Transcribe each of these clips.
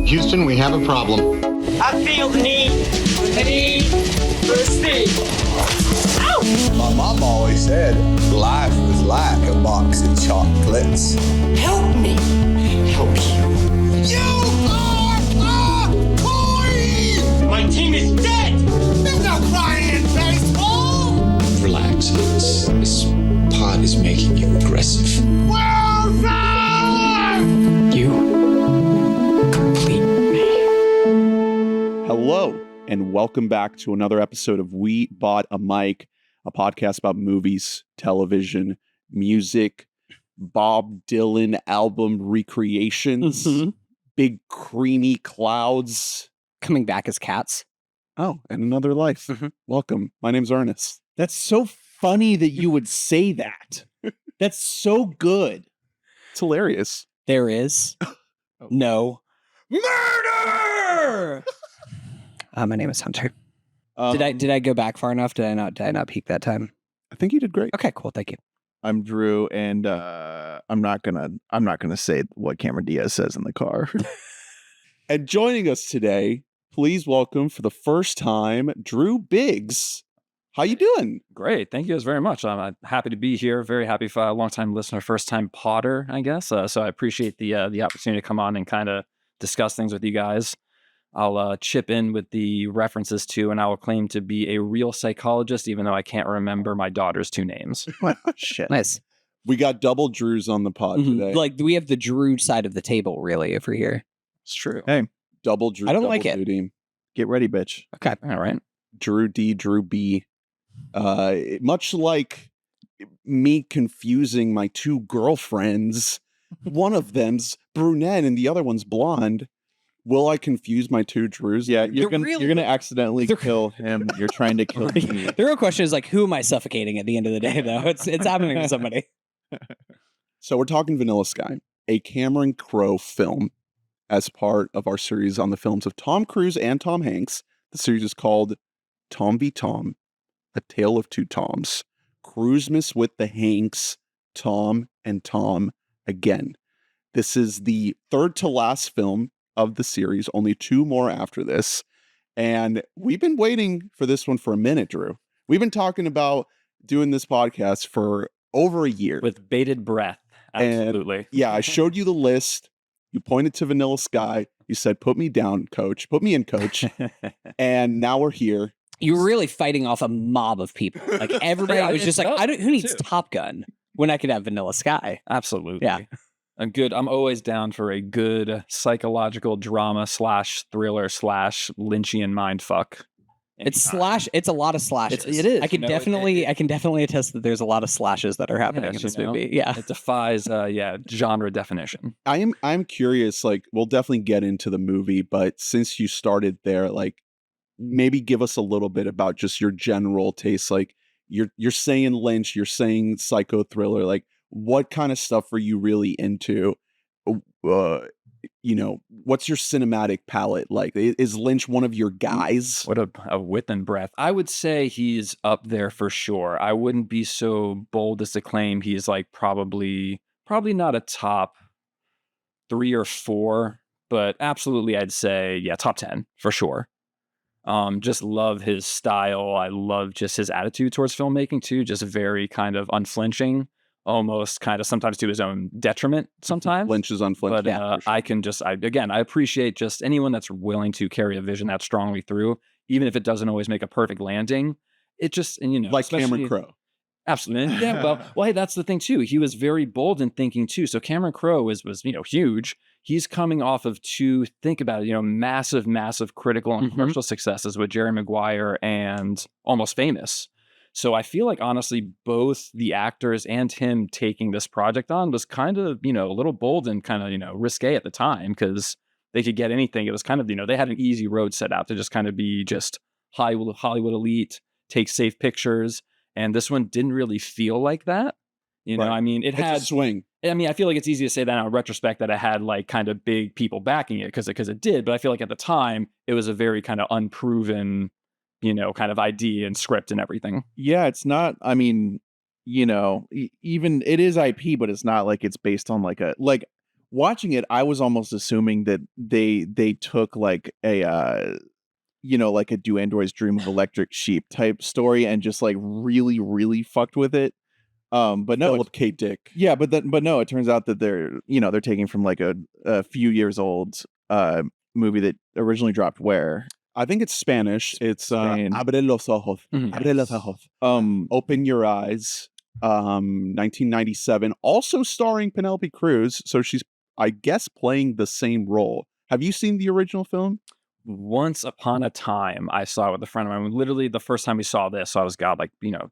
Houston, we have a problem. I feel the need for speed. Ow! My mom always said life was like a box of chocolates. Help me help you. You are a toy! My team is dead! There's no crying in baseball! Relax. This pot is making you aggressive. Wilson! You complete me. Hello, and welcome back to another episode of We Bought a Mic, a podcast about movies, television, music, Bob Dylan album recreations, big creamy clouds. Coming back as cats. Oh, and another life. Welcome. My name's Ernest. That's so funny that you would say that. That's so good. It's hilarious. There is no Murder! my name is Hunter. Um, Did I go back far enough? Did I not peak that time? I think you did great. Okay, cool. Thank you. I'm Drew, and I'm not gonna say what Cameron Diaz says in the car. And joining us today, please welcome for the first time, Drew Biggs. How you doing? Great. Thank you guys very much. I'm happy to be here. Very happy for a long-time listener, first-time podder, I guess. So I appreciate the opportunity to come on and kind of discuss things with you guys. I'll chip in with the references to, and I will claim to be a real psychologist, even though I can't remember my daughter's two names. Shit. Nice. We got double Drews on the pod today. Like we have the Drew side of the table, really, if we're here. It's true. Hey, Double Drew. I don't double like it. duty. get ready, bitch. Okay. All right. Drew D, Drew B. Much like me confusing my two girlfriends, one of them's brunette and the other one's blonde. Will I confuse my two Drews? Yeah, You're you're gonna accidentally kill him. You're trying to kill me. The real question is like, who am I suffocating at the end of the day, though? It's happening to somebody. So we're talking Vanilla Sky, a Cameron Crowe film as part of our series on the films of Tom Cruise and Tom Hanks. The series is called Tom v. Tom, A Tale of Two Toms. Cruisemas with the Hanks, Tom and Tom again. This is the third to last film of the series, only two more after this. And we've been waiting for this one for a minute, Drew. We've been talking about doing this podcast for over a year. With bated breath. Absolutely. Yeah, I showed you the list. You pointed to Vanilla Sky. You said, put me down, coach. Put me in, coach. And now we're here. You were really fighting off a mob of people. Like everybody Yeah, was just like, it's who needs too. Top Gun when I could have Vanilla Sky? Absolutely. Yeah. I'm always down for a good psychological drama / thriller / Lynchian mindfuck. It's a lot of slashes. It is. I can definitely attest that there's a lot of slashes that are happening in this movie. Yeah. It defies genre definition. I'm curious, like, we'll definitely get into the movie, but since you started there, like, maybe give us a little bit about just your general taste. Like, you're saying Lynch, you're saying psycho thriller, like, what kind of stuff are you really into? What's your cinematic palette like? Is Lynch one of your guys? What a width and breadth. I would say he's up there for sure. I wouldn't be so bold as to claim he's like probably not a top 3 or 4, but absolutely I'd say, yeah, top 10 for sure. Just love his style. I love just his attitude towards filmmaking too. Just very kind of unflinching. Almost kind of sometimes to his own detriment sometimes. Lynch is unflinching. But I appreciate just anyone that's willing to carry a vision that strongly through, even if it doesn't always make a perfect landing. It just, and like Cameron Crowe. Absolutely. Yeah. Well, hey, that's the thing too. He was very bold in thinking too. So Cameron Crowe was huge. He's coming off of two, think about it, massive critical and commercial successes with Jerry Maguire and Almost Famous. So I feel like, honestly, both the actors and him taking this project on was kind of, a little bold and kind of, risque at the time because they could get anything. It was kind of, they had an easy road set out to just kind of be just Hollywood elite, take safe pictures. And this one didn't really feel like that. It had a swing. I feel like it's easy to say that now in retrospect that it had like kind of big people backing it because it did. But I feel like at the time it was a very kind of unproven, kind of idea and script and everything. Yeah, it's not. Even it is IP, but it's not like it's based on like watching it, I was almost assuming that they took like a like a Do Androids Dream of Electric Sheep type story and just like really, really fucked with it. But no, Philip K. Dick. yeah, but no, it turns out that they're taking from like a few years old movie that originally dropped where? I think it's Spanish. It's Spain. Abre los ojos. Mhm. Abre los ojos. Open Your Eyes. 1997. Also starring Penelope Cruz. So she's, I guess, playing the same role. Have you seen the original film? Once upon a time, I saw it with a friend of mine. Literally, the first time we saw this, so I was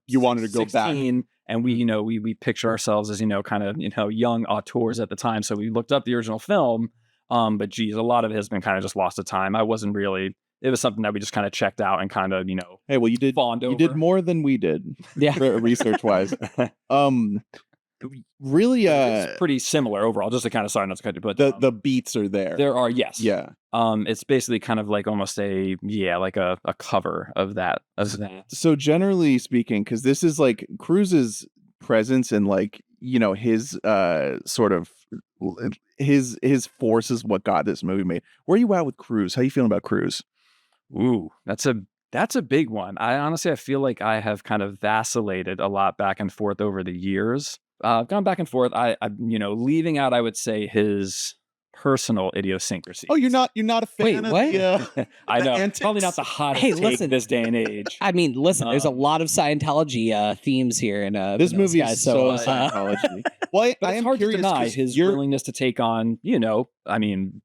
You wanted to go back. 16, and we picture ourselves as kind of young auteurs at the time. So we looked up the original film. But geez, a lot of it has been kind of just lost to time. I wasn't really. It was something that we just kind of checked out and kind of Hey, well, you did fawned over. you did more than we did, Yeah. research wise. Really, It's pretty similar overall. Just to kind of sorry not to cut you, but The beats are there. there are yes, Yeah. It's basically kind of like almost a cover of that. So generally speaking, because this is like Cruz's presence and like his sort of his force is what got this movie made. Where are you at with Cruz? How you feeling about Cruz? Ooh, that's a big one. I feel like I have kind of vacillated a lot back and forth over the years. I've gone back and forth. I leaving out, I would say, his personal idiosyncrasies. Oh, you're not a fan Wait, of what? the, I know. antics? Probably not the hottest Hey, take listen. this day and age. I mean, listen, there's a lot of Scientology themes here in This Vanilla movie Sky, is so so Scientology. Well, But I it's am hard to curious deny 'cause his you're- willingness to take on,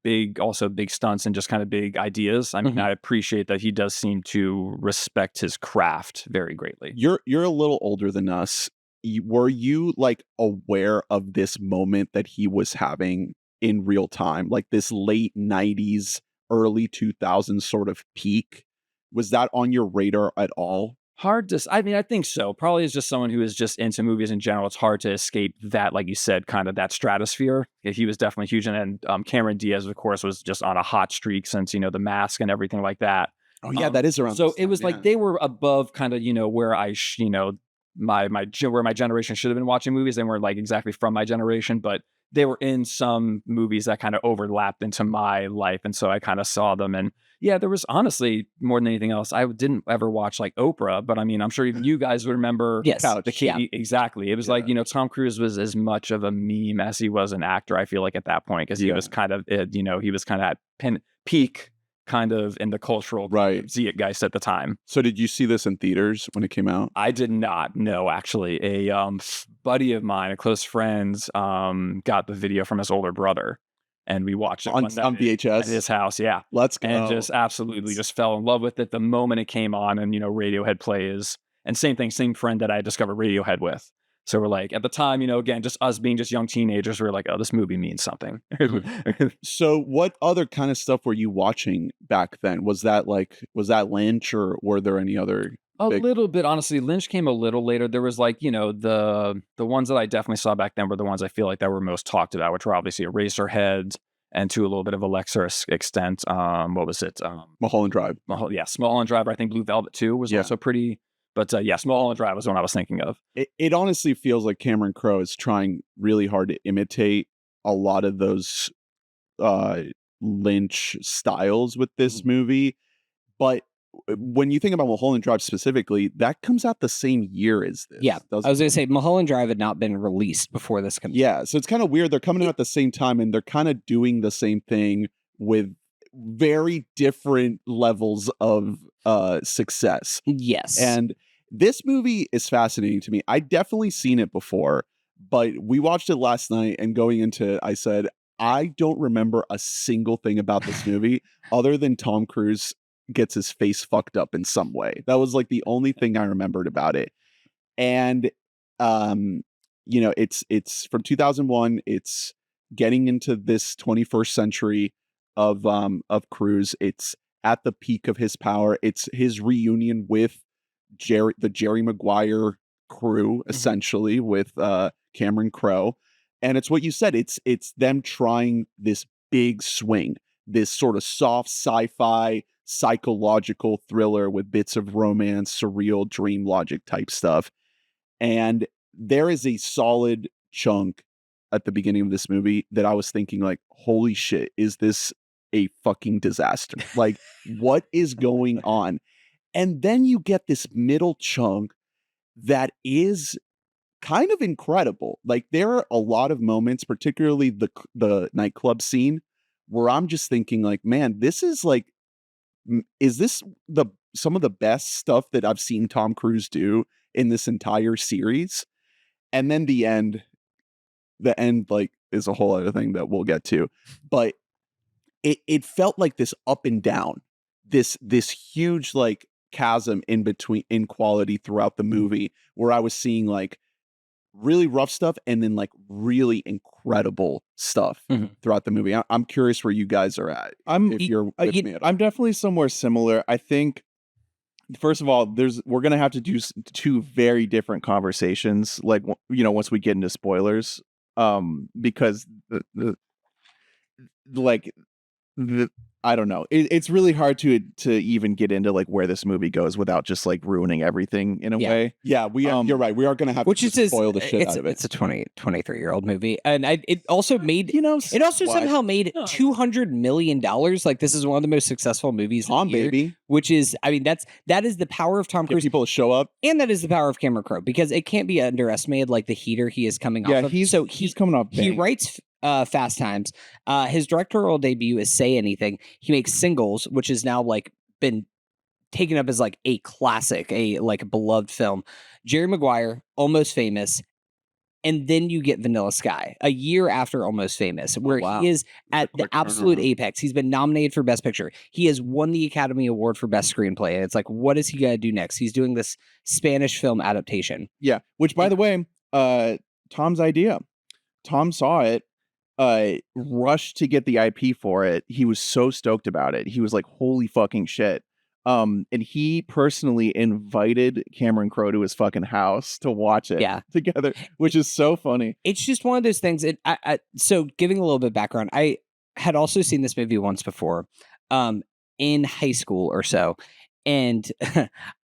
big stunts and just kind of big ideas. I mean, Mhm. I appreciate that he does seem to respect his craft very greatly. You're a little older than us. Were you like aware of this moment that he was having in real time, like this late 90s, early 2000s sort of peak? Was that on your radar at all? Hard to, I think so. Probably as just someone who is just into movies in general, it's hard to escape that, like you said, kind of that stratosphere. He was definitely huge. And then Cameron Diaz, of course, was just on a hot streak since, The Mask and everything like that. Oh yeah, that is around. So this it time, was yeah. like they were above kind of, where I, where my generation should have been watching movies. They weren't like exactly from my generation, but they were in some movies that kind of overlapped into my life. And so I kind of saw them. And yeah, there was honestly more than anything else. I didn't ever watch like Oprah, but I mean, I'm sure even you guys would remember. Yes, The yeah. exactly. It was like, Tom Cruise was as much of a meme as he was an actor, I feel like at that point, because he Yeah. was kind of, he was kind of at peak kind of in the cultural Right. zeitgeist at the time. So did you see this in theaters when it came out? I did not know, actually. A buddy of mine, a close friend, got the video from his older brother, and we watched it On one night VHS? at his house. Yeah, Let's go. and just absolutely just fell in love with it the moment it came on, and Radiohead plays, and same friend that I discovered Radiohead with. So we're like, at the time, again, just us being just young teenagers, we were like, oh, this movie means something. So what other kind of stuff were you watching back then? Was that Lynch, or were there any other? A Big- little bit, honestly. Lynch came a little later. There was like, the ones that I definitely saw back then were the ones I feel like that were most talked about, which were obviously Eraserhead and to a little bit of a lesser extent, what was it? Mulholland Drive. Smallholland Drive. I think Blue Velvet 2 was Yeah. also pretty. But Smallholland Drive was the one I was thinking of. It honestly feels like Cameron Crowe is trying really hard to imitate a lot of those Lynch styles with this movie. But when you think about Mulholland Drive specifically, that comes out the same year as this. Yeah, doesn't I was it? going to say Mulholland Drive had not been released before this comes. Yeah, so it's kind of weird. They're coming out at the same time, and they're kind of doing the same thing with very different levels of success. Yes. And this movie is fascinating to me. I definitely seen it before, but we watched it last night, and going into it, I said, I don't remember a single thing about this movie other than Tom Cruise gets his face fucked up in some way. That was like the only thing I remembered about it. And it's from 2001. It's getting into this 21st century of Cruise. It's at the peak of his power. It's his reunion with the Jerry Maguire crew, essentially, with Cameron Crowe. And it's what you said. It's them trying this big swing, this sort of soft sci-fi psychological thriller with bits of romance, surreal, dream logic type stuff. And there is a solid chunk at the beginning of this movie that I was thinking like, holy shit, is this a fucking disaster? Like, what is going on? And then you get this middle chunk that is kind of incredible. Like, there are a lot of moments, particularly the nightclub scene, where I'm just thinking like, man, this is like, is this some of the best stuff that I've seen Tom Cruise do in this entire series? And then the end like is a whole other thing that we'll get to, but it felt like this up and down, this huge like chasm in quality throughout the movie, where I was seeing like really rough stuff and then like really incredible stuff throughout the movie. I'm curious where you guys are at. I'm definitely somewhere similar. I think, first of all, we're gonna have to do two very different conversations, like, you know, once we get into spoilers, because I don't know. It's really hard to even get into like where this movie goes without just like ruining everything in a way. Yeah, we are. You're right. We are going to have to spoil the shit out of it. It's a 23-year-old movie, and it also made somehow made $200 million. Like, this is one of the most successful movies. Baby, which is, I mean, that is the power of Tom Cruise. Get people to show up, and that is the power of Cameron Crowe, because it can't be underestimated. Like the heater he is coming off of. He's coming off. He writes Fast Times. His directorial debut is Say Anything. He makes Singles, which is now like been taken up as like a classic, a like beloved film. Jerry Maguire, Almost Famous, and then you get Vanilla Sky a year after Almost Famous, where he is at the absolute apex. He's been nominated for Best Picture. He has won the Academy Award for Best Screenplay. And it's like, what is he gonna do next? He's doing this Spanish film adaptation. Yeah, which, by the way, Tom's idea. Tom saw it, rushed to get the IP for it. He was so stoked about it. He was like, holy fucking shit. And he personally invited Cameron Crowe to his fucking house to watch it together, which is so funny. It's just one of those things. So giving a little bit of background, I had also seen this movie once before, in high school or so. And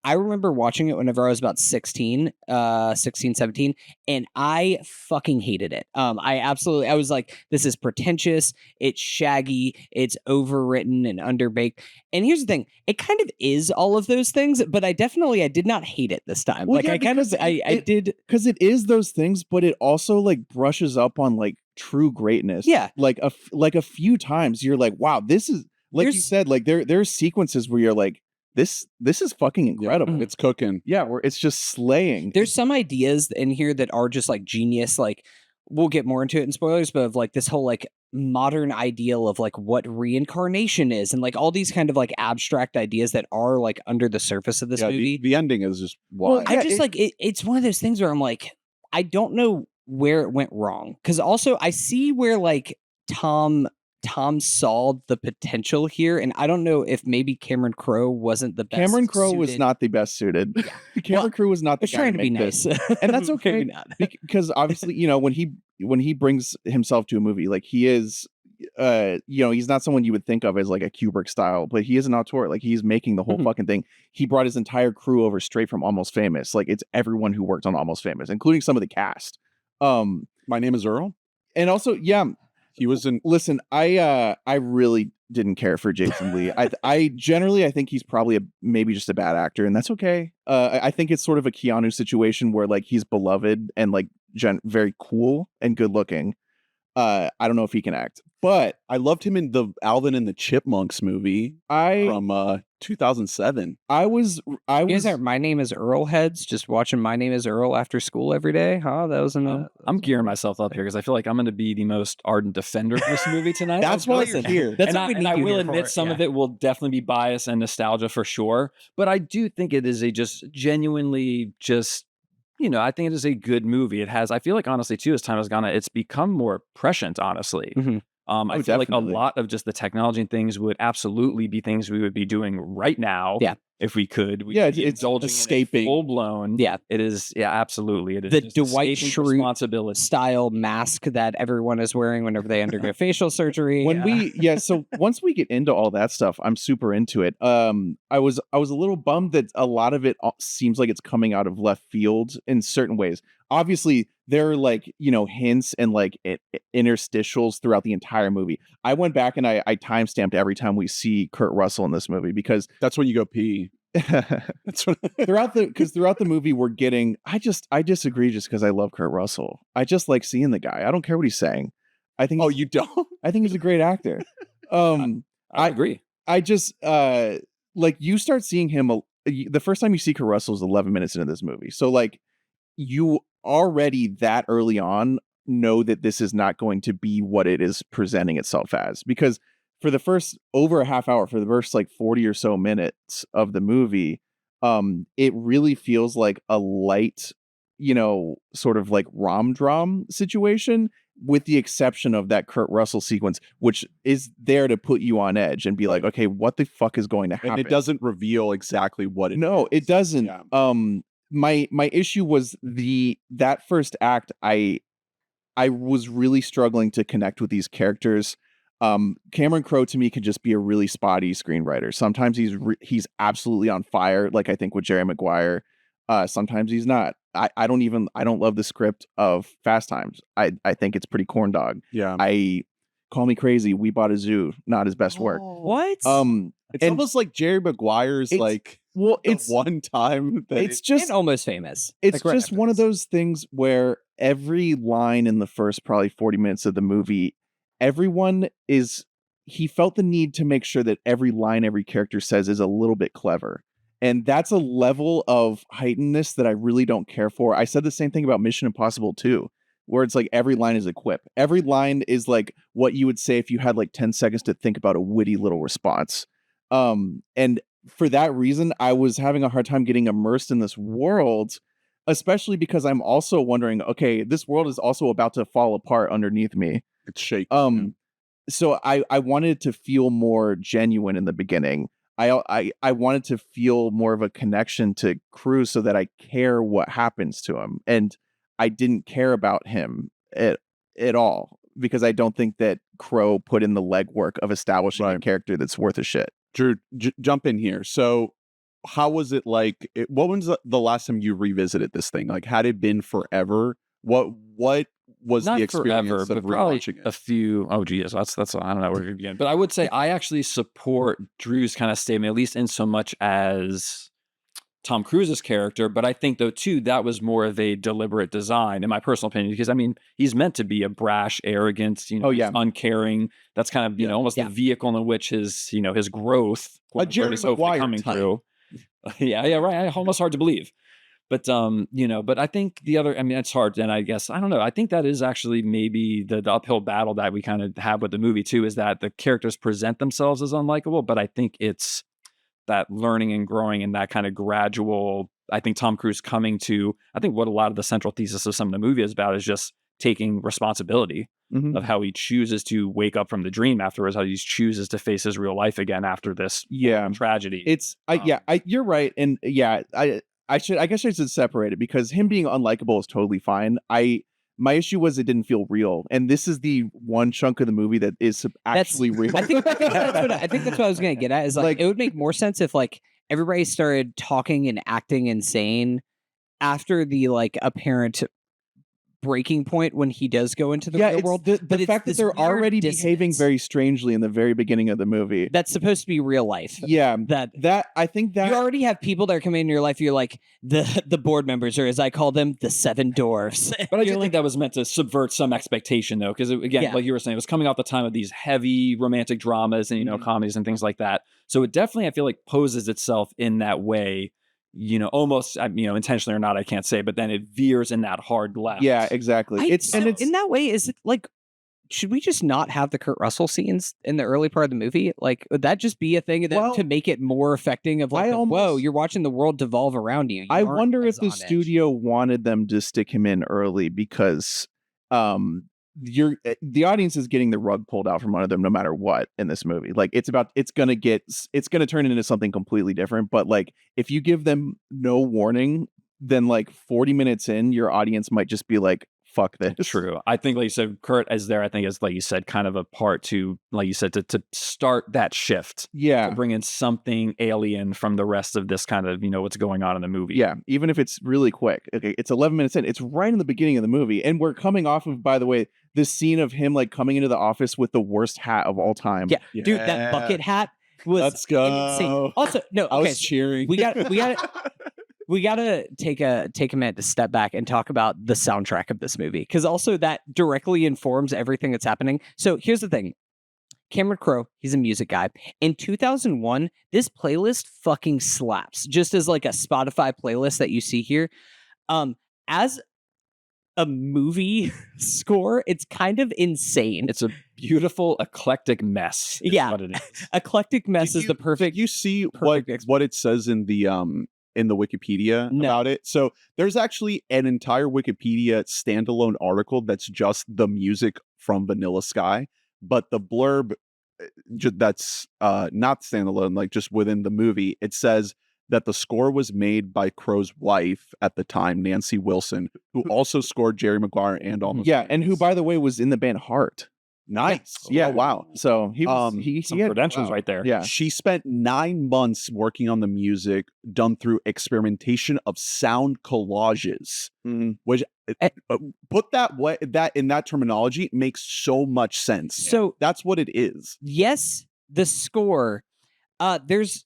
I remember watching it whenever I was about 16, 17, and I fucking hated it. I was like, this is pretentious, it's shaggy, it's overwritten and underbaked. And here's the thing, it kind of is all of those things, but I did not hate it this time. Well, like, yeah, I did, because it is those things, but it also like brushes up on like true greatness. Yeah. Like a few times you're like, wow, this is, like you said, like there's sequences where you're like, this is fucking incredible. It's cooking. Yeah, where it's just slaying. There's some ideas in here that are just like genius. Like, we'll get more into it in spoilers, but of like this whole like modern ideal of like what reincarnation is, and like all these kind of like abstract ideas that are like under the surface of this movie. The ending is just wild. Well, it's one of those things where I'm like, I don't know where it went wrong, because also I see where like Tom saw the potential here, and I don't know if maybe Cameron Crowe wasn't the best. Cameron Crowe was not the best suited. Cameron Crowe was not the guy trying to be nice, and that's okay. Because obviously, you know, when he brings himself to a movie, like he is, you know, he's not someone you would think of as like a Kubrick style, but he is an auteur. Like, he's making the whole fucking thing. He brought his entire crew over straight from Almost Famous. Like, it's everyone who worked on Almost Famous, including some of the cast. My Name is Earl, and also, yeah. He was in. Listen, I really didn't care for Jason Lee. I generally think he's probably maybe just a bad actor, and that's okay. I think it's sort of a Keanu situation where like he's beloved and like very cool and good looking. I don't know if he can act, but I loved him in the Alvin and the Chipmunks movie from 2007. You guys are My Name is Earl heads, just watching My Name is Earl after school every day, huh? That was I'm gearing myself up here because I feel like I'm going to be the most ardent defender of this movie tonight. That's why you're here. That's and I will admit some of it will definitely be bias and nostalgia for sure, but I do think it is a just genuinely just, you know, I think it is a good movie. It has, I feel like, honestly too, as time has gone on, it's become more prescient, honestly. I feel like a lot of just the technology and things would absolutely be things we would be doing right now. Yeah. If we could. It's indulging escaping. Full blown. Yeah. It is. Yeah, absolutely. It is the just Dwight escaping Schrute responsibility style mask that everyone is wearing whenever they undergo facial surgery. So once we get into all that stuff, I'm super into it. I was a little bummed that a lot of it seems like it's coming out of left field in certain ways. obviously there are like, hints and like interstitials throughout the entire movie. I went back and I timestamped every time we see Kurt Russell in this movie because That's when you go pee. That's what throughout the movie we're getting, I disagree just because I love Kurt Russell. I just like seeing the guy. I don't care what he's saying. I think Oh, you don't? I think he's a great actor. I agree. I just like you start seeing him the first time you see Kurt Russell is 11 minutes into this movie. So like you already that early on know that this is not going to be what it is presenting itself as, because for the first over a half hour, for the first like 40 or so minutes of the movie, it really feels like a light, sort of like rom-dram situation, with the exception of that Kurt Russell sequence, which is there to put you on edge and be like, okay, what the fuck is going to happen? And it doesn't reveal exactly what it No, is. it doesn't. Yeah. My issue was that first act. I was really struggling to connect with these characters. Cameron Crowe to me can just be a really spotty screenwriter. Sometimes he's absolutely on fire, like I think with Jerry Maguire. Sometimes he's not. I don't love the script of Fast Times. I think it's pretty corn dog. Yeah. Call me crazy. We Bought a Zoo, not his best work. What? It's and- almost like Jerry Maguire's like Well, the it's one time that it's just and Almost Famous. it's Like, right just after one of this. those things where every line in the first probably 40 minutes of the movie, he felt the need to make sure that every line every character says is a little bit clever. And that's a level of heightenedness that I really don't care for. I said the same thing about Mission Impossible 2, where it's like every line is a quip. Every line is like what you would say if you had like 10 seconds to think about a witty little response. And for that reason, I was having a hard time getting immersed in this world, especially because I'm also wondering, okay, this world is also about to fall apart underneath me. it's shaky. So I wanted to feel more genuine in the beginning. I wanted to feel more of a connection to Cruz so that I care what happens to him. And I didn't care about him at all, because I don't think that Crowe put in the legwork of establishing a Right. character that's worth a shit. Drew, jump in here. So how was it like? What was the last time you revisited this thing? Like, had it been forever? What was Not the experience forever, of but probably rewatching it? a few. Oh, geez, that's I don't know where to begin. But I would say I actually support Drew's kind of statement, at least in so much as Tom Cruise's character. But I think though too that was more of a deliberate design, in my personal opinion, because I mean he's meant to be a brash, arrogant, Oh, yeah. uncaring. That's kind of almost Yeah. the vehicle in which his his growth, A Jerry is hopefully Maguire coming type. through. Yeah, right. Almost hard to believe. But but I think the other, I mean, it's hard, and I guess I don't know. I think that is actually maybe the uphill battle that we kind of have with the movie too, is that the characters present themselves as unlikable, but I think it's that learning and growing and that kind of gradual. I think Tom Cruise coming to, I think what a lot of the central thesis of some of the movie is about is just taking responsibility Mhm. of how he chooses to wake up from the dream afterwards, how he chooses to face his real life again after this Yeah. tragedy. It's you're right. And I guess I should separate it, because him being unlikable is totally fine. My issue was it didn't feel real. And this is the one chunk of the movie that is actually real. I think that's what I was gonna get at. Is like it would make more sense if like everybody started talking and acting insane after the like apparent breaking point when he does go into the real it's world. the but it's fact that this they're weird already behaving dissonance very strangely in the very beginning of the movie. that's supposed to be real life. Yeah. That I think that you already have people that are coming into your life. You're like the board members, or as I call them, the seven dwarfs. But I do You're think that was meant to subvert some expectation, though, because again, Yeah. like you were saying, it was coming off the time of these heavy romantic dramas and comedies and things like that. So it definitely, I feel like, poses itself in that way. Almost, intentionally or not, I can't say, but then it veers in that hard left. Yeah, exactly. So in that way, is it like, should we just not have the Kurt Russell scenes in the early part of the movie? Like, would that just be a thing to make it more affecting of like, whoa, you're watching the world devolve around you. I wonder if the studio wanted them to stick him in early, because the audience is getting the rug pulled out from under them no matter what in this movie. Like it's gonna turn into something completely different. But like if you give them no warning, then like 40 minutes in, your audience might just be like, fuck this. True. I think, like you said, Kurt is there, I think, is, like you said, kind of a part to, like you said, to start that shift. Yeah. To bring in something alien from the rest of this kind of, what's going on in the movie. Yeah, even if it's really quick. Okay, it's 11 minutes in. It's right in the beginning of the movie. And we're coming off of, by the way, this scene of him like coming into the office with the worst hat of all time. Yeah, dude, that bucket hat was Let's go. insane. Also, no, I okay, was cheering. we got to take a minute to step back and talk about the soundtrack of this movie, because also that directly informs everything that's happening. So here's the thing. Cameron Crowe, he's a music guy. In 2001, this playlist fucking slaps. Just as like a Spotify playlist that you see here. As a movie score, it's kind of insane. It's a beautiful, eclectic mess. Yeah. What it is. Eclectic mess is the perfect. Did you see perfect what it says in the Wikipedia No. about it? So there's actually an entire Wikipedia standalone article that's just the music from Vanilla Sky, but the blurb that's not standalone, like just within the movie, it says that the score was made by Crowe's wife at the time, Nancy Wilson, who also scored Jerry Maguire and Almost Yeah, and who, Famous. by the way, was in the band Heart. Nice. Yeah. Oh, wow. So he was, he Some had credentials right there. Yeah. She spent 9 months working on the music done through experimentation of sound collages, Mhm. which put that in that terminology makes so much sense. So That's what it is. yes, the score. There's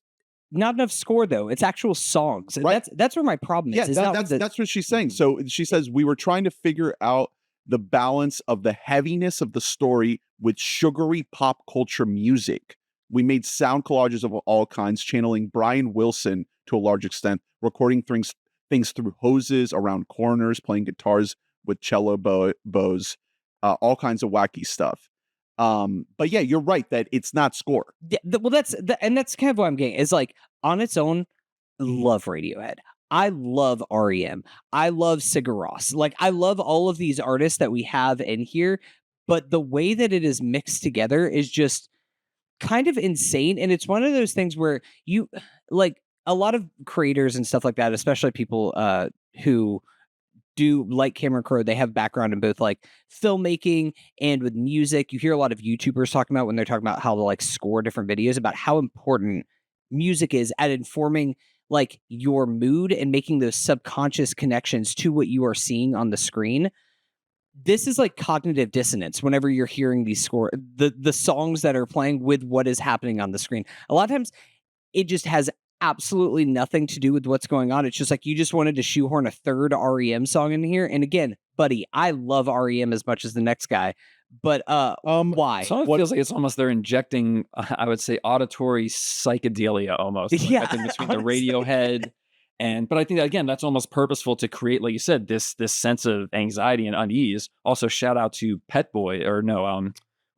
not enough score though. It's actual songs. And Right. That's where my problem is. Yeah, is not that's what she's saying. So she says we were trying to figure out the balance of the heaviness of the story with sugary pop culture music. We made sound collages of all kinds, channeling Brian Wilson to a large extent, recording things through hoses around corners, playing guitars with cello bows, all kinds of wacky stuff. But yeah, you're right that it's not score. well, that's kind of what I'm getting. Is like on its own, love Radiohead. I love REM. I love Sigur Rós. Like I love all of these artists that we have in here, but the way that it is mixed together is just kind of insane. And it's one of those things where you like a lot of creators and stuff like that, especially people who do like Cameron Crowe, they have background in both like filmmaking and with music. You hear a lot of YouTubers talking about when they're talking about how to like score different videos about how important music is at informing like your mood and making those subconscious connections to what you are seeing on the screen. This is like cognitive dissonance whenever you're hearing these the songs that are playing with what is happening on the screen. A lot of times it just has absolutely nothing to do with what's going on. It's just like you just wanted to shoehorn a third REM song in here. And again, buddy, I love REM as much as the next guy, but why? So it feels like it's almost they're injecting, I would say, auditory psychedelia almost. Like, Yeah, I think between the honestly. Radiohead but I think that, again, that's almost purposeful to create, like you said, this sense of anxiety and unease. Also, shout out to Pet Boy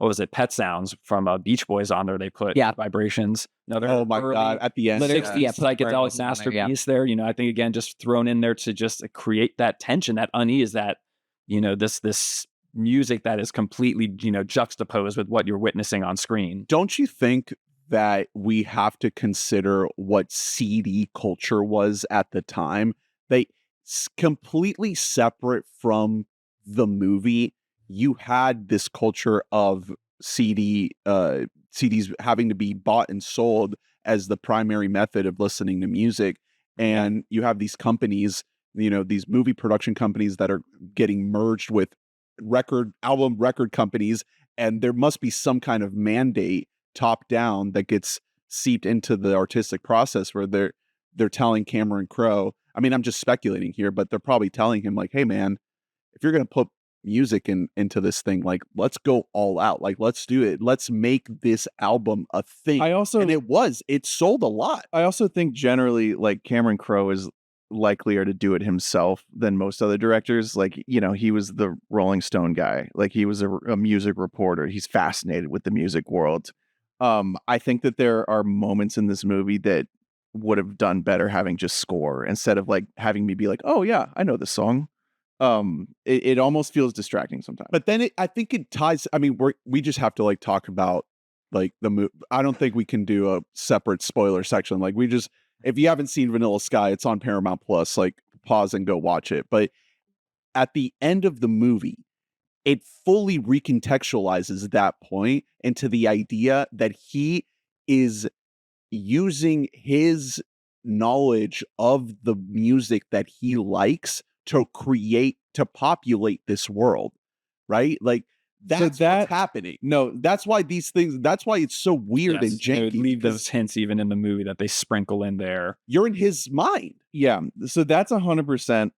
what was it? Pet Sounds from Beach Boys on there. They put vibrations. Another Oh my God. At the end. Literally, yeah, psychedelic masterpiece there. I think again, just thrown in there to just create that tension, that unease, that, this music that is completely, juxtaposed with what you're witnessing on screen. Don't you think that we have to consider what CD culture was at the time? Completely separate from the movie. You had this culture of CDs having to be bought and sold as the primary method of listening to music. And you have these companies, these movie production companies that are getting merged with album record companies. And there must be some kind of mandate top down that gets seeped into the artistic process where they're telling Cameron Crowe, I mean, I'm just speculating here, but they're probably telling him like, hey man, if you're going to put music into this thing, like let's go all out, like let's do it, let's make this album a thing. It sold a lot. I also think generally like Cameron Crowe is likelier to do it himself than most other directors. Like, he was the Rolling Stone guy, like he was a music reporter, he's fascinated with the music world. I think that there are moments in this movie that would have done better having just score instead of like having me be like, oh yeah, I know this song. It almost feels distracting sometimes. But then I think it ties. I mean, we just have to like talk about like the movie. I don't think we can do a separate spoiler section. Like if you haven't seen Vanilla Sky, it's on Paramount Plus. Like pause and go watch it. But at the end of the movie, it fully recontextualizes that point into the idea that he is using his knowledge of the music that he likes to populate this world, right? Like that's what's happening. No, that's why it's so weird and They would janky. leave those hints even in the movie that they sprinkle in there. You're in his mind. Yeah. So that's 100%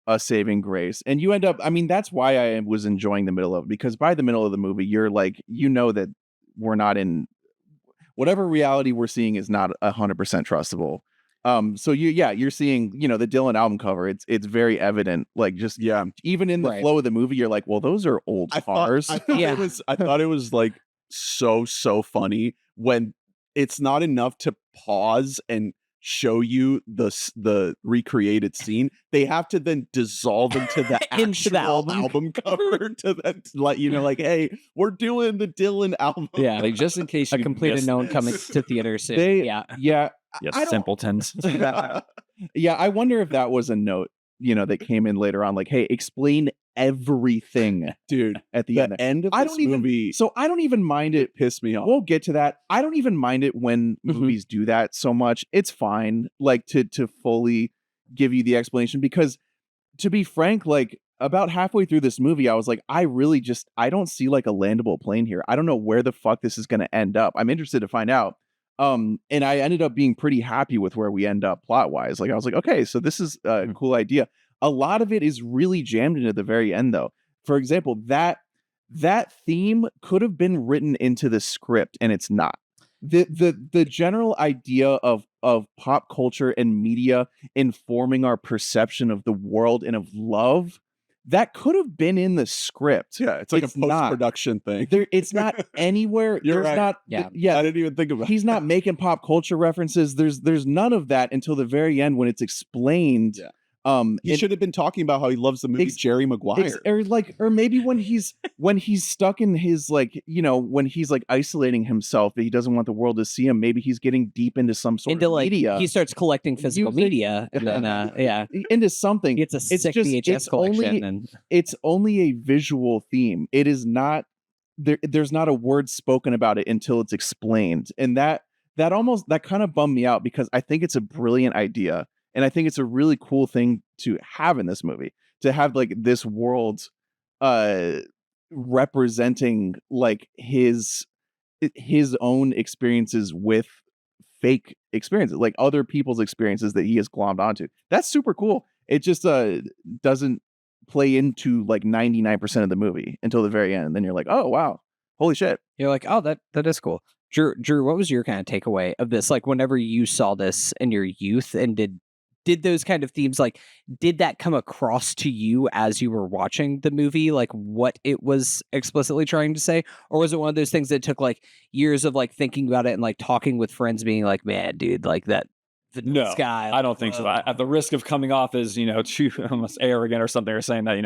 a saving grace. And you end up, I mean, that's why I was enjoying the middle of it, because by the middle of the movie, you're like, that we're not in whatever reality we're seeing is not 100% trustable. So you're seeing, the Dylan album cover. It's very evident, like just even in the flow of the movie, you're like, well, those are old cars. I thought it was like so funny when it's not enough to pause and show you the recreated scene. They have to then dissolve into the actual album cover to then let you know, like, hey, we're doing the Dylan album. Yeah, Like just in case a you complete missed unknown this. coming to theaters soon. Yeah. Yes, simpletons. Yeah, I wonder if that was a note, that came in later on, like, hey, explain everything, Dude, at the end. of this movie. So I don't even mind it. Pissed me off. We'll get to that. I don't even mind it when movies do that so much. It's fine, like to fully give you the explanation, because to be frank, like about halfway through this movie, I was like, I don't see like a landable plane here. I don't know where the fuck this is going to end up. I'm interested to find out. And I ended up being pretty happy with where we end up plot wise. Like I was like, okay, so this is a cool idea. A lot of it is really jammed into the very end, though. For example, that theme could have been written into the script, and it's not. The general idea of pop culture and media informing our perception of the world and of love, that could have been in the script. Yeah, it's like a post-production thing. It's not anywhere. You're right. Not. Yeah. I didn't even think about it. He's not making pop culture references. There's none of that until the very end when it's explained. Yeah. He should have been talking about how he loves the movie Jerry Maguire. Or maybe when he's stuck in his when he's like isolating himself, that he doesn't want the world to see him. Maybe he's getting deep into some sort of media. He starts collecting physical media, and then into something. He gets a sick VHS collection. It's only a visual theme. It is not there's not a word spoken about it until it's explained, and that kind of bummed me out, because I think it's a brilliant idea. And I think it's a really cool thing to have in this movie, to have like this world representing like his own experiences with fake experiences, like other people's experiences that he has glommed onto. That's super cool. It just doesn't play into like 99% of the movie until the very end. And then you're like, oh, wow, holy shit. You're like, oh, that is cool. Drew, what was your kind of takeaway of this? Like whenever you saw this in your youth, and did those kind of themes, like, did that come across to you as you were watching the movie, like what it was explicitly trying to say? Or was it one of those things that took like years of like thinking about it and like talking with friends being like, man, dude, like that No, sky? I don't think so. At the risk of coming off as, too almost arrogant or something, or saying that,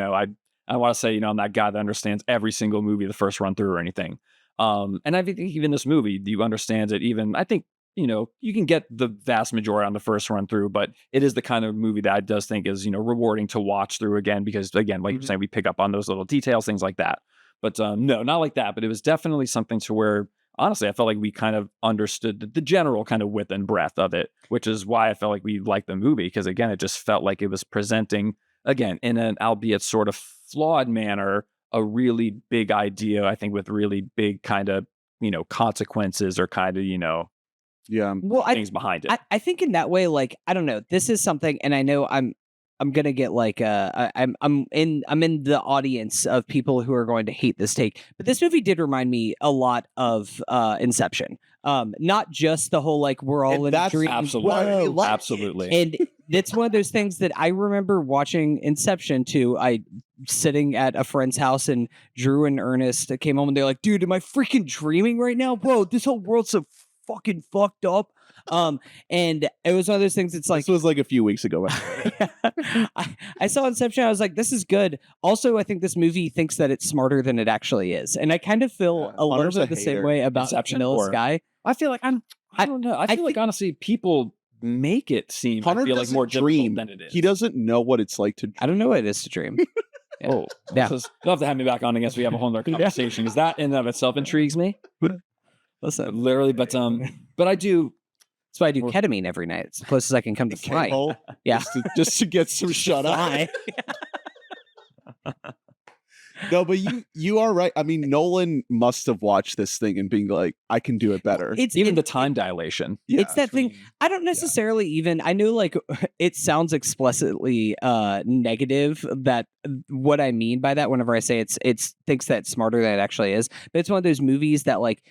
I want to say, I'm that guy that understands every single movie the first run through or anything. And I think even this movie, you understand it even, I think, you can get the vast majority on the first run through, but it is the kind of movie that I does think is, rewarding to watch through again, because again, like you're saying, we pick up on those little details, things like that. But no, not like that. But it was definitely something to where, honestly, I felt like we kind of understood the general kind of width and breadth of it, which is why I felt like we liked the movie. Because again, it just felt like it was presenting, again, in an albeit sort of flawed manner, a really big idea, I think, with really big kind of, consequences or kind of, well, things behind it. I think in that way, like, I don't know, this is something, and I know I'm gonna get like I'm in the audience of people who are going to hate this take, but this movie did remind me a lot of Inception. Not just the whole like we're all in a dream. Absolutely. And it's one of those things that I remember watching Inception too. I sitting at a friend's house, and Drew and Ernest came home and they're like, dude, am I freaking dreaming right now? Bro, this whole world's so fucking fucked up. And it was one of those things. It's like, this was like a few weeks ago. I saw Inception. I was like, this is good. Also, I think this movie thinks that it's smarter than it actually is. And I kind of feel a little bit the same way about Vanilla Sky. I feel like I don't know. I feel like honestly, people make it seem, Hunter I feel like, doesn't more dream. difficult than it is. He doesn't know what it's like to. I don't know what it is to dream. Yeah. Oh, Yeah. you'll have to have me back on. I guess we have a whole other conversation because that in and of itself intrigues me. Listen, Literally, but I do. that's why I do ketamine every night. It's the closest I can come to flying. K-hole, Yeah. just to get some shut eye. No, but you are right. I mean, Nolan must have watched this thing and being like, I can do it better. It's Even the time dilation. Yeah, it's that thing. I don't necessarily even. I know, like, it sounds explicitly negative. That what I mean by that, whenever I say it's thinks that it's smarter than it actually is. But it's one of those movies that, like,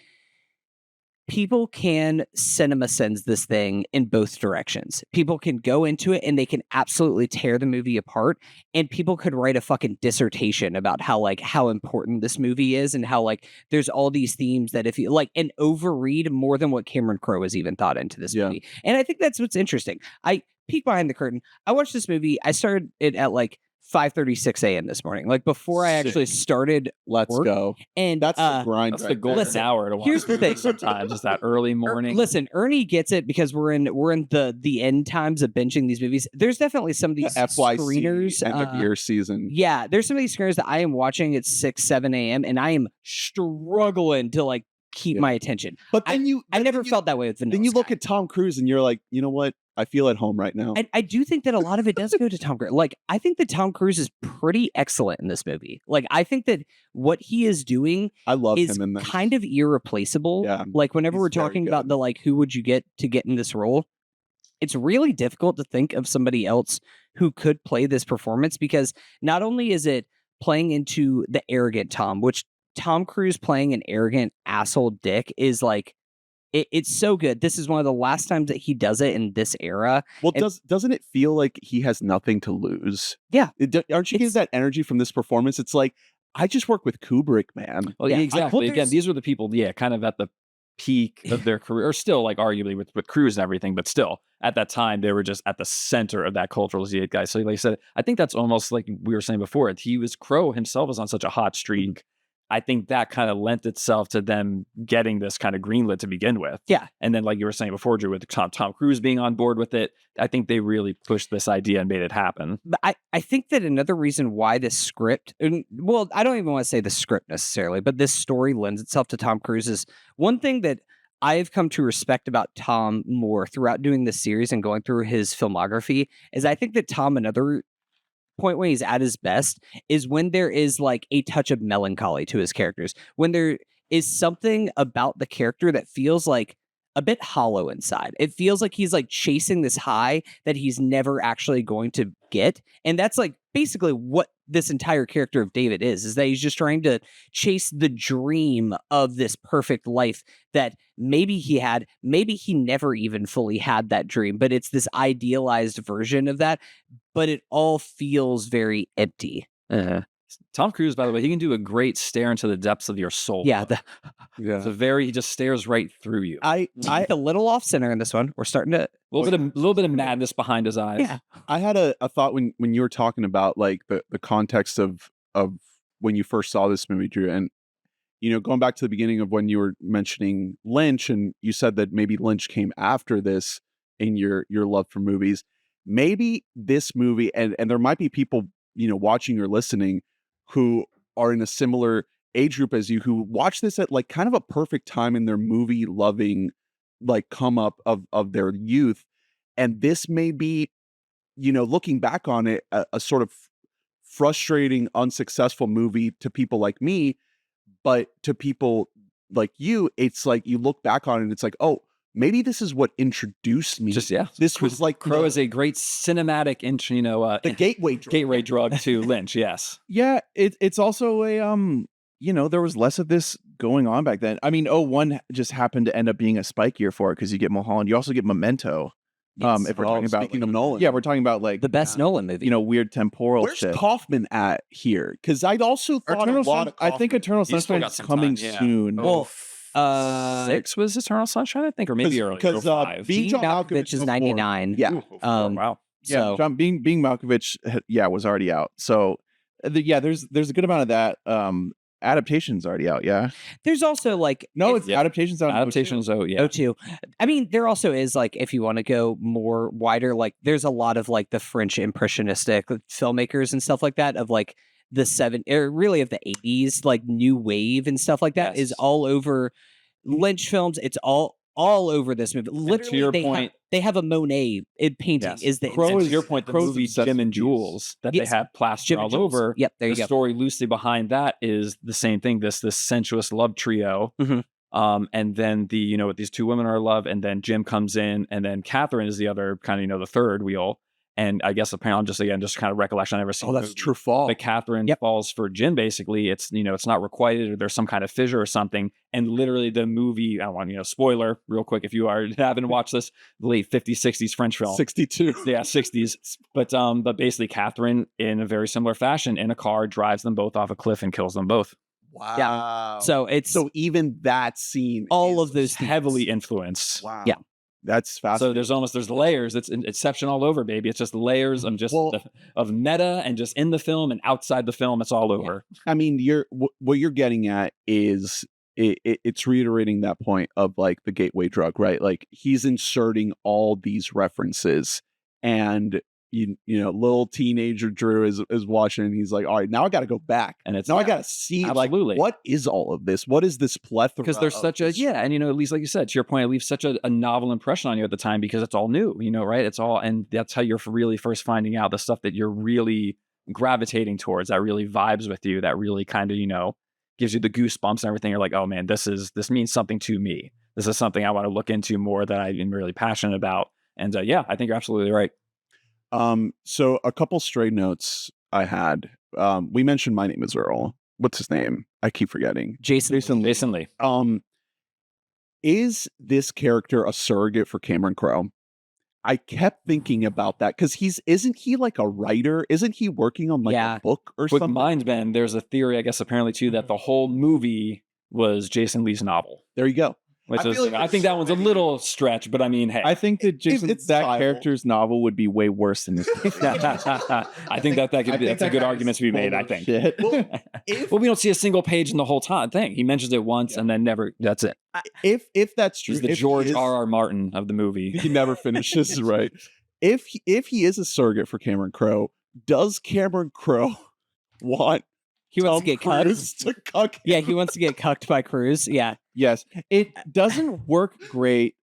people can cinema sends this thing in both directions. People can go into it and they can absolutely tear the movie apart, and people could write a fucking dissertation about how important this movie is and how, like, there's all these themes that if you like, and overread more than what Cameron Crowe has even thought into this movie. And I think that's what's interesting. I peek behind the curtain. I watched this movie. I started it at like 5:36 a.m. this morning, like before I actually started Let's work. go. And That's the grind. That's right the golden Listen, hour to watch. here's the thing. Sometimes it's that early morning. Listen, Ernie gets it because we're in the end times of binging these movies. There's definitely some of there. these The FYC screeners. end of year season. Yeah, there's some of these screeners that I am watching at 6, 7 a.m. and I am struggling to like keep my attention. But then I never felt that way with Vanilla Then you look Sky. at Tom Cruise and you're like, you know what? I feel at home right now. I do think that a lot of it does go to Tom Cruise. Like, I think that Tom Cruise is pretty excellent in this movie. Like, I think that what he is doing I love is him in this. kind of irreplaceable. Yeah, Like, whenever he's we're very talking about good. the, like, who would you get to get in this role, it's really difficult to think of somebody else who could play this performance, because not only is it playing into the arrogant Tom, which Tom Cruise playing an arrogant asshole dick is like, it's so good. This is one of the last times that he does it in this era. Well, And- doesn't it feel like he has nothing to lose? Yeah. Aren't you getting that energy from this performance? It's like, I just work with Kubrick, man. Well, Yeah. exactly. Again, there's- these were the people, kind of at the peak of their career, or still like arguably with Cruise and everything, but still at that time they were just at the center of that cultural zeitgeist. So like I said, I think that's almost like we were saying before. Crowe himself was on such a hot streak. I think that kind of lent itself to them getting this kind of greenlit to begin with. Yeah. And then, like you were saying before, Drew, with Tom Cruise being on board with it, I think they really pushed this idea and made it happen. But I think that another reason why this script, well, I don't even want to say the script necessarily, but this story lends itself to Tom Cruise is one thing that I've come to respect about Tom more throughout doing this series and going through his filmography is I think that Tom, another point when he's at his best is when there is like a touch of melancholy to his characters, when there is something about the character that feels like a bit hollow inside. It feels like he's like chasing this high that he's never actually going to get. And that's like basically what this entire character of David is that he's just trying to chase the dream of this perfect life that maybe he had, maybe he never even fully had that dream, but it's this idealized version of that, but it all feels very empty. Tom Cruise, by the way, he can do a great stare into the depths of your soul. Yeah. It's he just stares right through you. I A little off center in this one. We're starting to A little bit of madness behind his eyes. Yeah. I had a thought when you were talking about like the context of when you first saw this movie, Drew, and going back to the beginning of when you were mentioning Lynch, and you said that maybe Lynch came after this in your love for movies. Maybe this movie, and there might be people watching or listening who are in a similar age group as you, who watch this at like kind of a perfect time in their movie loving like come up of their youth, and this may be looking back on it a sort of frustrating, unsuccessful movie to people like me, but to people like you, it's like you look back on it and it's like, oh, maybe this is what introduced me. This was like Crowe is a great cinematic intro, the gateway drug to Lynch. Yes. Yeah, it's also a there was less of this going on back then. I mean, 01 just happened to end up being a spike year for it because you get Mulholland. You also get Memento. Yes. If we're talking about speaking of Nolan, yeah, we're talking about like the best Nolan movie. Weird temporal where's shit. Kaufman at here? Because I'd also thought Eternal a lot Sun- of I think Eternal He's still Sunshine got is some coming time, yeah. soon. Well, 6 was Eternal Sunshine, I think, or maybe early. because 05. being Gene John Malkovich is before- 99. Yeah. Wow. Yeah, So John being Malkovich, was already out. So there's a good amount of that. adaptation's already out. Yeah. There's also like No, if- it's adaptation's out. in 02. Adaptations, yeah. O2. I mean, there also is like if you want to go more wider, like there's a lot of like the French impressionistic filmmakers and stuff like that of like the really of the 80s, like new wave and stuff like that is Yes. all over Lynch films. It's all over this movie. Literally, your they point- they have a Monet painting. Yes. Is the Crow insane- is your point. The Crow's movie obsessed Jim with and these. Jules that Yes. they have plastered Jim and all Jules. over. Yep, there you the go. story loosely behind that is the same thing. This sensuous love trio. Mhm. And then these two women are in love, and then Jim comes in, and then Catherine is the other kind of the third wheel. And I guess apparently just kind of recollection. I've never seen. Oh, the that's movie. true fall. But Catherine Yep. falls for Jim. Basically, it's it's not requited, or there's some kind of fissure or something. And literally, the movie. I want spoiler real quick if you haven't watched this late 50s, 60s French film. 62. Yeah, 60s. But basically, Catherine, in a very similar fashion, in a car, drives them both off a cliff and kills them both. Wow. So it's So even that scene, all is of those things. Heavily influenced. Wow. Yeah. That's So fascinating. there's layers. It's Inception all over, baby. It's just layers of of meta and just in the film and outside the film. It's all over. I mean, what you're getting at is it's reiterating that point of like the gateway drug, right? Like he's inserting all these references, and little teenager Drew is watching, and he's like, all right, now I got to go back, And it's now I got to see absolutely. like what is all of this? What is this plethora? Because there's of such a this- and at least like you said, to your point, it leaves such a novel impression on you at the time because it's all new, right? It's all, and that's how you're really first finding out the stuff that you're really gravitating towards, that really vibes with you, that really kind of gives you the goosebumps and everything. You're like, oh man, this means something to me. This is something I want to look into more, that I'm really passionate about. And I think you're absolutely right. So a couple stray notes I had. We mentioned My Name Is Earl. What's his name? I keep forgetting. Jason. Jason Lee. Is this character a surrogate for Cameron Crowe? I kept thinking about that because isn't he like a writer? Isn't he working on like a book or Quick something? mind bend. There's a theory, I guess, apparently too, that the whole movie was Jason Lee's novel. There you go. Which I is, feel like I think that one's a little stretch, but I mean, hey, I think that it's that viable. character's novel would be way worse than this. I think that's a good argument to be made. I think. Shit. Well, we don't see a single page in the whole thing. He mentions it once and then never. That's it. If that's true, He's the if he George is- R.R. Martin of the movie. He never finishes, right? If he is a surrogate for Cameron Crowe, does Cameron Crowe want He wants Tom to get cucked. Cruise to cuck? Yeah, he wants to get cucked by Cruz. Yeah. Yes, it doesn't work great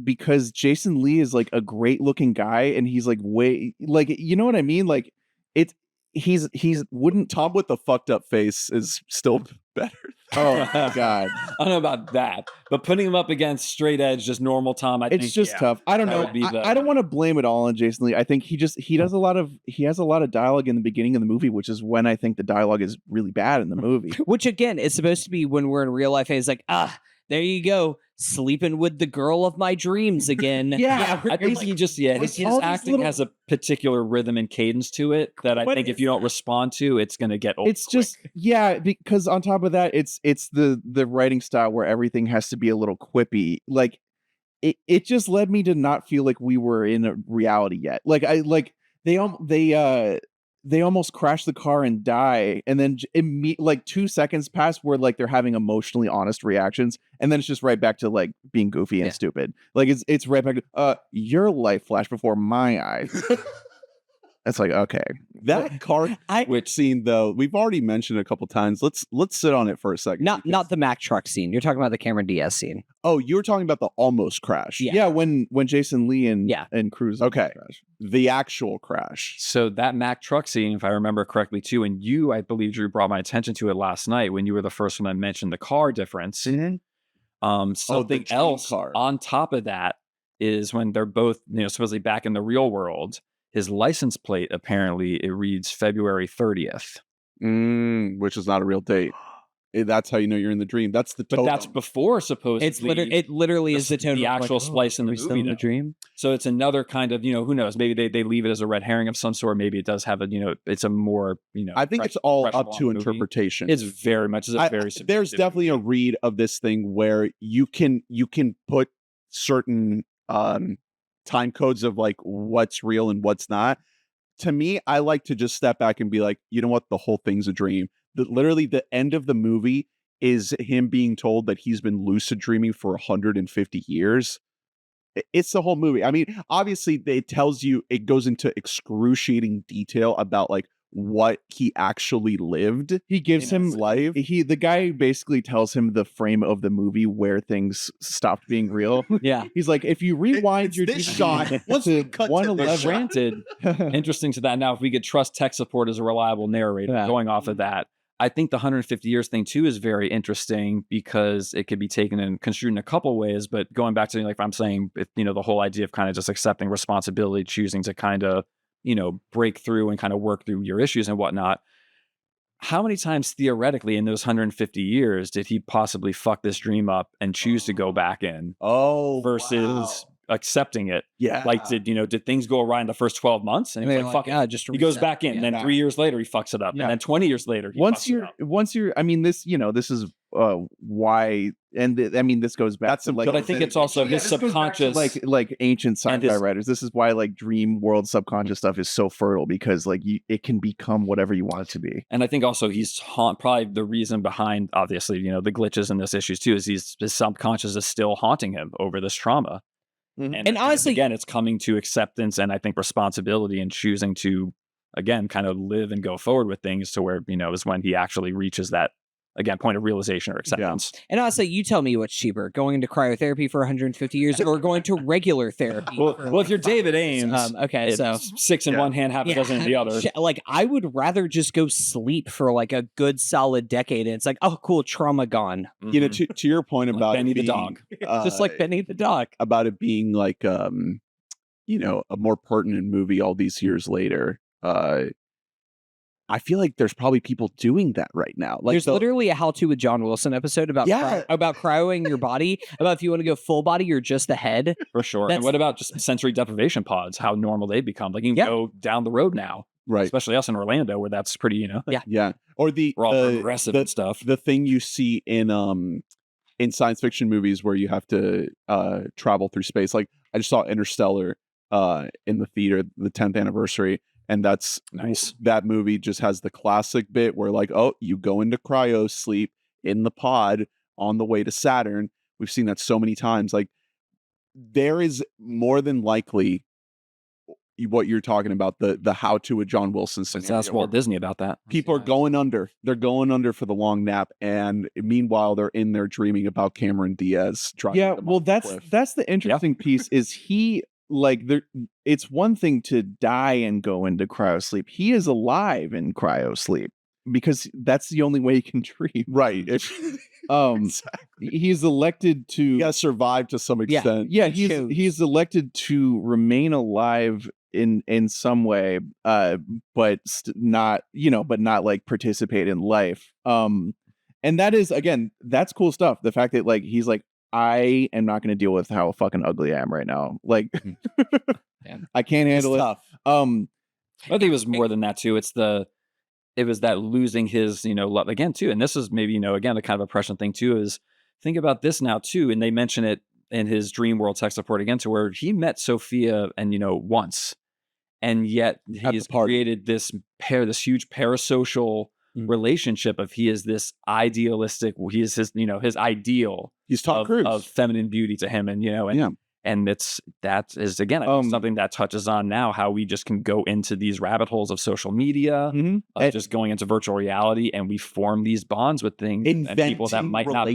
because Jason Lee is like a great looking guy, and he's like way like you know what I mean. Like he's wouldn't Tom with the fucked up face is still better. oh god, I don't know about that, but putting him up against straight edge, just normal Tom, I think it's just tough. I don't that know. would be the- I don't want to blame it all on Jason Lee. I think he has a lot of dialogue in the beginning of the movie, which is when I think the dialogue is really bad in the movie. Which again is supposed to be when we're in real life. It's like, there you go, sleeping with the girl of my dreams again. I think he just his all these acting little- has a particular rhythm and cadence to it that I What think if is you don't respond to, it's gonna get old. It's just because on top of that, it's the writing style where everything has to be a little quippy. Like it just led me to not feel like we were in a reality yet. They almost crash the car and die, and then like 2 seconds pass where like they're having emotionally honest reactions, and then it's just right back to like being goofy and stupid. Like it's right back to your life flashed before my eyes. It's like, okay. That car scene, though, we've already mentioned a couple times. Let's sit on it for a second. Not the Mack truck scene. You're talking about the Cameron Diaz scene. Oh, you were talking about the almost crash. Yeah. When Jason Lee and Cruz Okay. crash. The actual crash. So that Mack truck scene, if I remember correctly, too, and you, I believe, Drew, brought my attention to it last night when you were the first one that mentioned the car difference. Something train else car. on top of that is when they're both, supposedly back in the real world. His license plate, apparently, it reads February 30th. Which is not a real date. That's how you know you're in the dream. That's the But totem. that's before supposedly. It literally is the tone. The of, actual like, splice in the are we still movie. in the though. dream. So it's another kind of, who knows? Maybe they leave it as a red herring of some sort. Maybe it does have a, it's a more, I think it's all up to interpretation. It's very much, it's a very subjective there's definitely a read of this thing where you can put certain time codes of like what's real and what's not. To me, I like to just step back and be like, you know what? The whole thing's a dream. literally the end of the movie is him being told that he's been lucid dreaming for 150 years. It's the whole movie. I mean, obviously it tells you, it goes into excruciating detail about like what he actually lived. He gives in him his life. the guy basically tells him the frame of the movie where things stopped being real. Yeah. He's like, if you rewind It's your this DVD shot. Once we to cut to But 111, granted, interesting to that now, if we could trust tech support as a reliable narrator, Yeah. going off of that, I think the 150 years thing too is very interesting because it could be taken and construed in a couple ways. But going back to like I'm saying, the whole idea of kind of just accepting responsibility, choosing to kind of break through and kind of work through your issues and whatnot. How many times theoretically in those 150 years did he possibly fuck this dream up and choose to go back in versus accepting it? Yeah. Like, did things go awry in the first 12 months? And he was like, fuck it. just He goes reset. back in, and then 3 years later, he fucks it up. Yeah. And then 20 years later, he once fucks it you're, up. I mean, this is why, and I mean, this goes back to like, But I think it's also his this goes back to, subconscious. like ancient and sci-fi his- writers. This is why like dream world subconscious stuff is so fertile, because like it can become whatever you want it to be. And I think also he's probably the reason behind, obviously, the glitches in this issues too, is his subconscious is still haunting him over this trauma. Mhm. And honestly- again, it's coming to acceptance and I think responsibility and choosing to, again, kind of live and go forward with things to where, is when he actually reaches that, again, point of realization or acceptance. And honestly, you tell me what's cheaper, going into cryotherapy for 150 years or going to regular therapy. Well, if you're David Ames, okay, it's so 6 in one hand, half a dozen in the other. Like, I would rather just go sleep for like a good solid decade. And it's like, oh, cool, trauma gone. To your point Like about Benny it the being, dog. Just like Benny the dog. about it being like a more pertinent movie all these years later. I feel like there's probably people doing that right now. Like There's literally a How To with John Wilson episode about about cryoing your body, about if you want to go full body or just the head. For sure. That's- And what about just sensory deprivation pods? How normal they become? Like you can go down the road now, right, especially us in Orlando, where that's pretty, yeah. Or we're all progressive and stuff. The thing you see in science fiction movies where you have to travel through space. Like I just saw Interstellar in the theater, the 10th anniversary. And that's nice. That movie just has the classic bit where like, oh, you go into cryo sleep in the pod on the way to Saturn. We've seen that so many times. Like there is more than likely what you're talking about, the How To with John Wilson scenario. That's Walt Disney about that. People are going under. They're going under for the long nap. And meanwhile, they're in there dreaming about Cameron Diaz driving. Yeah, well, that's the interesting piece is he like there. It's one thing to die and go into cryo sleep. He is alive in cryo sleep because that's the only way he can dream. Right. Exactly. He's elected to. You gotta survive to some extent. Yeah, he's elected to remain alive in some way, but not like participate in life. And that is, again, that's cool stuff. The fact that like he's like, I am not going to deal with how fucking ugly I am right now. Like, I can't handle it. Tough. I think it was more than that too. It was that losing his, love again too. And this is maybe, again, the kind of oppression thing too, is think about this now too. And they mention it in his dream world tech support again, to where he met Sophia and, once, and yet he's created this huge parasocial relationship of he is this idealistic, he is his, his ideal. He's Tom Cruise of feminine beauty to him. And, and that is again, I think something that touches on now how we just can go into these rabbit holes of social media, of just going into virtual reality, and we form these bonds with things and people that might not be,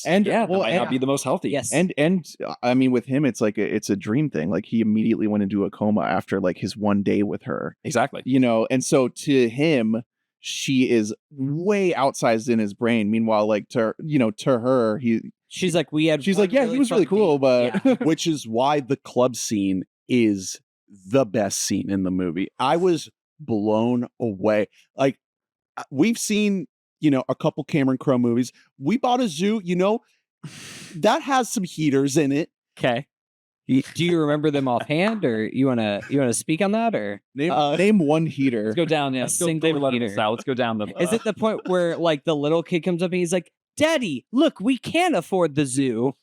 and that might not be the most healthy. Yes, and I mean, with him, it's like it's a dream thing. Like he immediately went into a coma after like his one day with her. Exactly. And so to him, she is way outsized in his brain. Meanwhile, like to her, she's like, yeah, he was really cool, but which is why the club scene is the best scene in the movie. I was blown away. Like we've seen, a couple Cameron Crowe movies. We bought a zoo, that has some heaters in it. Okay. Do you remember them offhand, or you wanna speak on that, or name one heater? Let's go down. Yeah, let's go David Letterman style. Let's go down the. Is it the point where like the little kid comes up and he's like, "Daddy, look, we can't afford the zoo,"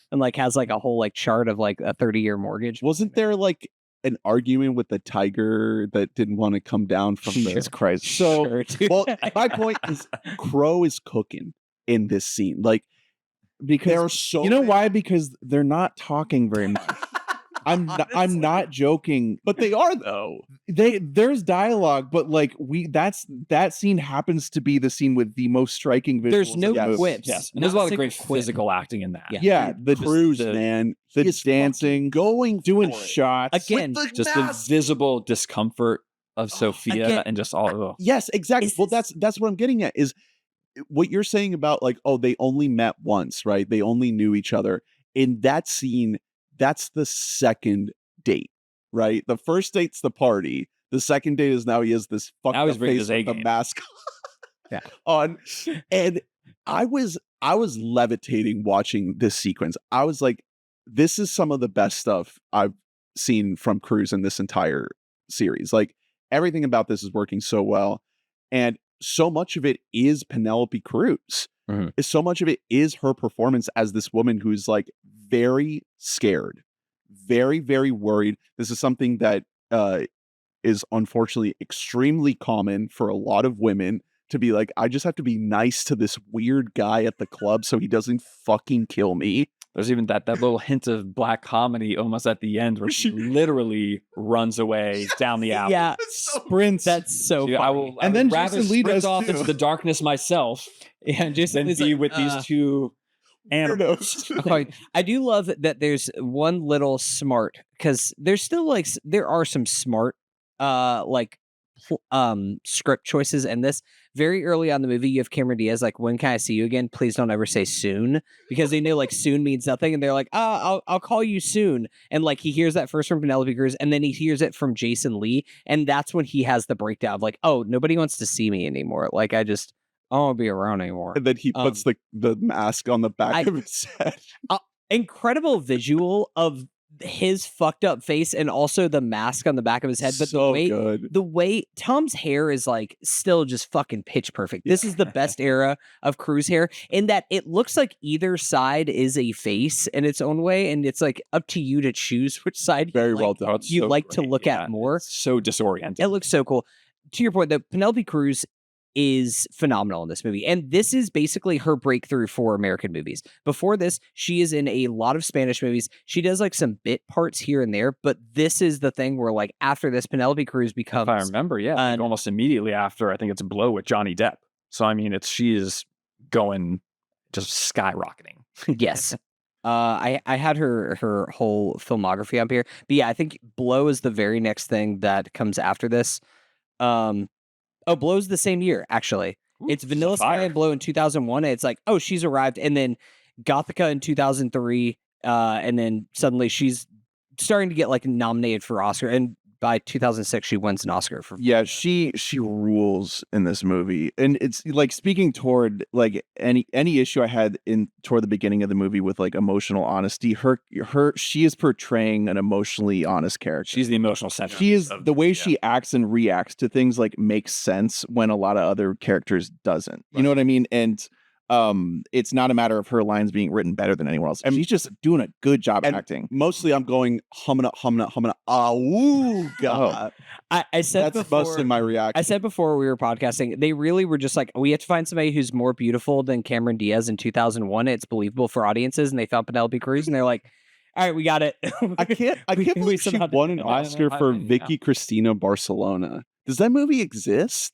and like has like a whole like chart of like a 30-year mortgage? Wasn't there like an argument with the tiger that didn't want to come down from Jesus the... Christ. So, Sure, dude. well, my point is Crowe is cooking in this scene. Like, Because there are so you know many- why? Because they're not talking very much. I'm not joking. But they are, though. There's dialogue, but like that scene happens to be the scene with the most striking visuals. There's no of the movie. quips. Yes, and there's a Not lot of great single quip. physical acting in that. Yeah. Yeah, the Cruise, the- man. the He is dancing, fucking going doing for it. shots. Again, With Just the visible discomfort of Sophia again- and just all of Yes, exactly. Is Well, this- that's what I'm getting at is what you're saying about like, oh, they only met once, right? They only knew each other. In that scene, that's the second date, right? The first date's the party. The second date is now he has this fucked Now he's up bringing face his A with the game. mask Yeah. on. And I was levitating watching this sequence. I was like, this is some of the best stuff I've seen from Cruz in this entire series. Like, everything about this is working so well. And so much of it is Penelope Cruz. Mhm. So much of it is her performance as this woman who's like very scared, very, very worried. This is something that is unfortunately extremely common for a lot of women to be like, I just have to be nice to this weird guy at the club so he doesn't fucking kill me. There's even that little hint of black comedy almost at the end where she literally runs away down the alley. Yeah, Sprints. that's so She- funny. I will, And I then would rather Jason Lee sprint does off too. into the darkness myself Yeah, and Jason than Lee's be like, with these two animals. Okay, I do love that there's one little smart, because there's still like there are some smart script choices in this. Very early on in the movie, you have Cameron Diaz like, when can I see you again? Please don't ever say soon, because they know like soon means nothing, and they're like, I'll call you soon. And like he hears that first from Penelope Cruz, and then he hears it from Jason Lee, and that's when he has the breakdown of like, oh, nobody wants to see me anymore. Like I won't be around anymore. And then he puts the mask on the back of his head. Incredible visual of his fucked up face and also the mask on the back of his head, but So good. the way Tom's hair is like still just fucking pitch perfect. This is the best era of Cruz hair in that it looks like either side is a face in its own way, and it's like up to you to choose which side Very you well like, done. It's you so like to great, look yeah. at more. It's so disorienting. It looks so cool. To your point, the Penelope Cruz is phenomenal in this movie, and this is basically her breakthrough for American movies. Before this, she is in a lot of Spanish movies. She does like some bit parts here and there, but this is the thing where like after this, Penelope Cruz becomes If I remember, yeah, like almost immediately after, I think it's Blow with Johnny Depp. So I mean, she is going just skyrocketing. yes. I had her whole filmography up here, but yeah, I think Blow is the very next thing that comes after this. Blow's the same year, actually. It's Vanilla Sky and Blow in 2001. And it's like, oh, she's arrived. And then Gothica in 2003. And then suddenly she's starting to get like nominated for Oscar. And by 2006, she wins an Oscar for. Yeah, she rules in this movie, and it's like speaking toward like any issue I had toward the beginning of the movie with like emotional honesty. She is portraying an emotionally honest character. She's the emotional center. She is the way she acts and reacts to things like makes sense when a lot of other characters doesn't. You know what I mean? And it's not a matter of her lines being written better than anyone else. And she's just doing a good job acting. Mostly I'm going humming. Ah, ooh, God. I said That's before, mostly my reaction. I said before we were podcasting, they really were just like, we have to find somebody who's more beautiful than Cameron Diaz in 2001. It's believable for audiences, and they found Penelope Cruz, and they're like, all right, we got it. I can't believe she somehow won an did it. Oscar for Vicky Cristina Barcelona. Does that movie exist?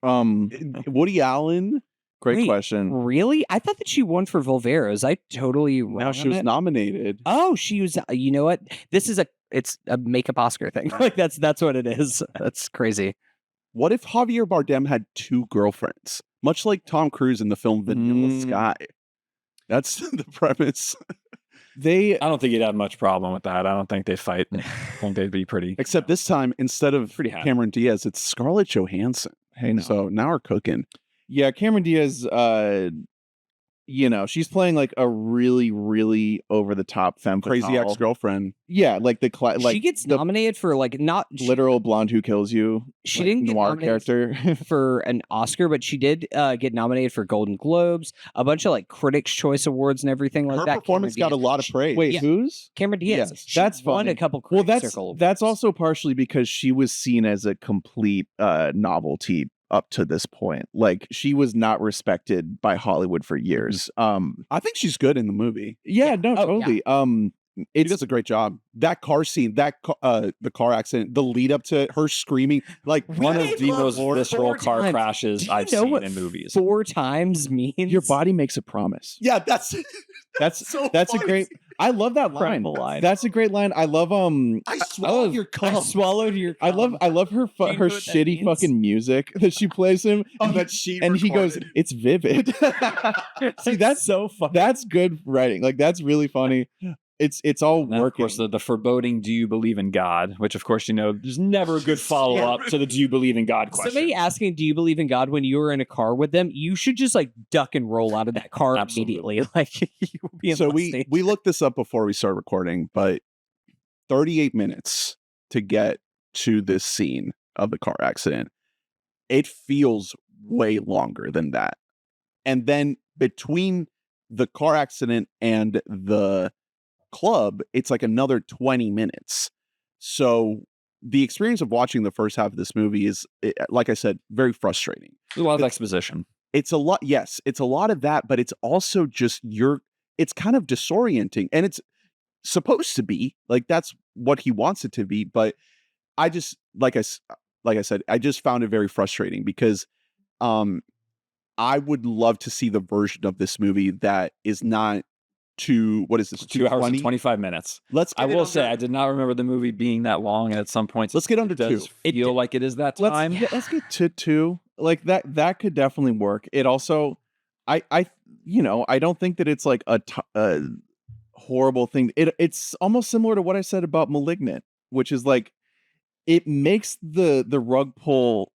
Woody Allen? Great Wait, question. Really? I thought that she won for Volveros. I totally wrong Now she on was that. nominated. Oh, she was. You know what? It's a makeup Oscar thing. Like that's what it is. That's crazy. What if Javier Bardem had two girlfriends, much like Tom Cruise in the film Vanilla Sky? That's the premise. I don't think you'd have much problem with that. I don't think they'd fight. I think they'd be pretty. Except this time, instead of Pretty happy. Cameron Diaz, it's Scarlett Johansson. Hey, no. So now we're cooking. Yeah, Cameron Diaz you know, she's playing like a really, really over the top femme Crazy fatale. ex-girlfriend. Yeah, like she gets the nominated for like not literal blonde who kills you. she like, didn't get noir nominated character. for an Oscar, but she did get nominated for Golden Globes, a bunch of like Critics' Choice Awards and everything like Her that. performance got a lot of praise. Wait, Yeah. who's? Cameron Diaz. Yes. She That's won funny. a couple Well, Critics that's Circle that's Awards. also partially because she was seen as a complete novelty up to this point. Like she was not respected by Hollywood for years. I think she's good in the movie. Yeah, no, Oh, yeah. totally. She It's does a great job. That car scene, the car accident, the lead up to it, her screaming, like One of the most four visceral car times. crashes Do you I've know seen what in movies. 4 times means? your body makes a promise. yeah, that's That's so that's a funny. great. I love that line. Incredible line. That's a great line. I love I swallowed your I cum. swallowed your. I love her Do you know her what that shitty means? fucking music that she plays him. Oh, that she and he goes, recorded. "It's vivid." See, that's so fun. that's good writing. Like that's really funny. It's all And then, of working. course, the foreboding, do you believe in God? Which, of course, you know, there's never a good follow-up to the do you believe in God question. Somebody asking, "Do you believe in God?" when you were in a car with them, you should just like duck and roll out of that car Absolutely. immediately. Like you will be in So the we stage. looked this up before we started recording, but 38 minutes to get to this scene of the car accident. It feels way longer than that. And then between the car accident and the club, it's like another 20 minutes. So the experience of watching the first half of this movie is, like I said, very frustrating. There's a lot of exposition. It's a lot. Yes, it's a lot of that, but it's also just it's kind of disorienting, and it's supposed to be like that's what he wants it to be. But I just like I said, I just found it very frustrating because I would love to see the version of this movie that is not what is this? 2 hours and 2:20? 25 minutes. Let's. I will say, I did not remember the movie being that long. And at some points, Let's get under it does 2. feel like it is that let's time. let's get to 2. Like that could definitely work. It also, I you know, I don't think that it's like a horrible thing. It's almost similar to what I said about Malignant, which is like it makes the rug pull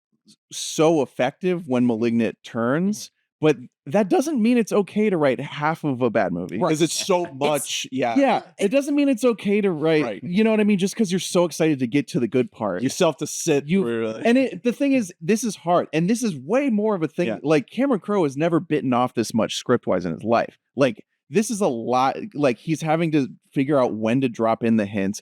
so effective when Malignant turns, but that doesn't mean it's okay to write half of a bad movie. because it's so much. Yeah, it doesn't mean it's okay to write. Right. You know what I mean? Just because you're so excited to get to the good part. You still have to sit. And the thing is, this is hard, and this is way more of a thing. Yeah. Like Cameron Crowe has never bitten off this much script wise in his life. Like this is a lot. Like he's having to figure out when to drop in the hints,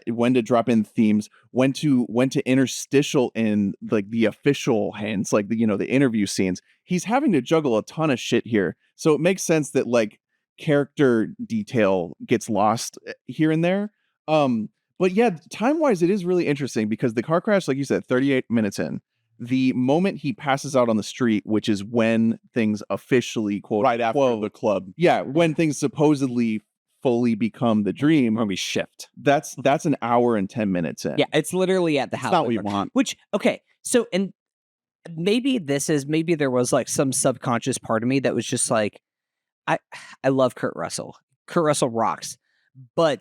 when to drop in themes, when to interstitial in like the official hints, like the interview scenes. He's having to juggle a ton of shit here, so it makes sense that like character detail gets lost here and there. But yeah, time wise, it is really interesting because the car crash, like you said, 38 minutes in. The moment he passes out on the street, which is when things officially quote right after quote, the club. yeah, when things supposedly fully become the dream. When we shift. That's an hour and 10 minutes in. Yeah, it's literally at the It's house. not what you want. Which, okay, so, and maybe there was like some subconscious part of me that was just like, I love Kurt Russell. Kurt Russell rocks. But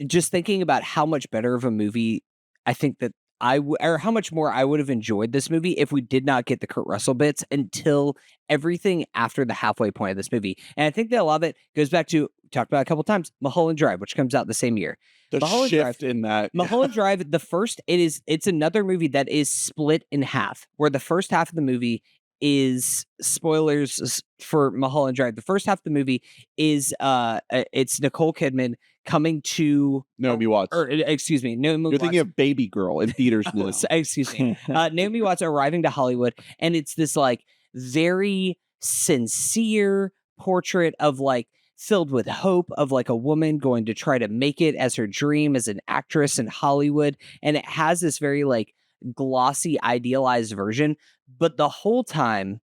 just thinking about how much better of a movie I think that or how much more I would have enjoyed this movie if we did not get the Kurt Russell bits until everything after the halfway point of this movie. And I think that a lot of it goes back to, talked about a couple times, Mulholland Drive, which comes out the same year. The Mulholland shift in that. Mulholland Drive, it's another movie that is split in half, where the first half of the movie is, spoilers for Mulholland Drive, the first half of the movie is it's Nicole Kidman coming to Naomi Watts. excuse me, Naomi You're Watts. thinking of Baby Girl in theaters now. Excuse me. Naomi Watts arriving to Hollywood, and it's this like very sincere portrait of like filled with hope of like a woman going to try to make it as her dream as an actress in Hollywood. And it has this very like glossy, idealized version, but the whole time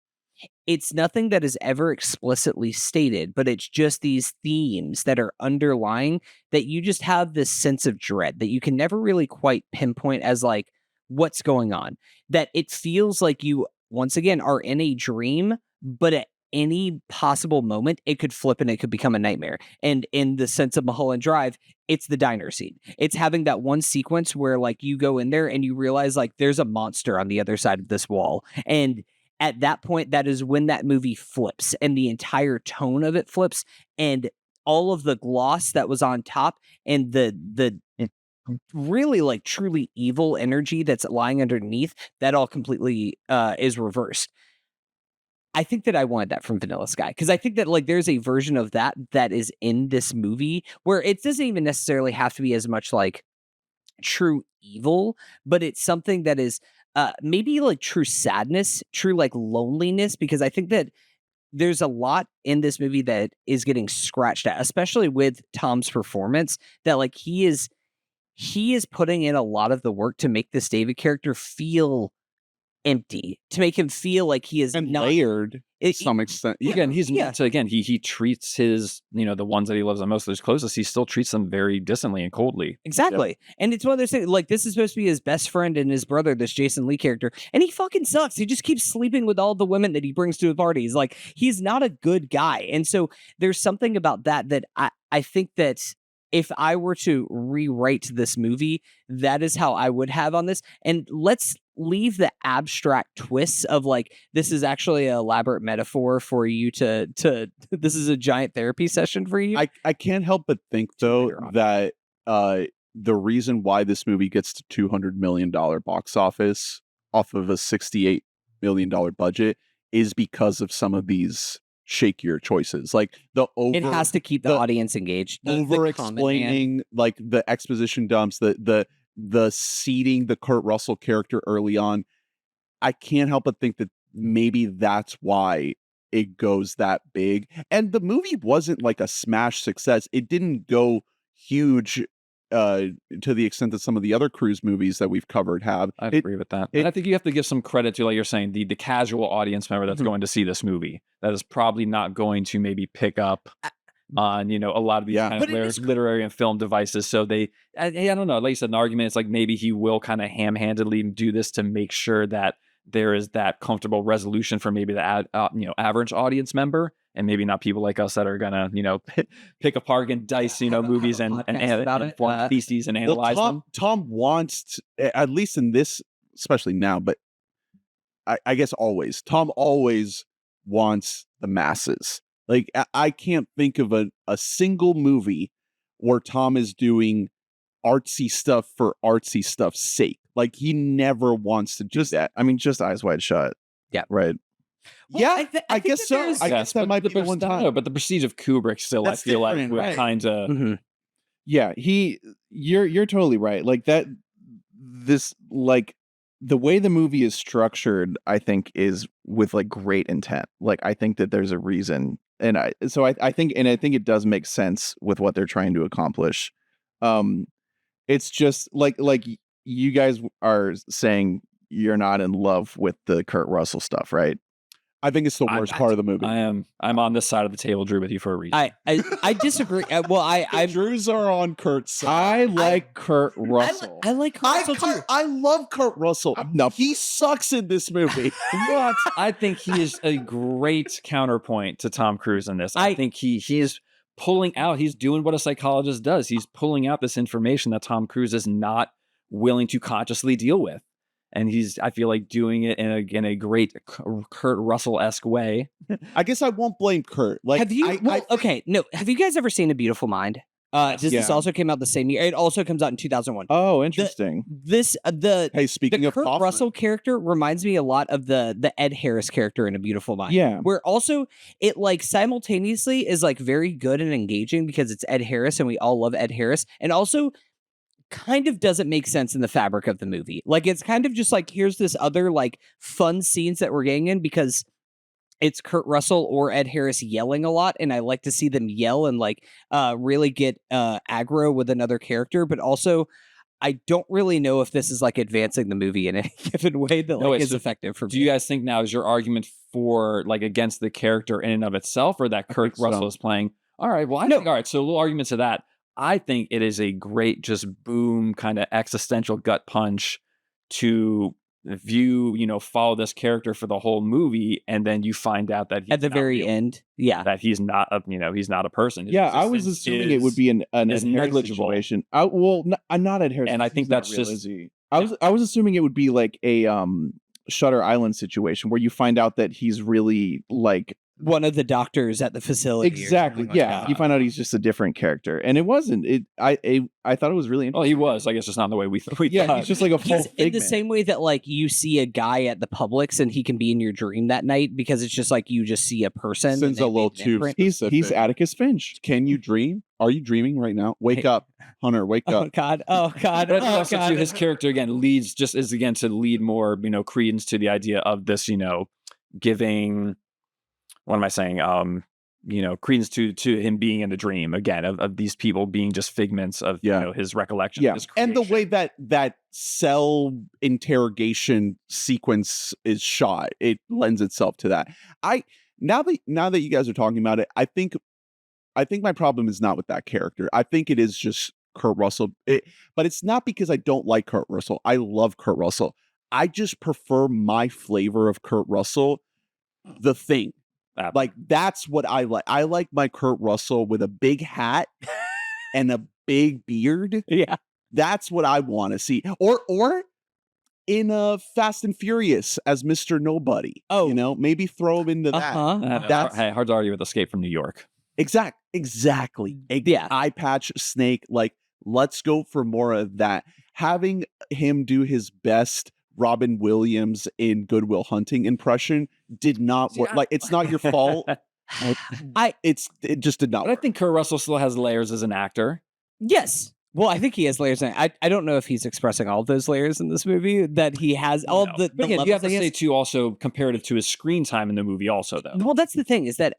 it's nothing that is ever explicitly stated, but it's just these themes that are underlying that you just have this sense of dread that you can never really quite pinpoint as like what's going on. That it feels like you, once again, are in a dream, but at any possible moment, it could flip and it could become a nightmare. And in the sense of Mulholland Drive, it's the diner scene. It's having that one sequence where like you go in there and you realize like there's a monster on the other side of this wall. And at that point, that is when that movie flips and the entire tone of it flips, and all of the gloss that was on top and the really like truly evil energy that's lying underneath, that all completely is reversed. I think that I wanted that from Vanilla Sky, because I think that like there's a version of that is in this movie where it doesn't even necessarily have to be as much like true evil, but it's something that is maybe like true sadness, true like loneliness, because I think that there's a lot in this movie that is getting scratched at, especially with Tom's performance, that like he is putting in a lot of the work to make this David character feel empty, to make him feel like he is and not layered to some extent. Yeah. Again, he treats his, the ones that he loves the most, his closest, he still treats them very distantly and coldly. Exactly. And it's one of those things, like, this is supposed to be his best friend and his brother, this Jason Lee character, and he fucking sucks. He just keeps sleeping with all the women that he brings to the parties. Like, he's not a good guy. And so there's something about that I think that if I were to rewrite this movie, that is how I would have on this. And let's leave the abstract twists of like, this is actually an elaborate metaphor for you to this is a giant therapy session for you. I can't help but think though that the reason why this movie gets to $200 million box office off of a $68 million budget is because of some of these shakier choices, like it has to keep the audience engaged. Over explaining, like the exposition dumps, the seeding the Kurt Russell character early on. I can't help but think that maybe that's why it goes that big. And the movie wasn't like a smash success. It didn't go huge to the extent that some of the other Cruise movies that we've covered have. I agree with that. And I think you have to give some credit to, like you're saying, the casual audience member that's going to see this movie that is probably not going to maybe pick up on, a lot of these kind of literary and film devices. So I don't know, like you said, an argument, it's like maybe he will kind of ham-handedly do this to make sure that there is that comfortable resolution for maybe the average audience member, and maybe not people like us that are gonna pick apart and dice movies and form theses and analyze them. Tom wants to, at least in this, especially now, but I guess always, Tom always wants the masses. Like I can't think of a single movie where Tom is doing artsy stuff for artsy stuff's sake. Like he never wants to do that. I mean, just Eyes Wide Shut. Yeah. Right. Well, I guess so. I guess that might be the one time. But the Prestige of Kubrick still, That's I feel like, different, right. kind of. Yeah, you're totally right. Like this, like the way the movie is structured, I think is with like great intent. Like I think that there's a reason, and I think it does make sense with what they're trying to accomplish. It's just like you guys are saying you're not in love with the Kurt Russell stuff, right? I think it's the worst part of the movie. I'm on this side of the table, Drew, with you for a reason. I disagree. Drews are on Kurt's side. I like Kurt Russell. I like Kurt Russell too. I love Kurt Russell. No, he sucks in this movie. What? I think he is a great counterpoint to Tom Cruise in this. I think he is pulling out. He's doing what a psychologist does. He's pulling out this information that Tom Cruise is not willing to consciously deal with. And I feel like doing it in a great Kurt Russell-esque way. I guess I won't blame Kurt. Like, have you? Have you guys ever seen A Beautiful Mind? This also came out the same year. It also comes out in 2001. Oh, interesting. Speaking of Kurt Kaufman. Russell character reminds me a lot of the Ed Harris character in A Beautiful Mind. Yeah. Where also it like simultaneously is like very good and engaging because it's Ed Harris and we all love Ed Harris, and also kind of doesn't make sense in the fabric of the movie. Like it's kind of just like, here's this other like fun scenes that we're getting in because it's Kurt Russell or Ed Harris yelling a lot, and I like to see them yell and like really get aggro with another character, but also I don't really know if this is like advancing the movie in any given way that is effective for me. Do you guys think now is your argument for like against the character in and of itself, or that Kurt Russell is playing? All right, well, think, all right, so a little argument to that. I think it is a great, just boom, kind of existential gut punch to follow this character for the whole movie, and then you find out that at the very end, that he's not he's not a person. Yeah, I was assuming it would be an negligible situation. Not Ed Harris, and I think that's just. I was assuming it would be like a Shutter Island situation where you find out that he's really like one of the doctors at the facility. exactly, yeah. You find out he's just a different character, and it wasn't. I thought it was really Well, interesting. he was. I guess just not in the way we thought. Yeah, he's just like a full He's in the figment. same way that like you see a guy at the Publix and he can be in your dream that night because it's just like you just see a person. and Sin's they a little made an too imprint. He's specific. Atticus Finch. Can you dream? Are you dreaming right now? Wake Hey. up, Hunter. Wake Oh up. God! Oh God! But Oh also God! too, his character again leads just is again to lead more credence to the idea of this giving what am I saying credence to him being in a dream again of these people being just figments of his recollection. Yeah. his And the creation. way that cell interrogation sequence is shot, it lends itself to that. Now that you guys are talking about it, I think my problem is not with that character. I think it is just Kurt Russell. But it's not because I don't like Kurt Russell. I love Kurt Russell. I just prefer my flavor of Kurt Russell, The Thing. Like that's what I like. I like my Kurt Russell with a big hat and a big beard. Yeah. That's what I want to see. Or in Fast and Furious as Mr. Nobody. Oh. Maybe throw him into that. Uh-huh. Hey, hard to argue with Escape from New York. Exactly. Yeah. Eye patch snake. Like, let's go for more of that. Having him do his best Robin Williams in Good Will Hunting impression did not work. Like, it's not your fault. It just did not But I work. think Kurt Russell still has layers as an actor. Yes. Well, I think he has layers. I don't know if he's expressing all of those layers in this movie that he has. All the But again, you have to levels that he say has. too also comparative to his screen time in the movie also though. Well, that's the thing is that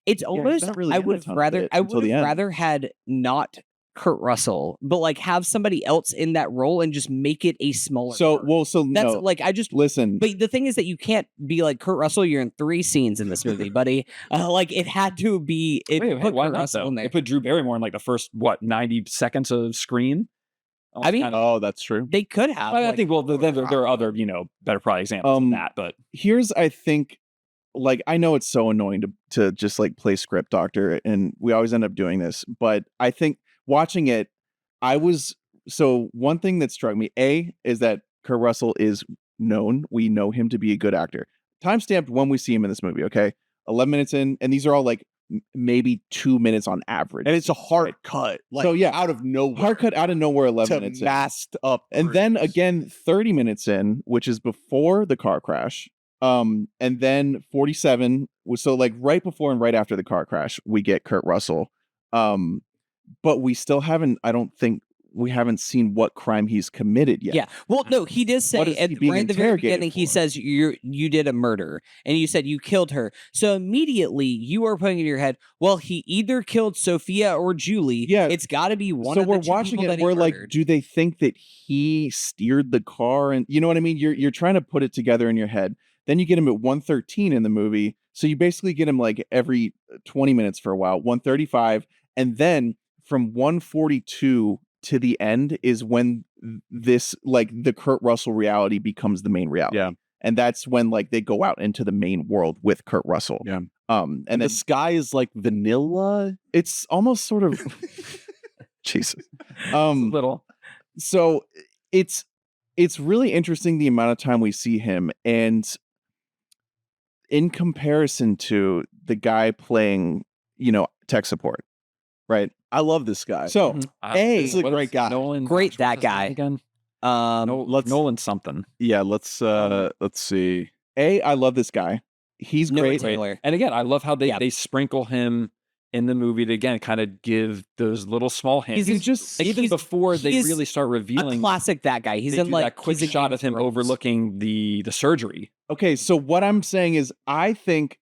it's almost not really I in a would ton of rather it I until would the have end. rather had not Kurt Russell, but like have somebody else in that role and just make it a smaller. part. That's no. like I just Listen, But the thing is that you can't be like Kurt Russell. You're in 3 scenes in this movie, buddy. Like it had to be. It Wait, put why Kurt not Russell though? in there. They put Drew Barrymore in like the first 90 seconds of screen. I mean, Oh, that's true. They could have. I like- think then there are other better probably examples of that, but here's I think like I know it's so annoying to just like play script doctor, and we always end up doing this, but I think watching it, one thing that struck me is that Kurt Russell is known. We know him to be a good actor. Timestamped when we see him in this movie. Okay, 11 minutes in, and these are all like maybe 2 minutes on average, And it's a hard cut. Like, So, yeah, out of nowhere. hard cut out of nowhere. 11 to minutes in. masked up. And then versions. again 30 minutes in, which is before the car crash, and then 47 was so like right before and right after the car crash we get Kurt Russell, but we still haven't we haven't seen what crime he's committed yet. Yeah. Well, no, he does say What is at he being right at the very interrogated beginning, he for? says you did a murder and you said you killed her. So immediately you are putting in your head, well, he either killed Sophia or Julie. Yeah. It's got to be one So of the we're two watching people it, that he we're like, murdered. do they think that he steered the car? And you know what I mean? You're trying to put it together in your head. Then you get him at 113 in the movie. So you basically get him like every 20 minutes for a while, 135. And then from 142 to the end is when this, like the Kurt Russell reality becomes the main reality. Yeah. And that's when like they go out into the main world with Kurt Russell. Yeah. And And then the sky is like vanilla. it's almost sort of Jesus. little. So it's really interesting the amount of time we see him, and in comparison to the guy playing, tech support, right? I love this guy. So This is a what great guy. Nolan, Great, what's that his name guy. again. let's- Nolan something. yeah, let's see. I love this guy. He's No, great. it's Taylor. And again, I love how they Yeah. they sprinkle him in the movie to again kind of give those little small hints. He's just even he's- before they he is really start A revealing. classic that guy. He's They in do like that quick he's in shot Game of him Thrones. overlooking the surgery. Okay, so what I'm saying is I think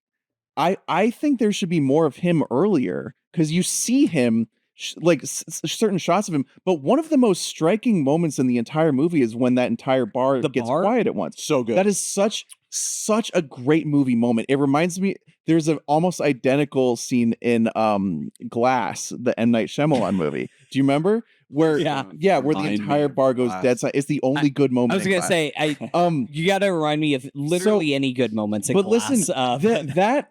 there should be more of him earlier, because you see him certain shots of him, but one of the most striking moments in the entire movie is when that entire bar The gets bar? quiet at once. So good. That is such a great movie moment. It reminds me, there's an almost identical scene in Glass, the M. Night Shyamalan movie. Do you remember? Where Yeah. where the Remind me entire of bar goes Glass. dead silent. It's the only good moment. I was in gonna Glass. say, you got to remind me of literally any good moments in but Glass. listen,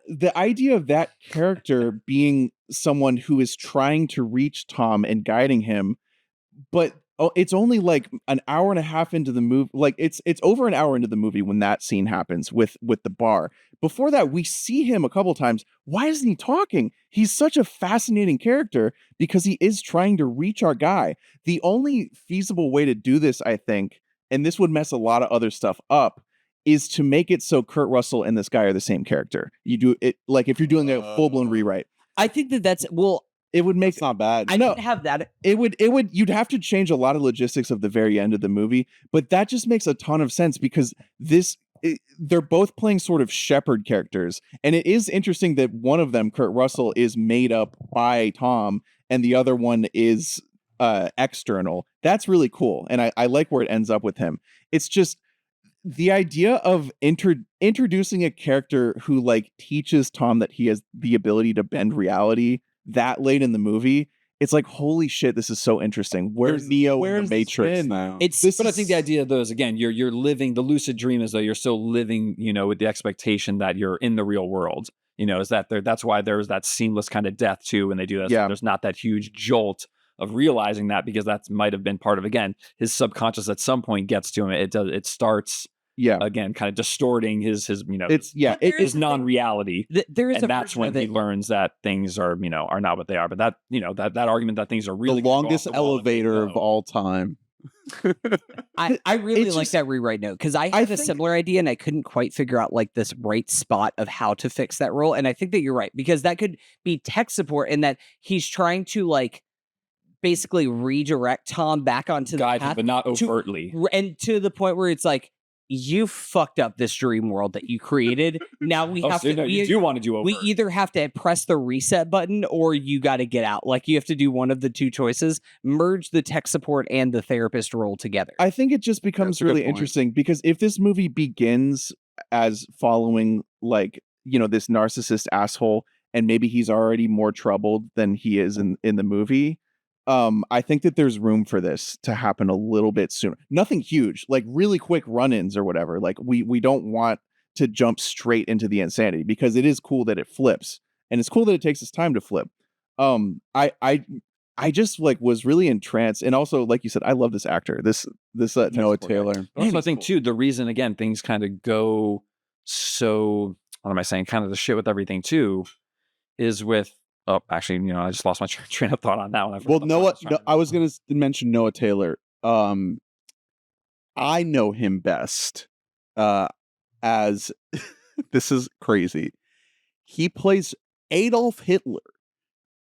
the idea of that character being someone who is trying to reach Tom and guiding him, but Oh, it's only like an hour and a half into the movie. Like it's over an hour into the movie when that scene happens with the bar. Before that, we see him a couple times. Why isn't he talking? He's such a fascinating character because he is trying to reach our guy. The only feasible way to do this, I think, and this would mess a lot of other stuff up, is to make it so Kurt Russell and this guy are the same character. You do it like if you're doing a full-blown rewrite. I think that's It would make It's not bad. I didn't have that. it would you'd have to change a lot of logistics of the very end of the movie, but that just makes a ton of sense because they're both playing sort of shepherd characters, and it is interesting that one of them, Kurt Russell, is made up by Tom and the other one is external. That's really cool, and I like where it ends up with him. It's just the idea of introducing a character who like teaches Tom that he has the ability to bend reality that late in the movie. It's like, holy shit, this is so interesting. Where's Neo in where's the this Matrix been? now? But I think the idea of those, again, you're living the lucid dream as though you're still living, with the expectation that you're in the real world. Is that that's why there's that seamless kind of death too when they do that. Yeah. So there's not that huge jolt of realizing that, because that might have been part of, again, his subconscious at some point gets to him. It starts again kind of distorting his his non-reality. There is and that's when he learns that things are not what they are. But that that argument that things are really the longest elevator of all time. I really like that rewrite note because I had a similar idea and I couldn't quite figure out like this right spot of how to fix that role. And I think that you're right, because that could be tech support in that he's trying to like basically redirect Tom back onto the path, but not overtly. And to the point where it's like, you fucked up this dream world that you created. Now we have to. You do want to do over. We either have to press the reset button or you got to get out. Like you have to do one of the two choices. Merge the tech support and the therapist role together. I think it just becomes really interesting because if this movie begins as following like this narcissist asshole, and maybe he's already more troubled than he is in the movie. I think that there's room for this to happen a little bit sooner. Nothing huge, like really quick run-ins or whatever. Like we don't want to jump straight into the insanity because it is cool that it flips, and it's cool that it takes its time to flip. I just like was really entranced, and also like you said, I love this actor. This Noah Taylor. Also, I think too the reason again things kind of go so what am I saying? Kind of the shit with everything too is with. Oh, actually, I just lost my train of thought on that one. Well, I was going to mention Noah Taylor. I know him best as this is crazy. He plays Adolf Hitler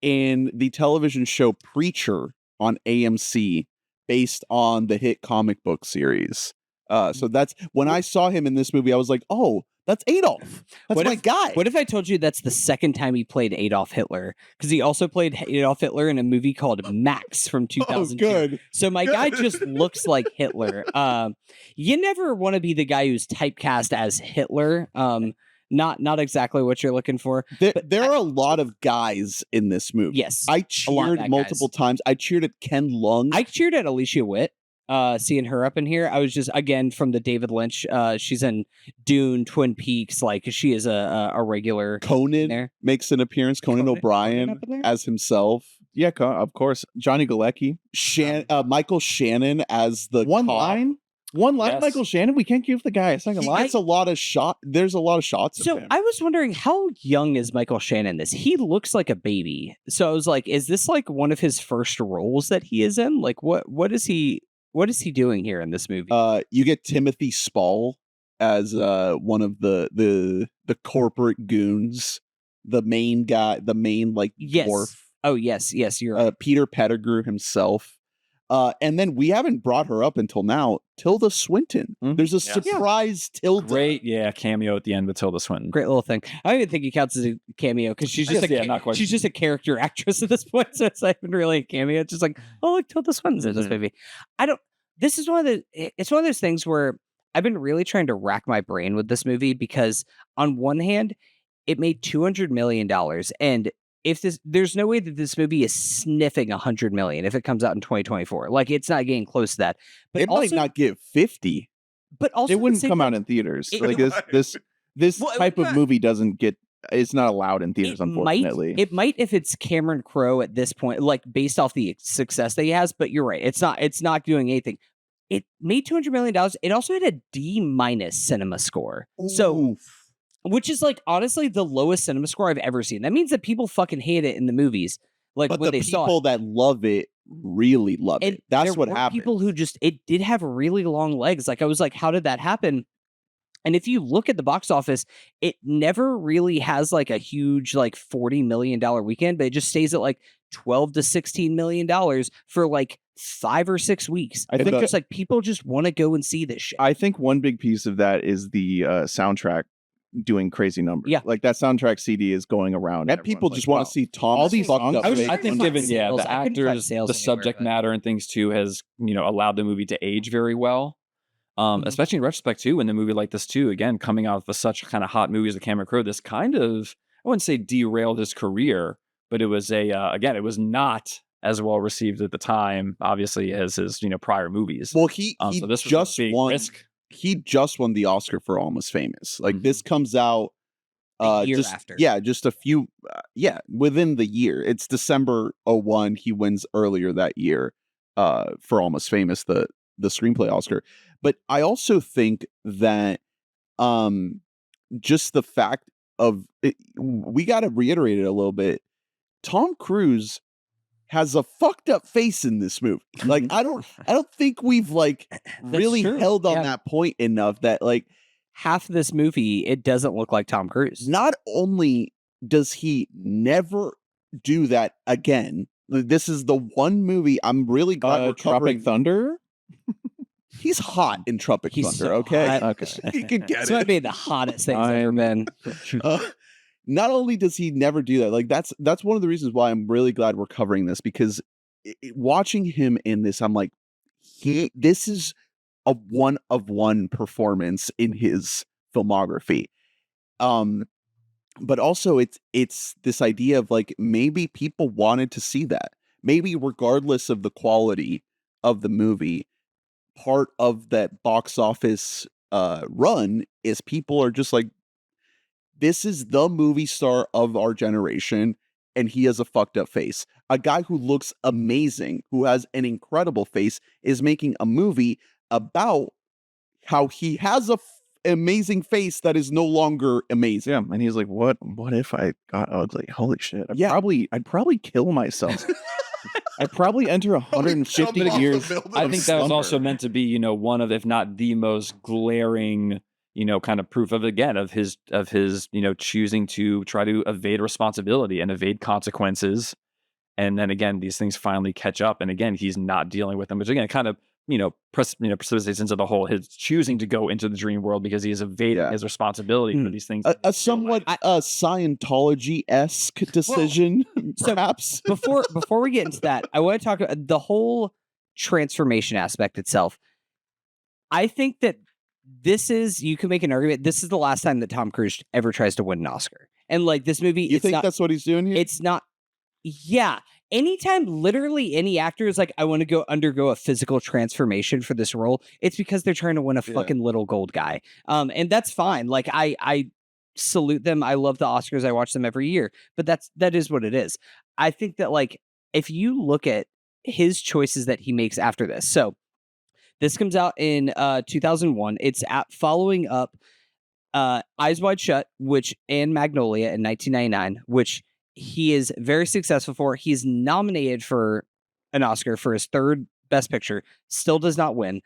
in the television show Preacher on AMC, based on the hit comic book series. So that's when I saw him in this movie, I was like, oh, that's Adolf. That's my guy. What if I told you that's the second time he played Adolf Hitler? Because he also played Adolf Hitler in a movie called Max from 2002. Oh, good. So my guy just looks like Hitler. You never want to be the guy who's typecast as Hitler. Not exactly what you're looking for. There are a lot of guys in this movie. Yes. I cheered multiple times. I cheered at Ken Lung. I cheered at Alicia Witt. Seeing her up in here, I was just again from the David Lynch. She's in Dune, Twin Peaks. Like she is a regular. Conan there. Makes an appearance. Conan O'Brien as himself. Yeah, of course. Johnny Galecki. Michael Shannon as the one cop. line. Yes. Michael Shannon. We can't give the guy a second line. It's a lot of shot. There's a lot of shots. So of him. I was wondering, how young is Michael Shannon? He looks like a baby. So I was like, is this like one of his first roles that he is in? Like what is he? What is he doing here in this movie? You get Timothy Spall as one of the corporate goons, the main guy, the main like dwarf. Oh yes, you're right. Peter Pettigrew himself. And then we haven't brought her up until now, Tilda Swinton. Mm-hmm. There's a surprise Tilda. Great, cameo at the end with Tilda Swinton. Great little thing. I don't even think he counts as a cameo because she's just she's just a character actress at this point, so it's not even really a cameo. It's just like, oh look, Tilda Swinton's in this movie. This is it's one of those things where I've been really trying to rack my brain with this movie because on one hand, it made $200 million, and there's no way that this movie is sniffing $100 million if it comes out in 2024. Like it's not getting close to that. But it might not give 50. But also it wouldn't come out in theaters. Like this type of movie doesn't get it's not allowed in theaters, unfortunately. It might if it's Cameron Crowe at this point, like based off the success that he has. But you're right, it's not doing anything. It made $200 million. It also had a D- cinema score. So, which is like honestly the lowest cinema score I've ever seen. That means that people fucking hate it in the movies. Like But when the they saw people it. that love it really love And it. That's there what were happened. people who just, it did have really long legs. Like I was like, how did that happen? And if you look at the box office, it never really has like a huge like $40 million weekend, but it just stays at like $12 to $16 million for like 5 or 6 weeks. I think it's like people just want to go and see this shit. I think one big piece of that is the soundtrack doing crazy numbers. Yeah. Like that soundtrack CD is going around. And people just want to see Tom. all these fucked songs- up I face. think find given sales. the I couldn't find actors, sales the anywhere, subject but- matter and things too has allowed the movie to age very well. Especially in retrospect too, when the movie like this too, again coming out of such kind of hot movies of Cameron Crowe, this kind of, I wouldn't say derailed his career, but it was again, it was not as well received at the time, obviously, as his prior movies. Well, he So this was just a big won. risk. He just won the Oscar for Almost Famous. Like Mhm. this comes out A year just after. just a few within the year. It's December 01. He wins earlier that year for Almost Famous, the screenplay Oscar. But I also think that just the fact of it, we got to reiterate it a little bit. Tom Cruise has a fucked up face in this movie. Like I don't think we've like really true. held on Yeah. that point enough that like Half of this movie, it doesn't look like Tom Cruise. not only does he never do that again, this is the one movie I'm really glad we're covering. Tropic Thunder. He's hot in Tropic He's Thunder, so okay? hot. Okay. He can get This might it. be the hottest things I've ever been. Not only does he never do that, like that's one of the reasons why I'm really glad we're covering this, because watching him in this, I'm like, this is a one of one performance in his filmography. But also it's this idea of like maybe people wanted to see that. Maybe regardless of the quality of the movie, part of that box office run is people are just like, this is the movie star of our generation, and he has a fucked up face. A guy who looks amazing, who has an incredible face, is making a movie about how he has a amazing face that is no longer amazing. Yeah, and he's like, "What if I got ugly? Holy shit! Yeah. I'd probably kill myself. I'd probably enter 150 years." I think that was also meant to be, one of, if not the most glaring, kind of proof of his, choosing to try to evade responsibility and evade consequences. And then again, these things finally catch up. And again, he's not dealing with them, which again, kind of, precipitates into the whole, his choosing to go into the dream world because he is evading his responsibility for these things. A somewhat Scientology-esque decision, perhaps. Before we get into that, I want to talk about the whole transformation aspect itself. I think that you can make an argument, this is the last time that Tom Cruise ever tries to win an Oscar. And like this movie, You think that's what he's doing here? it's not, yeah. Anytime literally any actor is like, I want to undergo a physical transformation for this role, it's because they're trying to win a fucking little gold guy. And that's fine. Like I salute them. I love the Oscars. I watch them every year, but that is what it is. I think that like, if you look at his choices that he makes after this, so this comes out in 2001. It's following up Eyes Wide Shut, and Magnolia in 1999, which he is very successful for. He's nominated for an Oscar for his third Best Picture, still does not win.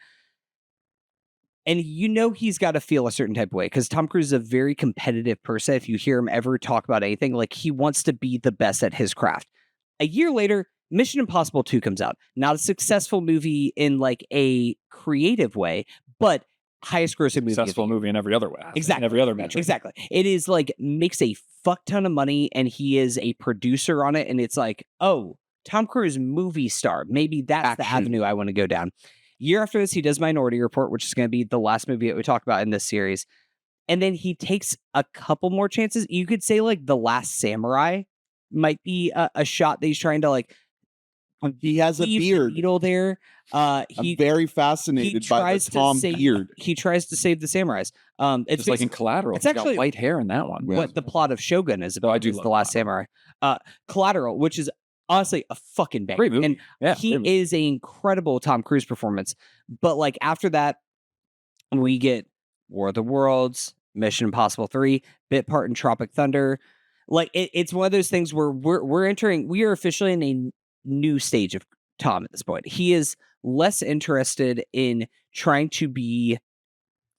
And he's got to feel a certain type of way because Tom Cruise is a very competitive person. If you hear him ever talk about anything, like he wants to be the best at his craft. A year later, Mission Impossible 2 comes out. Not a successful movie in like a creative way, but highest grossing movie. Successful movie in every other way. Exactly. In every other metric. Exactly. It is like makes a fuck ton of money and he is a producer on it. And it's like, oh, Tom Cruise movie star. Maybe that's the avenue I want to go down. Year after this, he does Minority Report, which is going to be the last movie that we talk about in this series. And then he takes a couple more chances. You could say like The Last Samurai might be a shot that he's trying to like He has a leave the beard. needle there. I'm very fascinated by the Tom beard. He tries to save the samurais. It's Just like in Collateral. it's He's got actually- white hair in that one. Yeah. what the plot of Shogun is about. I do is love The Last Samurai. Collateral, which is honestly a fucking banger. Great movie. And Yeah, he great movie. is an incredible Tom Cruise performance. But like after that, we get War of the Worlds, Mission Impossible 3, bit part in Tropic Thunder. Like it's one of those things where we are officially in a new stage of Tom at this point. He is less interested in trying to be.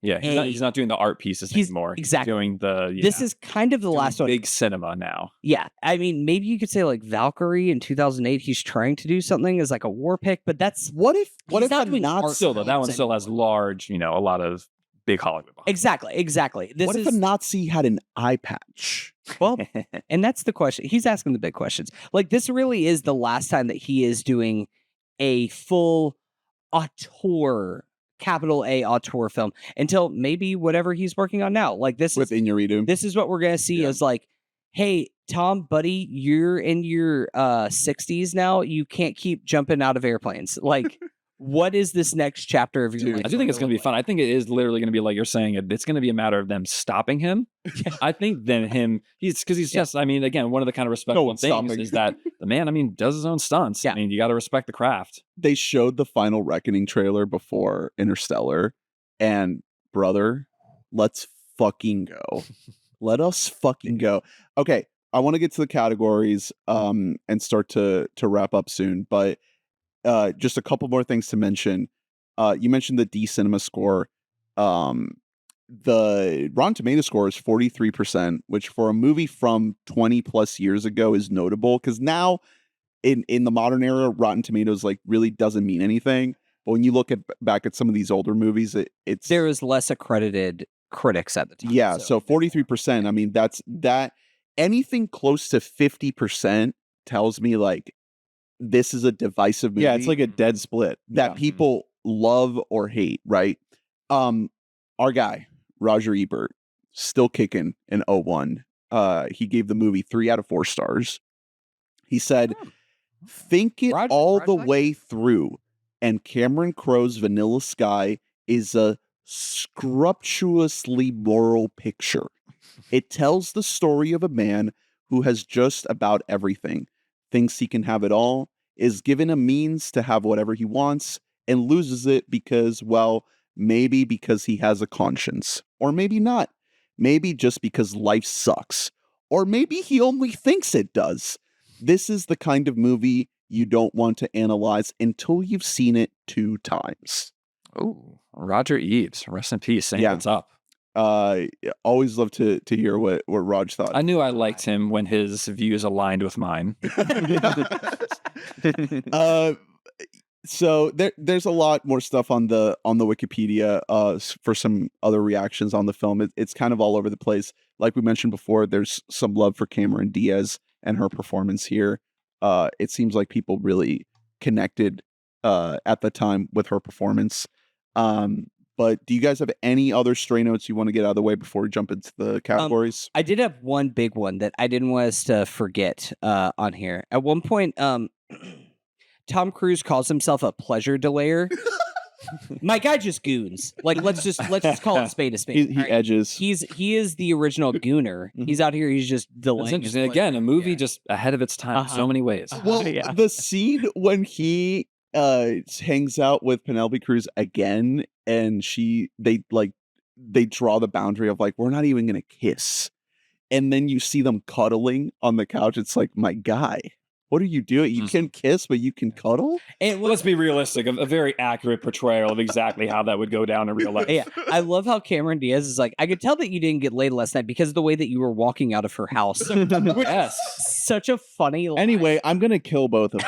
Yeah, he's not doing the art pieces anymore. Exactly. He's doing the This is kind of the doing last one. big cinema now. Yeah, I mean, maybe you could say like Valkyrie in 2008. He's trying to do something as like a war pick, but that's What if he's not a doing art Nazi? Still though, that one films still has anymore. large, a lot of big Hollywood behind it. Exactly. This What is if a Nazi had an eye patch? well, and that's the question. He's asking the big questions. Like this really is the last time that he is doing a full auteur, capital A auteur film until maybe whatever he's working on now. Like this With is Iñárritu. this is what we're gonna see is like, hey, Tom, buddy, you're in your 60s now. You can't keep jumping out of airplanes. Like, what is this next chapter of your Dude, life? I do think it's going to be fun. I think it is literally going to be like you're saying. It's going to be a matter of them stopping him. I think then him. He's just. I mean, again, one of the kind of respectful one's things stopping. is that the man. I mean, does his own stunts. Yeah. I mean, you got to respect the craft. They showed the Final Reckoning trailer before Interstellar, and brother, let's fucking go. Let us fucking go. Okay, I want to get to the categories and start to wrap up soon, but just a couple more things to mention. You mentioned the D Cinema score. The Rotten Tomato score is 43%, which for a movie from 20 plus years ago is notable because now in the modern era, Rotten Tomatoes like really doesn't mean anything. But when you look back at some of these older movies, it's There is less accredited critics at the time. yeah. So 43%. I mean, that's anything close to 50% tells me like this is a divisive movie. Yeah, it's like a dead split. that people love or hate, right? Our guy, Roger Ebert, still kicking in 01. He gave the movie 3 out of 4 stars. He said, think it all the way through, and Cameron Crowe's Vanilla Sky is a scrumptiously moral picture. It tells the story of a man who has just about everything, thinks he can have it all, is given a means to have whatever he wants, and loses it because, well, maybe because he has a conscience, or maybe not. Maybe just because life sucks, or maybe he only thinks it does. This is the kind of movie you don't want to analyze until you've seen it 2 times. Oh, Roger Eves, rest in peace. Saying Yeah. what's up. Always love to hear what Raj thought. I knew I liked him when his views aligned with mine. So there's a lot more stuff on the Wikipedia for some other reactions on the film. It's kind of all over the place. Like we mentioned before, there's some love for Cameron Diaz and her performance here. It seems like people really connected at the time with her performance. But do you guys have any other stray notes you want to get out of the way before we jump into the categories? I did have one big one that I didn't want us to forget on here. At one point, Tom Cruise calls himself a pleasure delayer. My guy just goons. Like let's just call it spade a spade. He all right? edges. He is the original gooner. He's out here. He's just That's delaying. interesting. Again, a movie just ahead of its time in so many ways. Well, yeah. the scene when he hangs out with Penelope Cruz again, and they draw the boundary of like, we're not even gonna kiss, and then you see them cuddling on the couch. It's like, my guy, what are you doing? You can kiss, but you can cuddle? And Well, let's be realistic. A very accurate portrayal of exactly how that would go down in real life. yeah, I love how Cameron Diaz is like, I could tell that you didn't get laid last night because of the way that you were walking out of her house. Yes. Such a funny line. Anyway, I'm gonna kill both of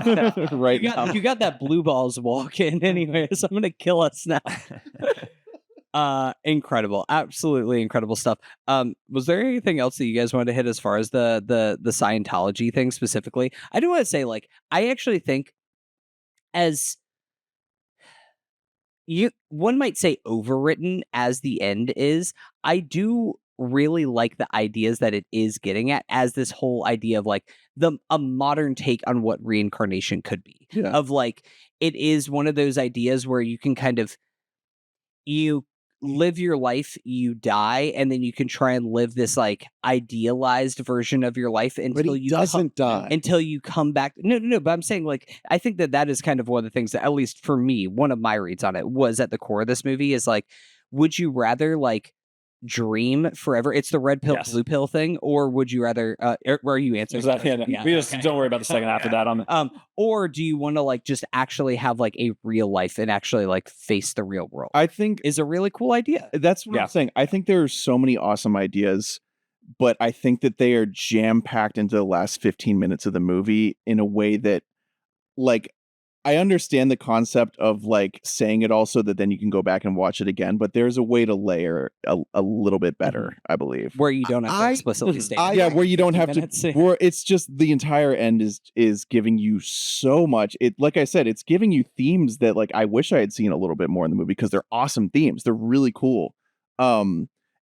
them right now. you got that blue balls walking anyway, so I'm gonna kill us now. Incredible, absolutely incredible stuff. Was there anything else that you guys wanted to hit as far as the Scientology thing specifically? I do want to say, like, I actually think as one might say overwritten as the end is, I do really like the ideas that it is getting at as this whole idea of like a modern take on what reincarnation could be. Yeah. Of like, it is one of those ideas where you can kind of, you live your life, you die, and then you can try and live this like idealized version of your life But until he you doesn't die. until you come back. No, but I'm saying like, I think that is kind of one of the things that, at least for me, one of my reads on it was at the core of this movie is like, would you rather like dream forever? It's the red pill, Yes. blue pill thing, or would you rather? Where are you answering? We just don't worry about the second half of that. Or do you want to like just actually have like a real life and actually like face the real world? I think Is a really cool idea. that's what Yeah. I'm saying. I think there are so many awesome ideas, but I think that they are jam packed into the last 15 minutes of the movie in a way that, like, I understand the concept of like saying it all so that then you can go back and watch it again, but there's a way to layer a little bit better, I believe. Where you don't have to explicitly state it. Yeah, where you don't have minutes. to. Where it's just the entire end is giving you so much. It, like I said, it's giving you themes that like I wish I had seen a little bit more in the movie because they're awesome themes. They're really cool.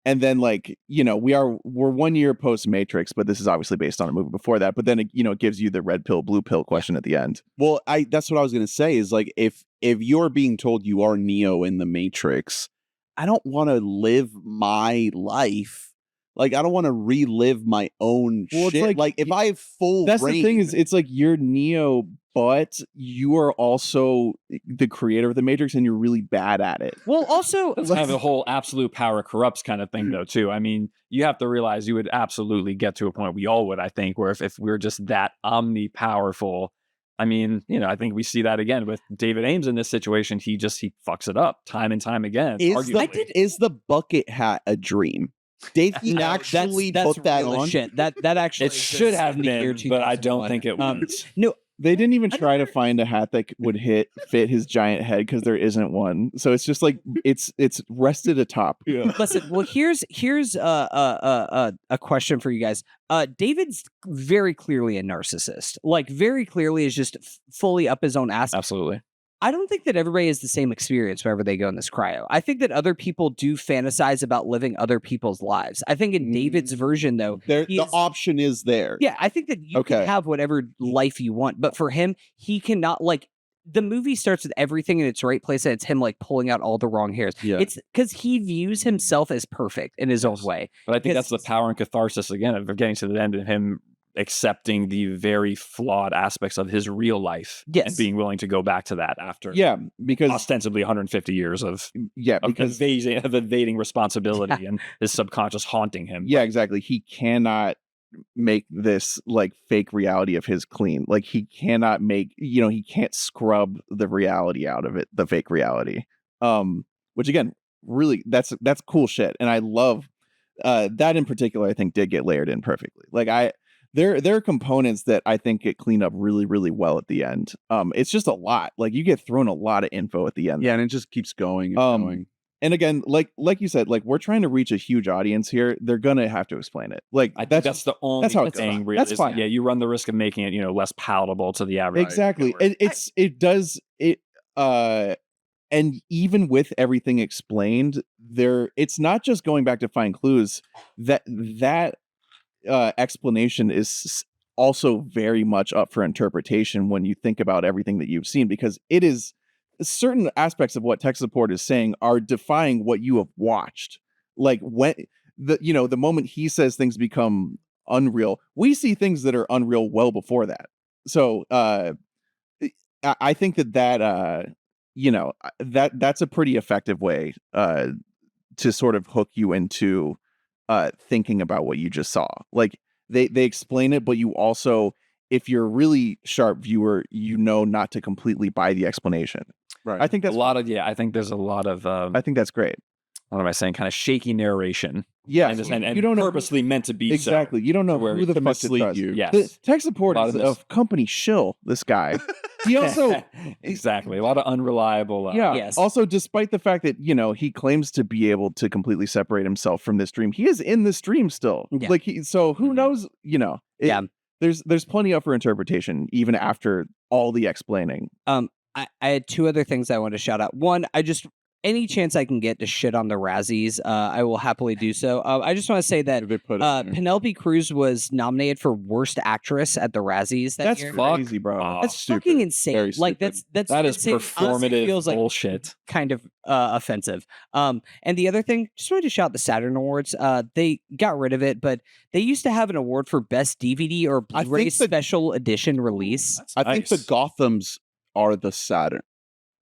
And then like, you know, we're 1 year post Matrix, but this is obviously based on a movie before that. But then it, you know, it gives you the red pill, blue pill question at the end. Well, that's what I was going to say is like, if you're being told you are Neo in the Matrix, I don't want to live my life. Like, I don't want to relive my own Well, it's shit. Like, if I have full That's reign, the thing is, it's like you're Neo, but you are also the creator of the Matrix, and you're really bad at it. Well, also, That's kind of the whole absolute power corrupts kind of thing, though, too. I mean, you have to realize you would absolutely get to a point, we all would, I think, where if we're just that omni-powerful, I mean, you know, I think we see that again with David Aames in this situation. He fucks it up time and time again. Is the bucket hat a dream? Did he no, actually that's put that real on? shit. That actually It should have been, but I don't think it was. No, They didn't even try to find a hat that would fit his giant head because there isn't one. So it's just like it's rested atop. Yeah. listen. Well, here's a question for you guys. David's very clearly a narcissist. Like, very clearly is just fully up his own ass. Absolutely. I don't think that everybody has the same experience wherever they go in this cryo. I think that other people do fantasize about living other people's lives. I think in David's version, though, The option is there. yeah, I think that you can have whatever life you want, but for him, he cannot, like, the movie starts with everything in its right place, and it's him like pulling out all the wrong hairs. Yeah. It's because he views himself as perfect in his own way. But I think that's the power and catharsis again of getting to the end of him accepting the very flawed aspects of his real life and being willing to go back to that after because ostensibly 150 years of because evading responsibility and his subconscious haunting him. Yeah, exactly. He cannot make this like fake reality of his clean. Like he cannot make, you know, he can't scrub the reality out of it, the fake reality. Which again, really that's cool shit. And I love that in particular, I think did get layered in perfectly. Like there are components that I think get cleaned up really, really well at the end. It's just a lot. Like you get thrown a lot of info at the end. Yeah, and it just keeps going and going. And again, like you said, like we're trying to reach a huge audience here. They're gonna have to explain it. Like I think that's the only that's how it thing. goes. Really, that's fine. Yeah, you run the risk of making it, you know, less palatable to the average. Exactly. And even with everything explained, it's not just going back to find clues. That explanation is also very much up for interpretation when you think about everything that you've seen, because it is certain aspects of what tech support is saying are defying what you have watched. Like when the moment he says things become unreal, we see things that are unreal well before that. So I think that's a pretty effective way to sort of hook you into thinking about what you just saw. Like they explain it, but you also, if you're a really sharp viewer, you know not to completely buy the explanation. Right. I think that's I think there's a lot of I think that's great. What am I saying? Kind of shaky narration. Yeah, and you don't know purposely meant to be exactly. So, you don't know where who the to fuck to mislead trust. you. Yes. The tech support A lot is of a this- company shill. This guy. He also exactly a lot of unreliable. Yes. Also, despite the fact that he claims to be able to completely separate himself from this dream, he is in this dream still. Yeah. Like so who knows? Yeah. There's plenty up for interpretation even after all the explaining. I had two other things I want to shout out. One, any chance I can get to shit on the Razzies, I will happily do so. I just want to say that They put it in there. Penelope Cruz was nominated for Worst Actress at the Razzies that That's year. crazy, bro. off. That's stupid. fucking insane. Very Like stupid. That is insane. Honestly, performative feels like bullshit. kind of offensive. And the other thing, just wanted to shout the Saturn Awards. They got rid of it, but they used to have an award for best DVD or I Blu-ray think the- special edition release. That's I think the nice. Gothams are the Saturn.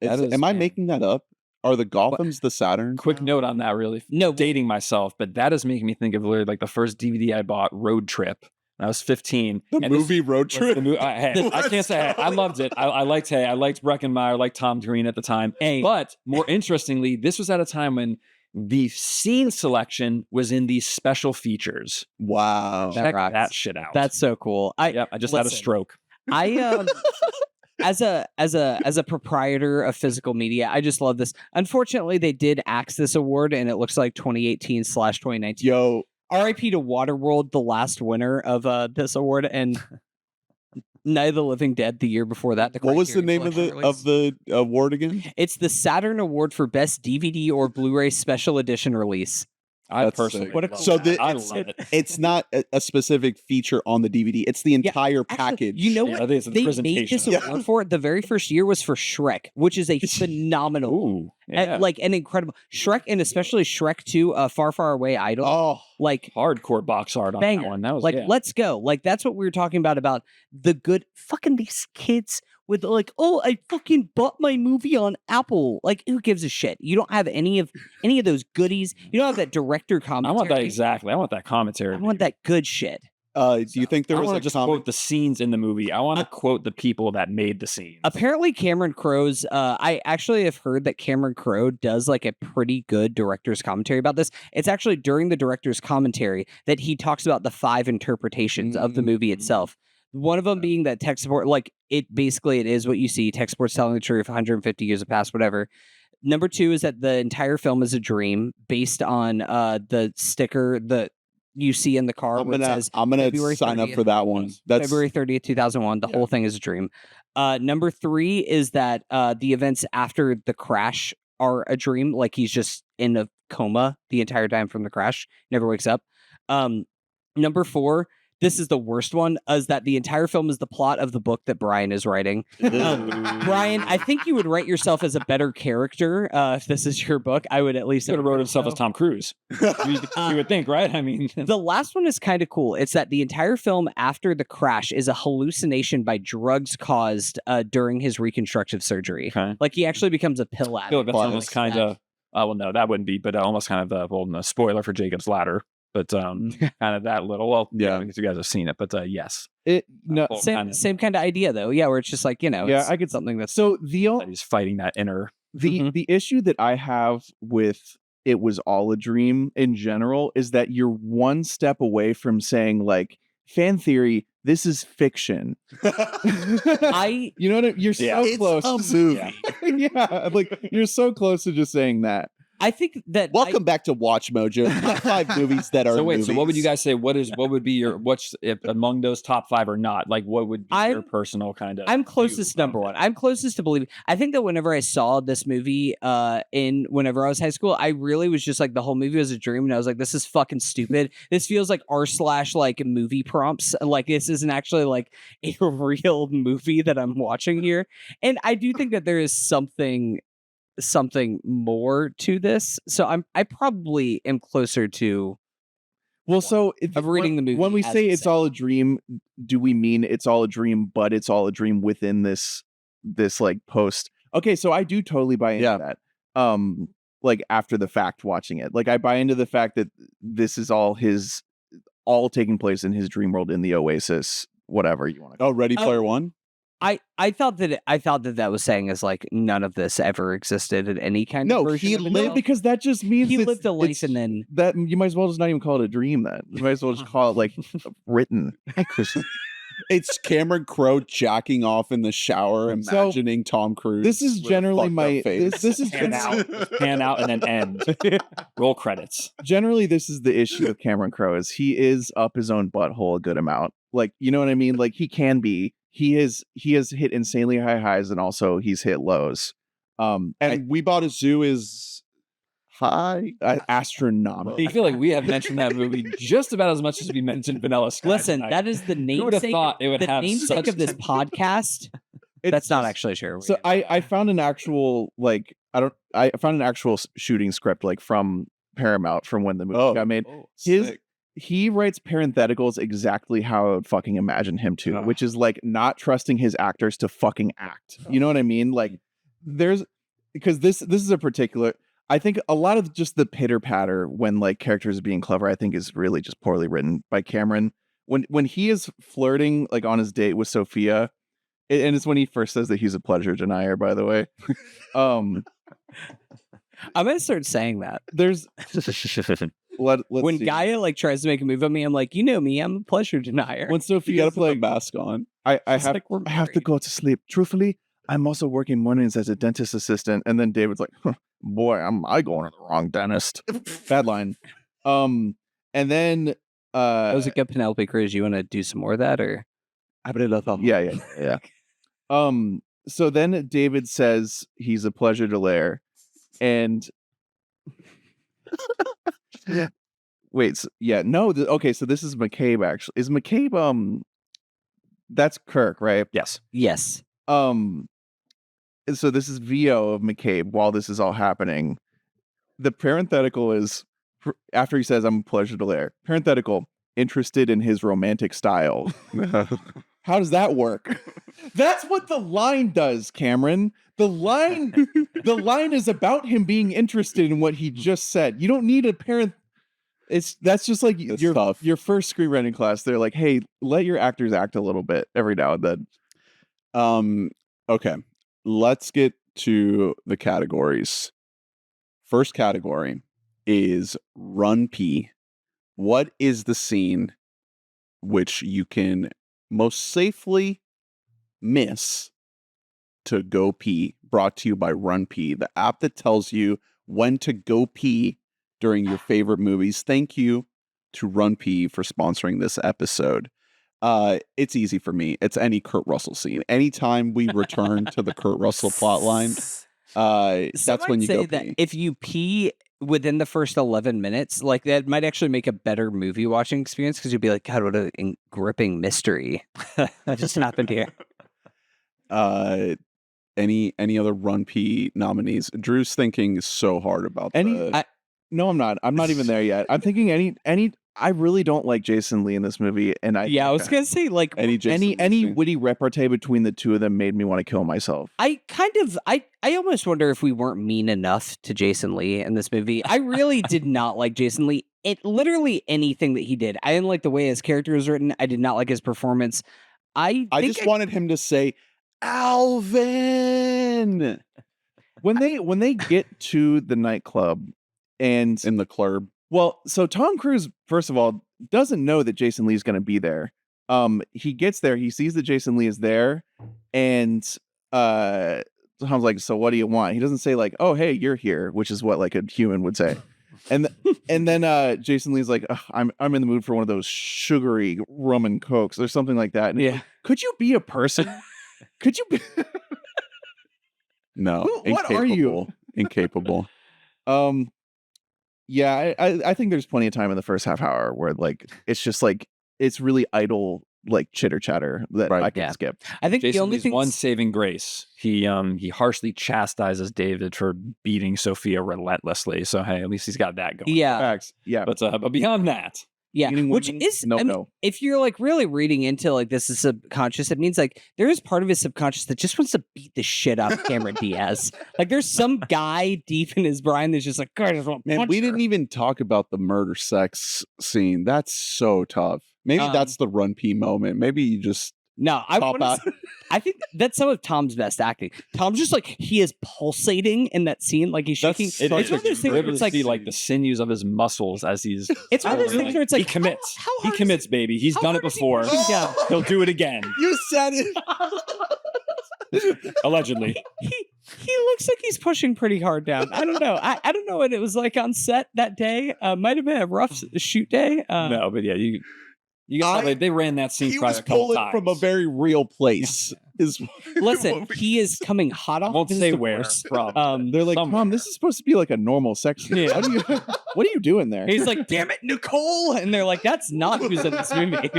That is- Am I man. making that up? Are the Gothams the Saturn? Quick note on that, really. No, Dating myself, but that is making me think of literally like the first DVD I bought, Road Trip. When I was 15. The and this movie Road was Trip. the hey, I can't say I loved it. I liked I liked Breckenmeyer, I liked Tom Green at the time. Hey. But more interestingly, this was at a time when the scene selection was in these special features. Wow. That Check rocks. that shit out. that's so cool. I just had a listen, stroke. I as a proprietor of physical media, I just love this. Unfortunately, they did axe this award, and it looks like 2018/2019. Yo, R.I.P. to Waterworld, the last winner of this award, and Night of the Living Dead the year before that. what was the Criterion name of Collection the release. award again? It's the Saturn Award for Best DVD or Blu-ray Special Edition Release. I That's personally sick. What a love So that. the- I it's- love it. It's not a specific feature on the DVD. It's the entire Actually, package. you know Yeah, what? I think it's the They made presentation this of it. award for it. The very first year was for Shrek, which is a phenomenal, Ooh, yeah. like an incredible Shrek, and especially Shrek 2, Far Far Away Idol. Oh, Like hardcore box art on banger. that one. That was like yeah. let's go. Like that's what we were talking about the good fucking these kids with like, oh, I fucking bought my movie on Apple. Like, who gives a shit? You don't have any of those goodies. You don't have that director I commentary. want that exactly. I want that commentary. I want that good shit. do you think there I was want a to just comment? quote the scenes in the movie. I want to quote the people that made the scenes. Apparently, Cameron Crowe's. I actually have heard that Cameron Crowe does like a pretty good director's commentary about this. It's actually during the director's commentary that he talks about the 5 interpretations of the movie itself. One of them being that tech support, like it is what you see. Tech support's telling the truth. 150 years have passed. Whatever. Number 2 is that the entire film is a dream based on the sticker that you see in the car. I'm where it says gonna February sign up 30th. for that one. That's February 30th, 2001. The Yeah. whole thing is a dream. Number 3 is that the events after the crash are a dream. Like he's just in a coma the entire time from the crash, never wakes up. Number 4, this is the worst one, is that the entire film is the plot of the book that Brian is writing. Brian, I think you would write yourself as a better character if this is your book. I would at least He could have wrote himself as Tom Cruise. You would think, right? I mean, The last one is kind of cool. It's that the entire film after the crash is a hallucination by drugs caused during his reconstructive surgery. okay. Like he actually becomes a pill I feel like addict. that's almost kind of. Well, no, that wouldn't be, but almost kind of no spoiler for Jacob's Ladder, but kind of that little. Well, Yeah. because you guys have seen it, but yes, No, Well, Same, kind of- same kind of idea though. Yeah, where it's just like, Yeah, it's I could- something that's so the that he's fighting that inner. the issue that I have with it was all a dream in general is that you're one step away from saying like fan theory, this is fiction. I You know what you're Yeah. so It's close. a movie. Yeah, like you're so close to just saying that. I think that Welcome back to Watch Mojo. Top 5 movies that are So wait, movies. so what would you guys say? What would be your what's if among those top 5 or not? Like what would be your I'm- personal kind of? I'm closest view number of one. it? I'm closest to believing. I think that whenever I saw this movie whenever I was high school, I really was just like the whole movie was a dream, and I was like, this is fucking stupid. This feels like r/ like movie prompts. Like this isn't actually like a real movie that I'm watching here. And I do think that there is something more to this. So I probably am closer to Well, so of reading the movie when we as say it's it's all a dream, do we mean it's all a dream, but it's all a dream within this like post? Okay, so I do totally buy into that. Like after the fact, watching it, like I buy into the fact that this is all taking place in his dream world in the Oasis, whatever you want to. Oh, Ready Player One? I thought that was saying is like none of this ever existed in any kind No, of version he of lived himself. Because that just means He it's- lived a life it's- and then that you might as well just not even call it a dream. Then you might as well just call it like written. Hi, Chris. It's Cameron Crowe jacking off in the shower, So, imagining Tom Cruise. This is with a generally fucked my up face. this is Pan out and then end. Roll credits. generally this is the issue with Cameron Crowe is he is up his own butthole a good amount. Like, you know what I mean? Like he can be. He has hit insanely high highs and also he's hit lows. And We Bought a Zoo is high. Astronomical. I feel like we have mentioned that movie just about as much as we mentioned Vanilla Sky. Listen, tonight. that is the Who would have namesake. thought it would The have namesake such of this podcast. That's not actually true. So I found an actual I found an actual shooting script like from Paramount from when the movie got made. He writes parentheticals exactly how I would fucking imagine him to, which is like not trusting his actors to fucking act. You know what I mean? Like because this is a particular, I think a lot of just the pitter patter when like characters are being clever, I think is really just poorly written by Cameron. When he is flirting like on his date with Sophia, and it's when he first says that he's a pleasure denier, by the way. I'm gonna start saying that. There's let's when see. Gaia like tries to make a move on me, I'm like, you know me, I'm a pleasure denier. When Sophia You gotta put a mask on. I It's have like we're I have to married. go to sleep. Truthfully, I'm also working mornings as a dentist assistant. And then David's like, boy, I going to the wrong dentist. Bad line. And then That was a good Penelope Cruz. You want to do some more of that, or yeah. So then David says he's a pleasure to Lair, and wait, okay, so this is McCabe actually. Is McCabe that's Kirk, right? Yes. yes? And so this is VO of McCabe while this is all happening. The parenthetical is after he says I'm a pleasure to Lair. Parenthetical, interested in his romantic style. How does that work? That's what the line does, Cameron. The line is about him being interested in what he just said. You don't need a parent. That's just like your first screenwriting class. They're like, hey, let your actors act a little bit every now and then. Okay. Let's get to the categories. First category is Run P. What is the scene which you can most safely miss to go pee? Brought to you by Run P, the app that tells you when to go pee during your favorite movies. Thank you to Run P for sponsoring this episode. It's easy for me. It's any Kurt Russell scene. Anytime we return to the Kurt Russell plotline, that's when you go that pee. if you pee within the first 11 minutes, like that might actually make a better movie watching experience because you'd be like, God, what a gripping mystery that just happened here. Any other Run P nominees? Drew's thinking so hard about No, I'm not. I'm not even there yet. I'm thinking any. I really don't like Jason Lee in this movie, and I was gonna say like any witty repartee between the two of them made me want to kill myself. I almost wonder if we weren't mean enough to Jason Lee in this movie. I really did not like Jason Lee. Literally anything that he did. I didn't like the way his character was written. I did not like his performance. I just wanted him to say Alvin when they get to the nightclub and in the club. Well, so Tom Cruise, first of all, doesn't know that Jason Lee is going to be there. He gets there, he sees that Jason Lee is there, and Tom's like, "So what do you want?" He doesn't say like, "Oh, hey, you're here," which is what like a human would say. And then Jason Lee's like, I'm in the mood for one of those sugary rum and cokes or something like that. And Yeah. like, could you be a person? Could you be? No, What are you? Incapable. Yeah, I think there's plenty of time in the first half hour where like it's just like it's really idle like chitter chatter that I can skip. I think the Jason only Lee's thing one saving grace. He harshly chastises David for beating Sophia relentlessly. So hey, at least he's got that going. Yeah. Facts. Yeah. But beyond that, Yeah, Eating which women? is, No, I mean, no. if you're like really reading into like this is subconscious, it means like there is part of his subconscious that just wants to beat the shit out of Cameron Diaz. Like there's some guy deep in his brain that's just like, God, I just want to Man, punch we her." didn't even talk about the murder sex scene. That's so tough. Maybe that's the Run P moment. Maybe you just No, pop out. I think that's some of Tom's best acting. Tom's just like he is pulsating in that scene, like he's shaking. It It's is one of those things where it's like see like the sinews of his muscles as he's. it's one of those things where it's like he commits. How He hard is commits, it- baby. He's how done it hard is he before. pushing down? He'll do it again. You said it. Allegedly. He looks like he's pushing pretty hard down. I don't know. I don't know what it was like on set that day. Might have been a rough shoot day. No, but yeah, you got they ran that scene He probably was a couple pulling times. from a very real place. Is Listen, he is coming hot off. Won't his say where divorce. from. They're like, Somewhere. Tom, this is supposed to be like a normal sex scene. Yeah. What are you doing there? He's like, damn it, Nicole. And they're like, that's not who's in this movie.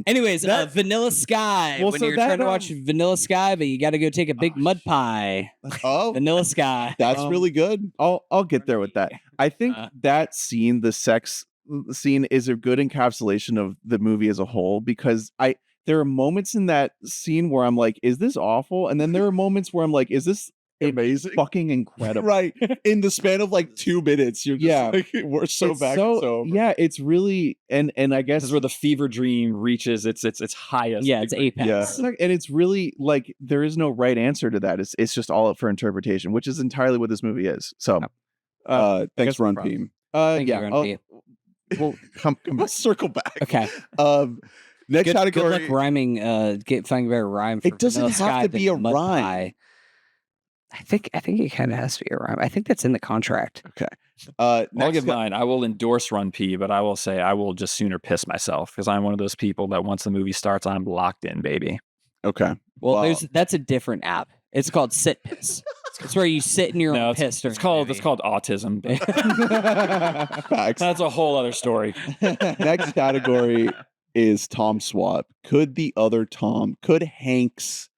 Anyways, Vanilla Sky. Well, when so you're that, trying to watch Vanilla Sky, but you got to go take a big mud pie. Oh, Vanilla Sky. that's really good. I'll get there with that. I think that scene, the sex scene, is a good encapsulation of the movie as a whole, because there are moments in that scene where I'm like, is this awful? And then there are moments where I'm like, is this Amazing. fucking incredible? Right. In the span of like 2 minutes, you're just like, we're so It's back. yeah, it's really, and I guess This is where the fever dream reaches its highest. Yeah, it's apex. Yeah. and it's really like there is no right answer to that. It's just all up for interpretation, which is entirely what this movie is. So, Thanks, guess Run we're Team. Thank you, yeah, Run I'll- P. we'll come Let's circle back. Okay. Next Good category. luck rhyming. Finding a better rhyme. For It doesn't Vanilla have Sky to than be a mud rhyme. pie. I think it kind of has to be a rhyme. I think that's in the contract. I'll Next give mine. I will endorse Run P, but I will say I will just sooner piss myself because I'm one of those people that once the movie starts, I'm locked in, baby. Okay. Well, Wow. that's a different app. It's called Sit Piss. It's where you sit in your No, own it's, piss. it's called autism. but Facts. That's a whole other story. Next category is Tom Swap. Could the other Tom, could Hanks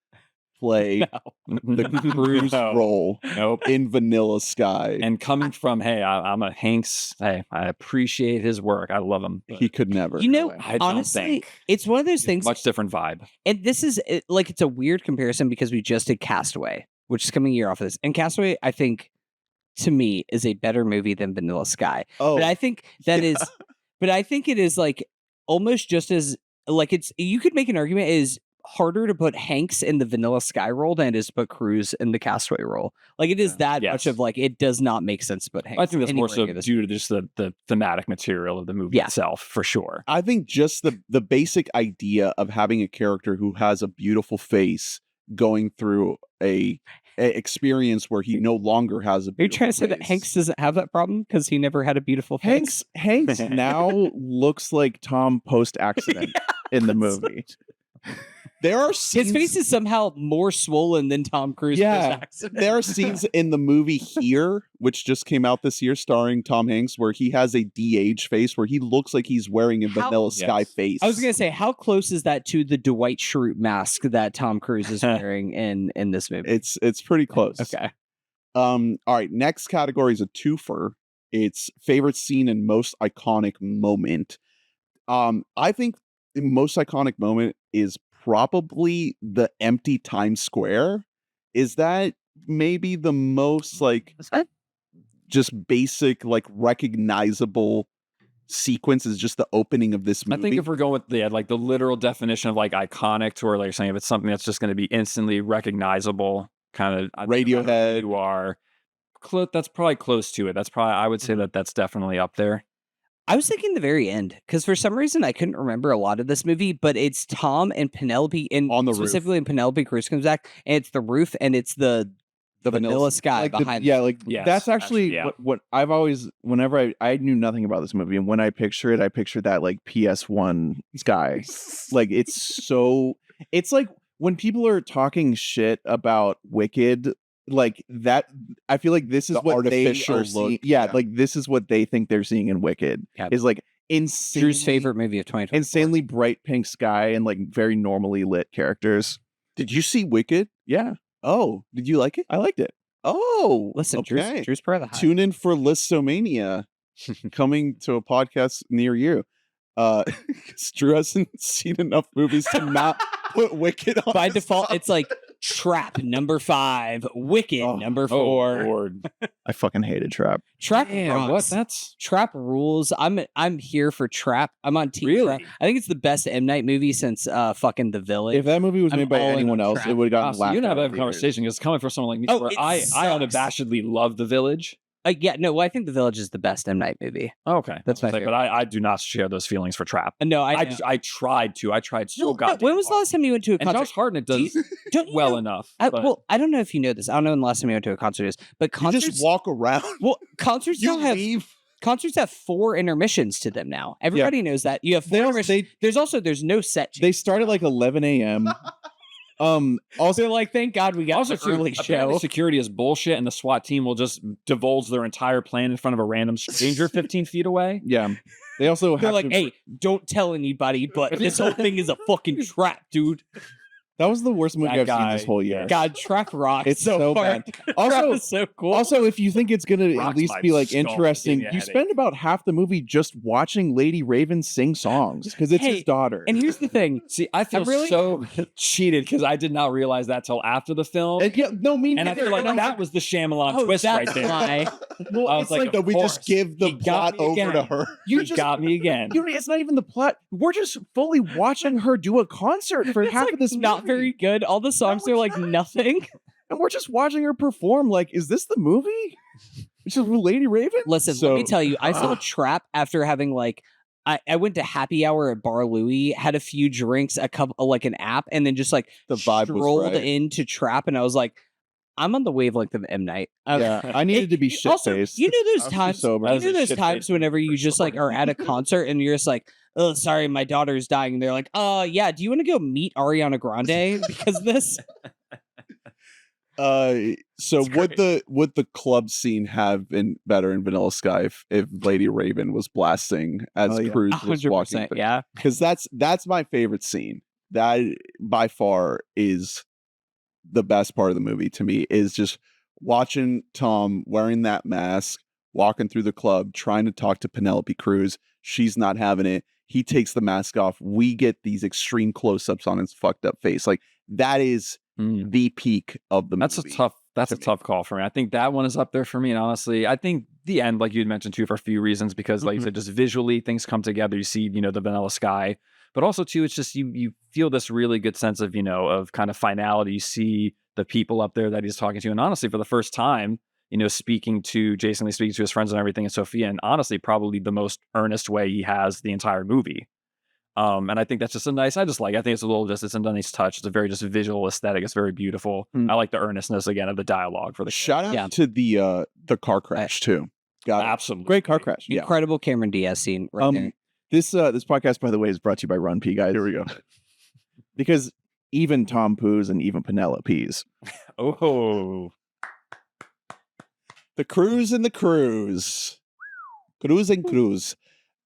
play the Cruise No. role Nope. in Vanilla Sky? And coming from, hey, I'm a Hanks. Hey, I appreciate his work. I love him. but He could never. You know, I don't honestly, think. it's one of those things. Much different vibe. And this is like it's a weird comparison because we just did Castaway, which is coming a year off of this. And Castaway, I think, to me, is a better movie than Vanilla Sky. Oh, But I think that is, but I think it is like almost just as like it's. You could make an argument it is harder to put Hanks in the Vanilla Sky role than it is to put Cruise in the Castaway role. Like it is that much Yes. of like it does not make sense to put Hanks. I think that's more anywhere so near this. due to just the thematic material of the movie Yeah. itself, for sure. I think just the basic idea of having a character who has a beautiful face going through a experience where he no longer has a Are you beautiful trying to say that face. Hanks doesn't have that problem because he never had a beautiful face? Hanks now looks like Tom post accident in the movie. There are scenes, His face is somehow more swollen than Tom Cruise. Yeah. there are scenes in the movie Here, which just came out this year, starring Tom Hanks, where he has a de-aged face, where he looks like he's wearing a How- Vanilla Sky Yes. face. I was gonna say, how close is that to the Dwight Schrute mask that Tom Cruise is wearing in this movie? It's pretty close. Okay. All right. Next category is a twofer. It's favorite scene and most iconic moment. I think the most iconic moment is probably the empty Times Square. Is that maybe the most like just basic, like recognizable sequence is just the opening of this movie? I think if we're going with the literal definition of like iconic, to where like you're saying if it's something that's just going to be instantly recognizable, kind of Radiohead. you are. That's probably close to it. That's probably I would say that's definitely up there. I was thinking the very end because for some reason I couldn't remember a lot of this movie, but it's Tom and Penelope, and On the roof. specifically in Penelope Cruz comes back, and it's the roof, and it's the Vanilla Sky Like behind. Yes, that's actually yeah. what I've always, whenever I knew nothing about this movie, and when I picture it, I picture that like PS1 sky. Like it's like when people are talking shit about Wicked, like that, I feel like this is The what they artificial are look, seeing. yeah. Like this is what they think they're seeing in Wicked. Yeah. Is like insanely, Drew's favorite movie of 2020. insanely bright pink sky and like very normally lit characters. Did you see Wicked? Yeah, Oh, did you like it? I liked it. Oh, Listen, okay. Drew's part of the hype. Tune in for Listomania coming to a podcast near you. 'Cause Drew hasn't seen enough movies to not put Wicked on. By his default, top. it's like Trap number 5, Wicked Oh, number Oh 4. Lord, I fucking hated Trap. Trap Damn, what? rocks. That's Trap rules. I'm here for Trap. I'm on team Really? Trap. I think it's the best M Night movie since fucking The Village. If that movie was I'm made by all in anyone on else, Trap. it would have gotten awesome. laughed You and I out have of a theaters. conversation because coming from someone like me, Oh, where it I sucks. unabashedly love The Village. Yeah, no, well, I think The Village is the best M Night movie. Okay, That's my But favorite. I do not share those feelings for Trap. No, I I tried to. I tried so No, goddamn when was the hard. last time you went to a And concert? Josh Hartnett does Don't you well know- enough. I, but- well, I don't know if you know this. I don't know when the last time you went to a concert is, but You concerts. just walk around. well, concerts You don't have. leave. concerts have 4 intermissions to them now. Everybody knows that. You have 4 intermissions. There's no set change. They start at like 11 a.m. Also, like, thank God we got Also, the early apparently show. security is bullshit, and the SWAT team will just divulge their entire plan in front of a random stranger 15 feet away. Yeah. They also They're have like, hey, don't tell anybody, but this whole thing is a fucking trap, dude. that was the worst movie That I've seen guy, this whole year. God, Trap rocks. It's so hard. bad. Trap Also, is so cool. Also, if you think it's gonna at Rocks least my be like skull, interesting, gave me a you headache. spend about half the movie just watching Lady Raven sing songs because it's Hey, his daughter. and here's the thing. See, I feel really- so cheated because I did not realize that till after the film. And yeah, no, me And I neither. feel like that was the Shyamalan twist right that's there. why. well, I was it's like, like of we just course. give the He got plot me over again. to her. You got me again. it's not even the plot. We're just fully watching her do a concert for half It's of this not movie. very good. All the songs are like nothing. And we're just watching her perform. Like, is this the movie? It's just Lady Raven? Listen, let me tell you, I saw Trap after having like I went to happy hour at Bar Louie, had a few drinks, a couple like an app, and then just like The vibe was strolled right. into Trap, and I was like, I'm on the wavelength of M. Night. Yeah, I needed to be shit Also, faced. you know those I was too times. sober. You That was know a those shit times face whenever you just like are at a concert and you're just like, oh, sorry, my daughter's dying. And they're like, yeah, do you want to go meet Ariana Grande because of this? So would the club scene have been better in Vanilla Sky if Lady Raven was blasting as Oh, yeah. Cruz was 100%. walking? Yeah. Because that's my favorite scene. That by far is the best part of the movie to me, is just watching Tom wearing that mask, walking through the club, trying to talk to Penelope Cruz. She's not having it. He takes the mask off. We get these extreme close-ups on his fucked up face. Like, that is the peak of the That's movie. a tough call for me. I think that one is up there for me. And honestly, I think the end, like you had mentioned too, for a few reasons, because like you said, just visually things come together. You see, the Vanilla Sky, but also too, it's just you feel this really good sense of, of kind of finality. You see the people up there that he's talking to. And honestly, for the first time, speaking to Jason Lee, speaking to his friends and everything, and Sophia, and honestly, probably the most earnest way he has the entire movie. And I think that's just I think it's it's a nice touch. It's a very just visual aesthetic. It's very beautiful. I like the earnestness again of the dialogue for the Shout out Yeah. to the car crash too. Got it. absolutely Great car crash. Yeah. Incredible Cameron Diaz scene right there. This podcast, by the way, is brought to you by Run P, guys. Here we go. Because even Tom Poos and even Penelope's. Oh, The Cruise and the Cruise. Cruise and Cruise.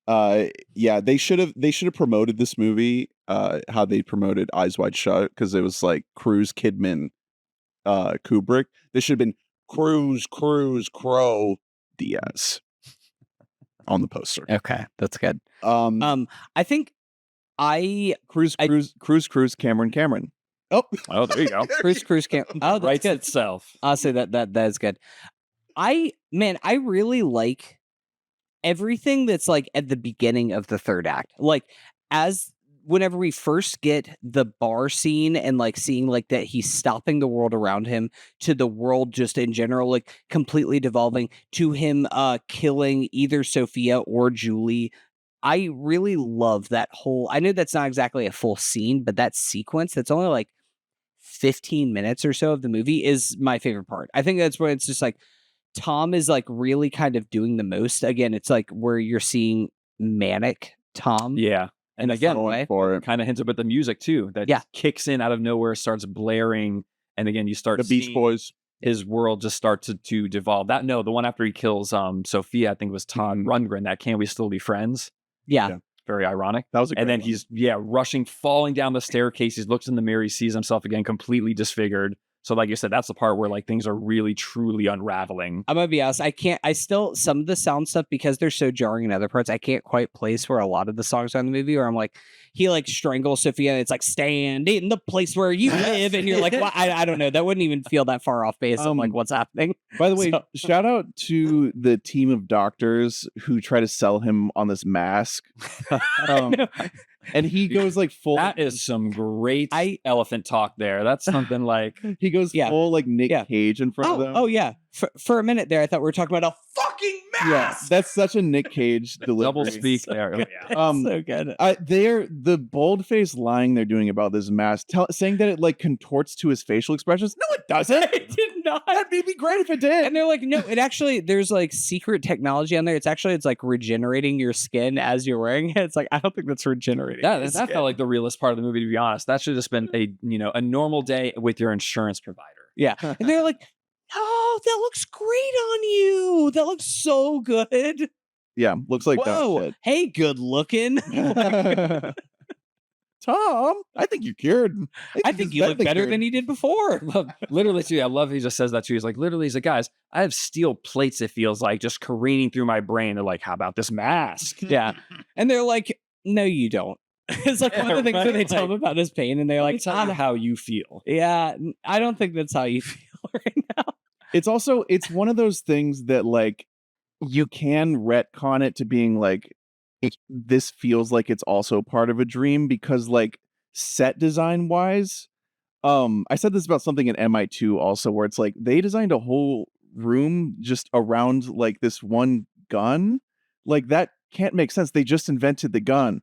Yeah, they should have promoted this movie how they promoted Eyes Wide Shut, because it was like Cruise, Kidman, Kubrick. This should have been Cruise, Crowe, Diaz on the poster. Okay, that's good. I think Cruise, Cameron. Oh, there you go. Cruise can't. Oh, that's Writes good. itself. I'll say that is good. I really like everything that's like at the beginning of the third act. Like, as whenever we first get the bar scene and like seeing like that he's stopping the world around him, to the world just in general like completely devolving, to him killing either Sophia or Julie. I really love that whole, I know that's not exactly a full scene, but that sequence that's only like 15 minutes or so of the movie is my favorite part. I think that's where it's just like Tom is like really kind of doing the most. Again, it's like where you're seeing manic Tom. Yeah. And again, way. for it. kind of hints about the music too, that kicks in out of nowhere, starts blaring, and again you start The Beach seeing Boys. his world just start to devolve. The one after he kills Sophia, I think was Todd Rundgren, that Can We Still Be Friends? Yeah. Very ironic. That was a And great then one. he's falling down the staircase. He looks in the mirror, he sees himself again completely disfigured. So like you said, that's the part where like things are really truly unraveling. I'm gonna be honest, some of the sound stuff, because they're so jarring in other parts, I can't quite place where a lot of the songs are in the movie, where I'm like, he like strangles Sophia and it's like, stand in the place where you live, and you're like, well, I don't know, that wouldn't even feel that far off base on like what's happening. By the way, So- shout out to the team of doctors who try to sell him on this mask. And he goes like full. That is some great elephant talk there. That's something like He goes Yeah. full like Nick Yeah. Cage in front of them. Oh yeah, for a minute there, I thought we were talking about a fucking Yeah, mask. that's such a Nick Cage delivery. Double speak there. Yeah. So good. They're the bold-faced lying they're doing about this mask, saying that it like contorts to his facial expressions. No, it doesn't. It did not. That'd be great if it did. And they're like, no, it actually, there's like secret technology on there. It's like regenerating your skin as you're wearing it. It's like, I don't think that's regenerating. That felt like the realest part of the movie, to be honest. That should have just been a normal day with your insurance provider. Yeah. And they're like, oh, that looks great on you. That looks so good. Yeah, looks like Whoa. that Hey, good looking. shit. Tom, I think you're cured. I think you look better than you did before. Literally, too. I love he just says that too. He's like, guys, I have steel plates, it feels like, just careening through my brain. They're like, how about this mask? Yeah. And they're like, no, you don't. It's like one of the things that they tell him about his pain, and they're like, tell you how you feel. yeah, I don't think that's how you feel right now. It's one of those things that like you can retcon it to being like this feels like it's also part of a dream, because like set design wise, I said this about something at MI2 also, where it's like they designed a whole room just around like this one gun. Like that can't make sense. They just invented the gun.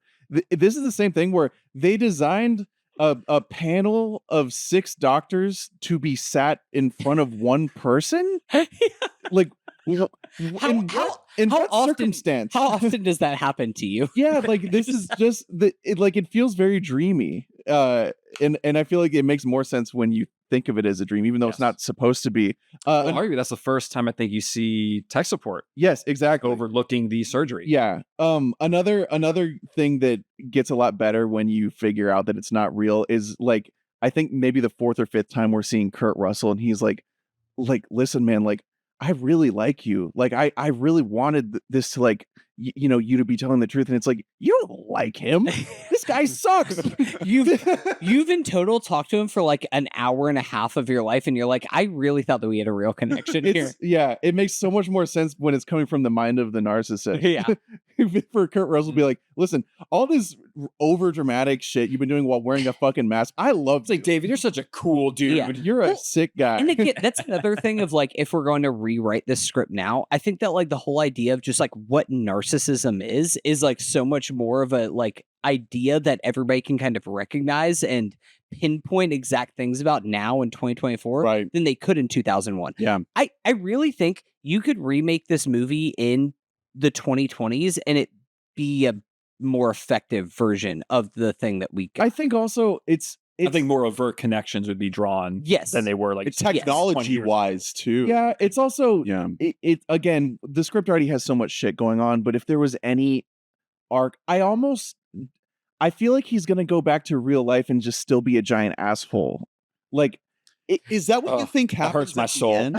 This is the same thing where they designed a panel of 6 doctors to be sat in front of one person. Like in what circumstance? How often does that happen to you? Yeah, like this is just it feels very dreamy. And I feel like it makes more sense when you think of it as a dream, even though it's not supposed to be. I'll argue that's the first time I think you see tech support Yes, exactly. overlooking the surgery. Yeah. Another thing that gets a lot better when you figure out that it's not real is like, I think maybe the 4th or 5th time we're seeing Kurt Russell, and he's like, listen, man, like I really like you. Like I really wanted this to like you to be telling the truth, and it's like, you don't like him. This guy sucks. You've in total talked to him for like an hour and a half of your life, and you're like, I really thought that we had a real connection here. Yeah, it makes so much more sense when it's coming from the mind of the narcissist. Yeah. For Kurt Russell to be like, listen, all this over dramatic shit you've been doing while wearing a fucking mask, I love. It's like, David, you're such a cool dude. Yeah. You're a sick guy. And again, that's another thing of like, if we're going to rewrite this script now, I think that like the whole idea of just like what narcissism is like so much more of a like idea that everybody can kind of recognize and pinpoint exact things about now in 2024 Right. than they could in 2001. Yeah. I really think you could remake this movie in the 2020s and it be a more effective version of the thing that we got. I think also it's I think more overt connections would be drawn Yes. than they were like It's technology wise too. yeah, it's also Yeah. it again, the script already has so much shit going on, but if there was any arc, I feel like he's gonna go back to real life and just still be a giant asshole. Like, Is that what you think that happens? hurts my at the soul. end?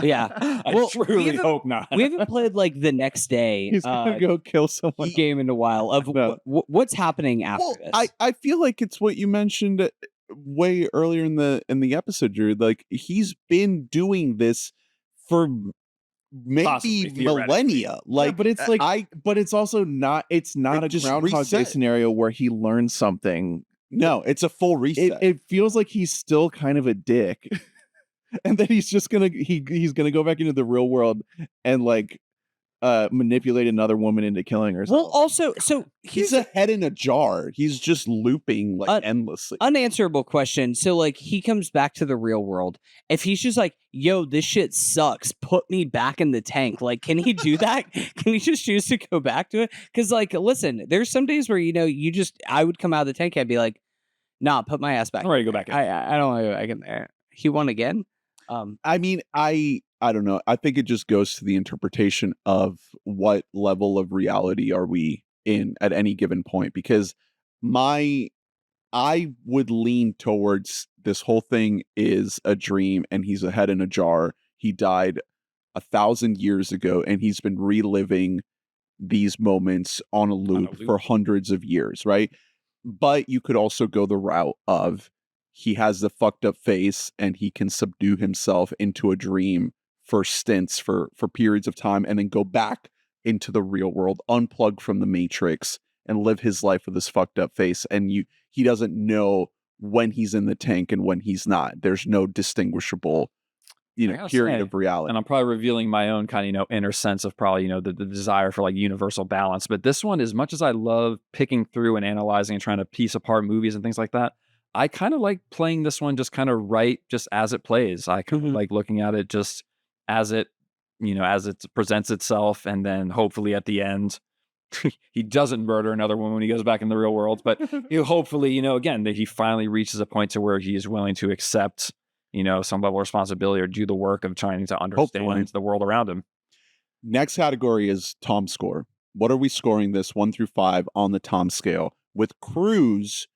Yeah. I Well, truly we hope not. We haven't played like the next day he's gonna go kill someone. game in a while of No. what's happening after Well, this. I feel like it's what you mentioned way earlier in the episode, Drew. Like he's been doing this for maybe Possibly, theoretically. millennia. Like, but it's like, but it's also not. It's not Like, a just Groundhog Day reset. scenario where he learns something. no, it's a full reset. It feels like he's still kind of a dick, and then he's just gonna he's gonna go back into the real world and like manipulate another woman into killing herself. well, also, so He's here's a head in a jar. He's just looping like endlessly. unanswerable question. So like he comes back to the real world. If he's just like, yo, this shit sucks, put me back in the tank. Like, can he do that? Can he just choose to go back to it? Because like, listen, there's some days where I would come out of the tank. I'd be like, nah, put my ass back. I'm ready to go back in. I don't want to go back in there. He won again. I mean, I don't know. I think it just goes to the interpretation of what level of reality are we in at any given point, because I would lean towards this whole thing is a dream and he's a head in a jar. He died 1,000 years ago and he's been reliving these moments on a loop for hundreds of years, right? But you could also go the route of he has the fucked up face and he can subdue himself into a dream for stints for periods of time and then go back into the real world, unplug from the matrix and live his life with this fucked up face. And he doesn't know when he's in the tank and when he's not. There's no distinguishable you I know, gotta period say, of reality. and I'm probably revealing my own kind of, you know, inner sense of probably, you know, the desire for like universal balance. But this one, as much as I love picking through and analyzing and trying to piece apart movies and things like that, I kind of like playing this one just kind of right, just as it plays. I kind of like looking at it just as it, you know, as it presents itself. And then hopefully at the end, he doesn't murder another woman when he goes back in the real world. But you know, hopefully, you know, again, that he finally reaches a point to where he is willing to accept, you know, some level of responsibility or do the work of trying to understand Hopefully. the world around him. Next category is Tom score. What are we scoring this 1 through 5 on the Tom scale? With Cruise,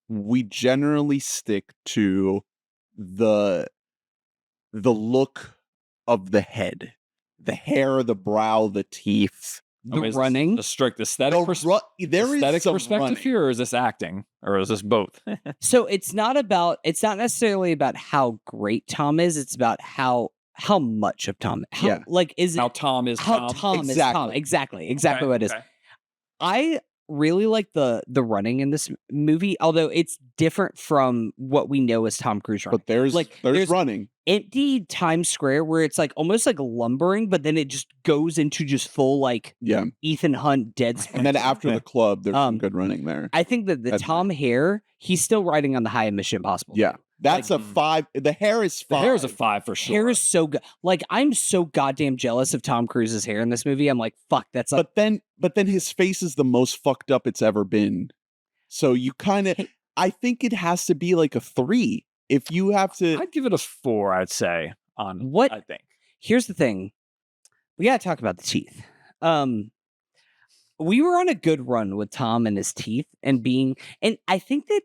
we generally stick to the look of the head, the hair, the brow, the teeth. The Is running. the strict aesthetic, There is aesthetic some perspective running. here, or is this acting, or is this both? So it's not necessarily about how great Tom is. It's about how much of Tom. Yeah. Like is How it Tom is how Tom is Tom? Exactly Okay, what it is. okay. I really like the running in this movie, although it's different from what we know as Tom Cruise running. But there's running. Empty Times Square where it's like almost like lumbering, but then it just goes into just full like Yeah. Ethan Hunt dead space. And then after the club, there's some Um, good running there. I think that the That's Tom hair, he's still riding on the high of Mission Impossible. Yeah. That's Like, a 5. The hair is 5. The hair is a 5 for sure. Hair is so good. Like I'm so goddamn jealous of Tom Cruise's hair in this movie. I'm like, fuck, that's like But then his face is the most fucked up it's ever been. So you kind of, I think it has to be like a 3. If you have to, I'd give it a 4. I'd say on What- I think. Here's the thing. We gotta talk about the teeth. We were on a good run with Tom and his teeth and I think that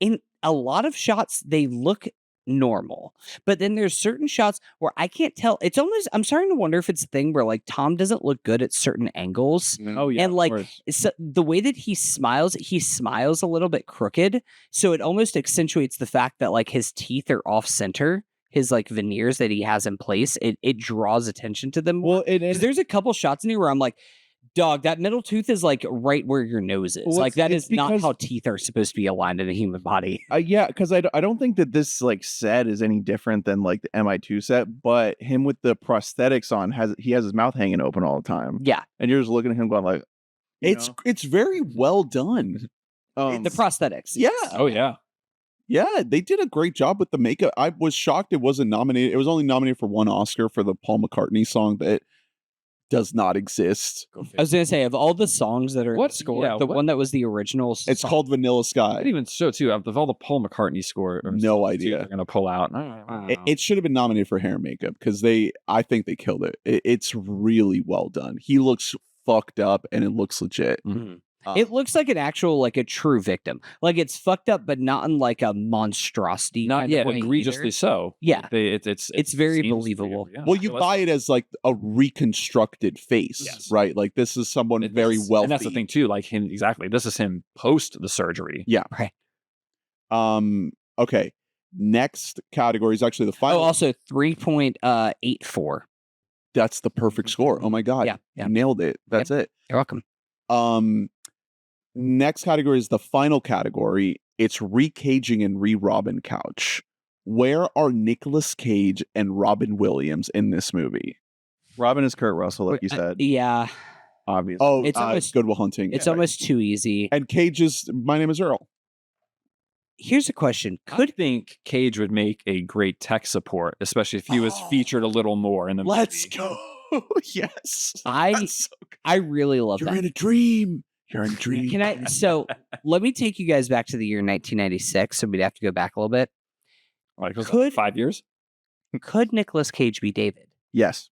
in a lot of shots they look normal, but then there's certain shots where I can't tell. It's almost, I'm starting to wonder if it's a thing where like Tom doesn't look good at certain angles. Oh yeah, And of like course. the way that he smiles a little bit crooked, so it almost accentuates the fact that like his teeth are off center. His like veneers that he has in place, it draws attention to them. Well, Because there's a couple shots in here where I'm like, dog, that middle tooth is like right where your nose is. Well, like that it's is not because- how teeth are supposed to be aligned in a human body. Yeah, because I don't think that this like set is any different than like the MI2 set, but him with the prosthetics on has his mouth hanging open all the time, Yeah, and you're just looking at him going like, you know? it's very well done. the prosthetics. Yeah. Oh yeah. Yeah, they did a great job with the makeup. I was shocked it wasn't nominated. It was only nominated for 1 Oscar for the Paul McCartney song that does not exist. I was gonna say of all the songs that are What- in the score, yeah, the what- one that was the original. It's song- called Vanilla Sky. I'd even so too. Of all the Paul McCartney score, or No songs, idea. they're gonna pull out. I don't know. It should have been nominated for hair and makeup because I think they killed it. It's really well done. He looks fucked up and it looks legit. Mhm. It looks like an actual, like a true victim. Like it's fucked up, but not in like a monstrosity. Not kind yet of way egregiously either. so. Yeah. It's very seems believable. yeah. Well, you buy it as like a reconstructed face, Yes. right? Like this is someone It very is. wealthy. And that's the thing too. Like him exactly. This is him post the surgery. Yeah. Right. Okay. Next category is actually the final. Oh, also 3.84. That's the perfect score. Oh my god. Yeah, yeah. You nailed it. That's it. You're welcome. Next category is the final category. It's recaging and re-Robin Couch. Where are Nicolas Cage and Robin Williams in this movie? Robin is Kurt Russell, like you said, Yeah, obviously. Oh, It's almost- Good Will Hunting. it's Yeah. almost too easy. And Cage is My Name is Earl. Here's a question: Could think Cage would make a great tech support, especially if he was featured a little more in the Let's movie. go. Yes. I That's so good. I really love You're that. in a dream. You're in a dream. Can I? So let me take you guys back to the year 1996. So we'd have to go back a little bit. Like, was that Could- 5 years? Could Nicolas Cage be David? Yes.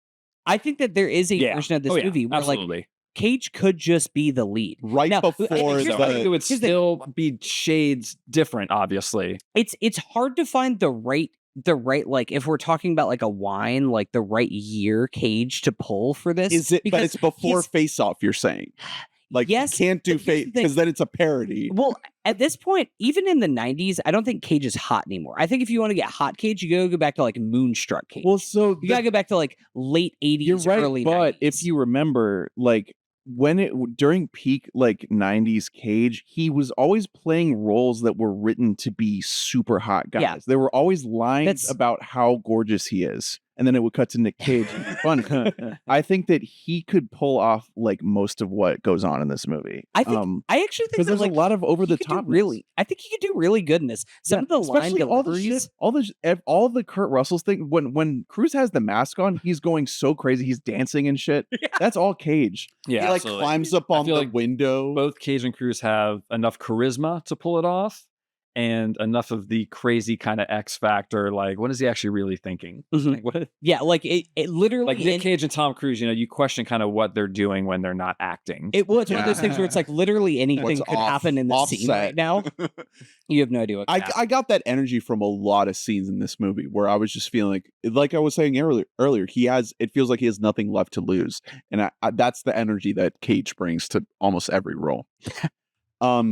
I think that there is a version of this Oh, yeah. movie where like Absolutely. Cage could just be the lead. Right Now, before here's So the I think it the would here's the- still be shades different, obviously. It's hard to find the right like if we're talking about like a wine, like the right year Cage to pull for this. is it but because it's before he's- Face Off, you're saying. Like Yes, you can't do but here's Face the thing. because then it's a parody. Well, at this point, even in the 90s, I don't think Cage is hot anymore. I think if you want to get hot Cage, you gotta go back to like Moonstruck Cage. Well, so you gotta go back to like late 80s, you're right, early but 90s. if you remember, like during peak like 90s Cage, he was always playing roles that were written to be super hot guys. Yeah. There were always lines That's- about how gorgeous he is, and then it would cut to Nick Cage. Fun. I think that he could pull off like most of what goes on in this movie. I actually think because that, there's like, a lot of over the he could do top. I think he could do really good in this. Some of the line especially all the deliveries. shit, all the Kurt Russell's thing. When Cruz has the mask on, he's going so crazy. He's dancing and shit. Yeah. That's all Cage. Yeah, He like absolutely. climbs up on feel the like window. Both Cage and Cruz have enough charisma to pull it off, and enough of the crazy kind of X factor. Like, what is he actually really thinking? Mhm. Like, what? Yeah, like it literally. Like Nick Cage and Tom Cruise, you question kind of what they're doing when they're not acting. It's one of those things where it's like literally anything What's could happen in the scene offset. right now. You have no idea what. I got that energy from a lot of scenes in this movie where I was just feeling like I was saying earlier, it feels like he has nothing left to lose, and I that's the energy that Cage brings to almost every role. All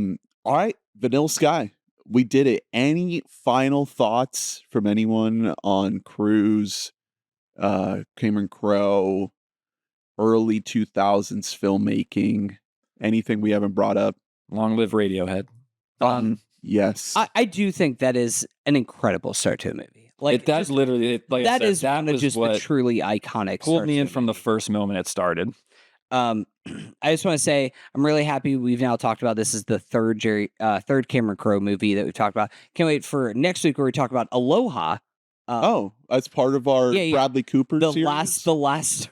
right, Vanilla Sky, we did it. Any final thoughts from anyone on Cruise, Cameron Crowe, early 2000s filmmaking? Anything we haven't brought up? Long live Radiohead. Yes. I do think that is an incrable start to a movie. Like That's literally like I that said, is that one of was just the what truly iconic. pulled starts me to in a from the movie. first moment it started. I just want to say I'm really happy we've now talked about this is the third Cameron Crowe movie that we've talked about. Can't wait for next week where we talk about Aloha. As part of our yeah, yeah. Bradley Cooper the series? last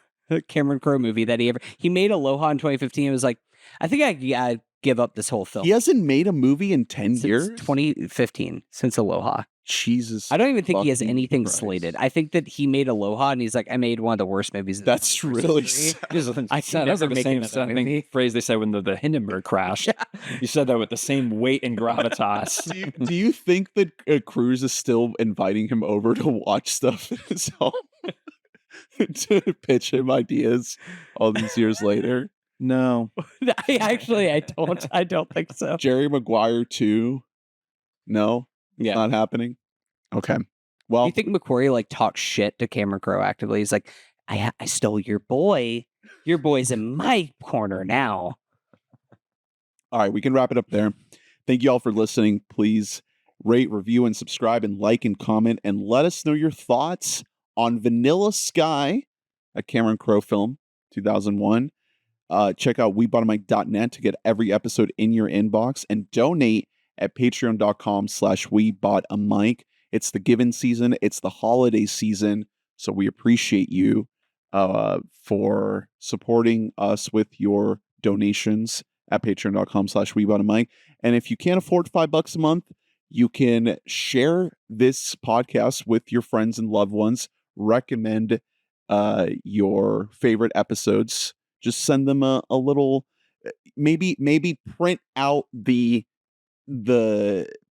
Cameron Crowe movie that he made Aloha in 2015. It was like I think I give up this whole film. He hasn't made a movie in 10 since years? 2015 since Aloha. Jesus. I don't even think he has fucking anything Christ. slated. I think that he made Aloha and he's like, I made one of the worst movies. In That's the 21st really century. sad. I Sad. That's like the same thing, phrase they said when the Hindenburg crashed. You said that with the same weight and gravitas. Do you think that Cruz is still inviting him over to watch stuff in his home to pitch him ideas all these years later? No. I don't think so. Jerry Maguire too? No, Yeah. not happening. Okay. Well, Do you think McQuarrie like talks shit to Cameron Crowe actively? He's like, I stole your boy. Your boy's in my corner now. all right, we can wrap it up there. Thank you all for listening. Please rate, review, and subscribe, and like and comment, and let us know your thoughts on Vanilla Sky, a Cameron Crowe film, 2001. Check out WeBottomMike.net to get every episode in your inbox, and donate at patreon.com/WeBoughtAMic. It's the giving season. It's the holiday season. So we appreciate you for supporting us with your donations at patreon.com/WeBoughtAMic. And if you can't afford $5 a month, you can share this podcast with your friends and loved ones. Recommend your favorite episodes. Just send them a little, maybe print out the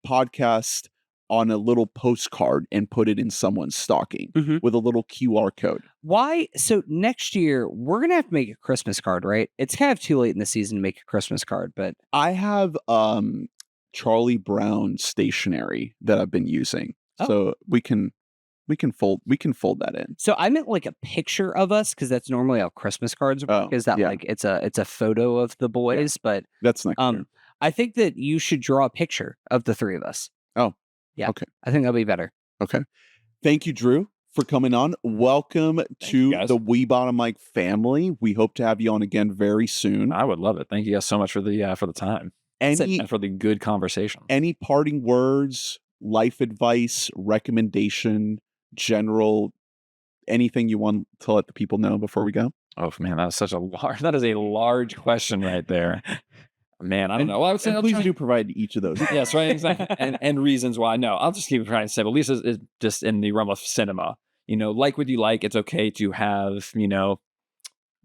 podcast on a little postcard and put it in someone's stocking with a little QR code. Why? So next year we're gonna have to make a Christmas card, right? It's kind of too late in the season to make a Christmas card, but I have Charlie Brown stationery that I've been using, so we can fold that in. so I meant like a picture of us because that's normally how Christmas cards work. Is that yeah. like it's a photo of the boys, but That's next year. I think that you should draw a picture of the three of us. Oh, yeah. okay. I think that'll be better. Okay. Thank you, Drew, for coming on. Welcome to guys. the We Bottom Mic family. We hope to have you on again very soon. I would love it. Thank you guys so much for the time and for the good conversation. Any parting words, life advice, recommendation, general, anything you want to let the people know before we go? Oh man, that is a large question right there. Man, I don't know. Well, I would say I'll Please try- do provide each of those. Yes, right, exactly. and reasons why. No, I'll just keep trying to say, but at least it's just in the realm of cinema. Like what you like. It's okay to have,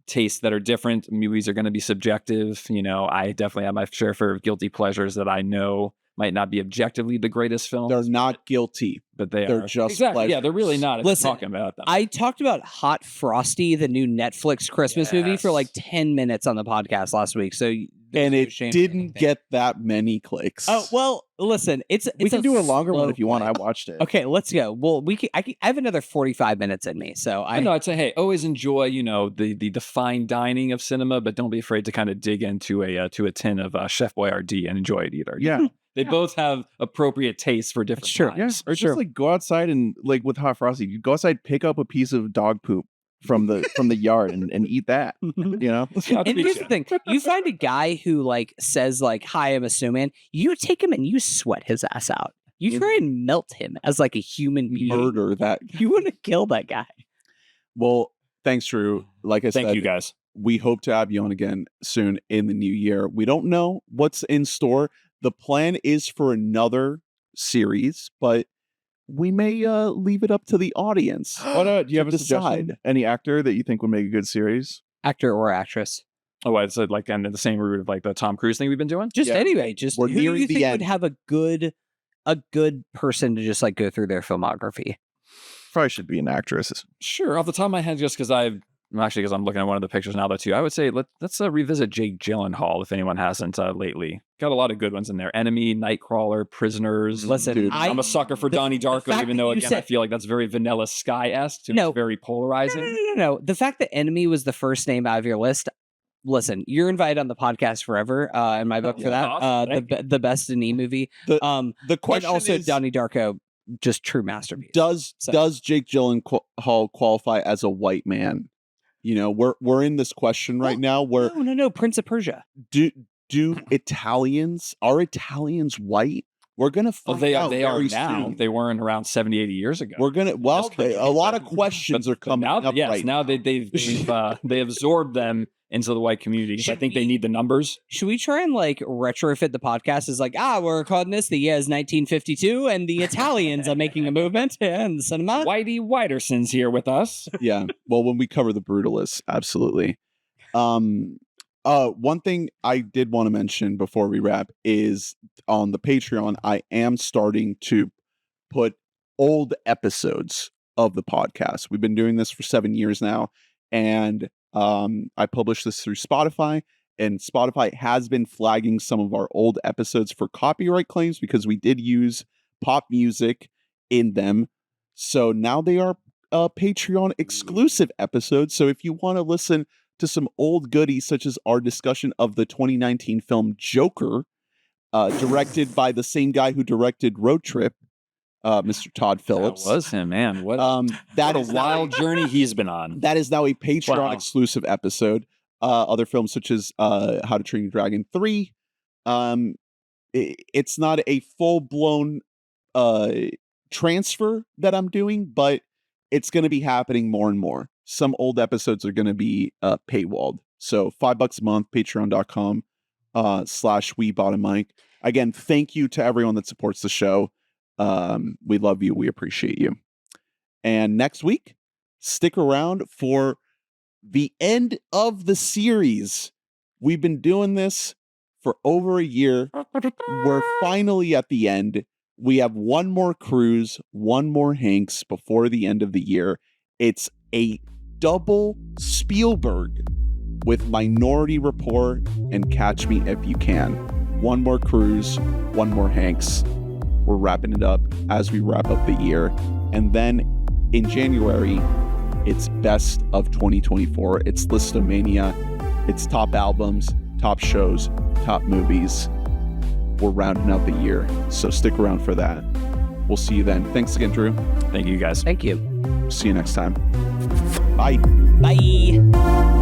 tastes that are different. Movies are going to be subjective. I definitely have my share for guilty pleasures that I know might not be objectively the greatest films. They're not guilty. but they're just exactly. Yeah, they're really not. It's Listen, talking about them. I talked about Hot Frosty, the new Netflix Christmas movie, for like 10 minutes on the podcast last week. So And it didn't get that many clicks. Oh, well, listen, We can do a longer one slow if you want. I climb. watched it. Okay, let's go. Well, I have another 45 minutes in me, so I know. I'd say, hey, always enjoy, the fine dining of cinema, but don't be afraid to kind of dig into a tin of Chef Boyardee and enjoy it either. Yeah. They both have appropriate tastes for different It's true. times. Or just like go outside and like with Hot Frosty, you go outside, pick up a piece of dog poop from the yard and eat that. You know? I'll And treat here's you. the thing: you find a guy who like says like, "Hi, I'm a snowman." You take him and you sweat his ass out. You try and melt him as like a human being. Murder that. You want to kill that guy. Well, thanks, Drew. Like I said, Thank you guys. we hope to have you on again soon in the new year. We don't know what's in store. The plan is for another series, but we may leave it up to the audience. What do you have a decide. suggestion? Any actor that you think would make a good series? Actor or actress. Oh, I said like and the same route of like the Tom Cruise thing we've been doing. Just Yeah. anyway, just We're who do nearing you the think end. would have a good person to just like go through their filmography? Probably should be an actress. Sure, off the top of my head, just because I'm looking at one of the pictures now, though, too. I would say let's revisit Jake Gyllenhaal if anyone hasn't lately. Got a lot of good ones in there. Enemy, Nightcrawler, Prisoners. Listen, Dude, I'm a sucker for Donnie Darko, fact even that though you again I said- feel like that's very Vanilla Sky-esque. No. It's very polarizing. No. The fact that Enemy was the first name out of your list. Listen, you're invited on the podcast forever. In my book for that, Awesome. Thank the best Denis movie. The And question also is, Donnie Darko, just true masterpiece. does So- Jake Gyllenhaal qualify as a white man? You know, we're in this question right now where No, Prince of Persia. do Italians are Italians white? We're gonna Well, find they out are very now. soon. They weren't around 70, 80 years ago. We're gonna a lot of questions are But coming now, up yes, right now they absorbed them into the white community. So I Should think they we- need the numbers. Should we try and like retrofit the podcast as like, we're calling this the year is 1952 and the Italians are making a movement in the cinema? Whitey Whiterson's here with us. Yeah. Well, when we cover the Brutalists, absolutely. One thing I did want to mention before we wrap is on the Patreon, I am starting to put old episodes of the podcast. We've been doing this for 7 years now, and I publish this through Spotify, and Spotify has been flagging some of our old episodes for copyright claims because we did use pop music in them. So now they are Patreon exclusive episodes. So if you want to listen to some old goodies, such as our discussion of the 2019 film Joker, directed by the same guy who directed Road Trip, Mr. Todd Phillips. That was him, man. What That a is now wild journey he's been on. That is now a Patreon Wow. exclusive episode. Other films such as How to Train Your Dragon 3. It's not a full blown transfer that I'm doing, but it's going to be happening more and more. Some old episodes are going to be paywalled. So $5 a month, patreon.com /WeBoughtAMic. Again, thank you to everyone that supports the show. We love you. We appreciate you. And next week, stick around for the end of the series. We've been doing this for over a year. We're finally at the end. We have one more cruise, one more Hanks before the end of the year. It's a double Spielberg with Minority Report and Catch Me If You Can. One more cruise, one more Hanks. We're wrapping it up as we wrap up the year. And then in January, it's best of 2024. It's Listomania. It's top albums, top shows, top movies. We're rounding out the year. So stick around for that. We'll see you then. Thanks again, Drew. Thank you, guys. Thank you. See you next time. Bye. Bye.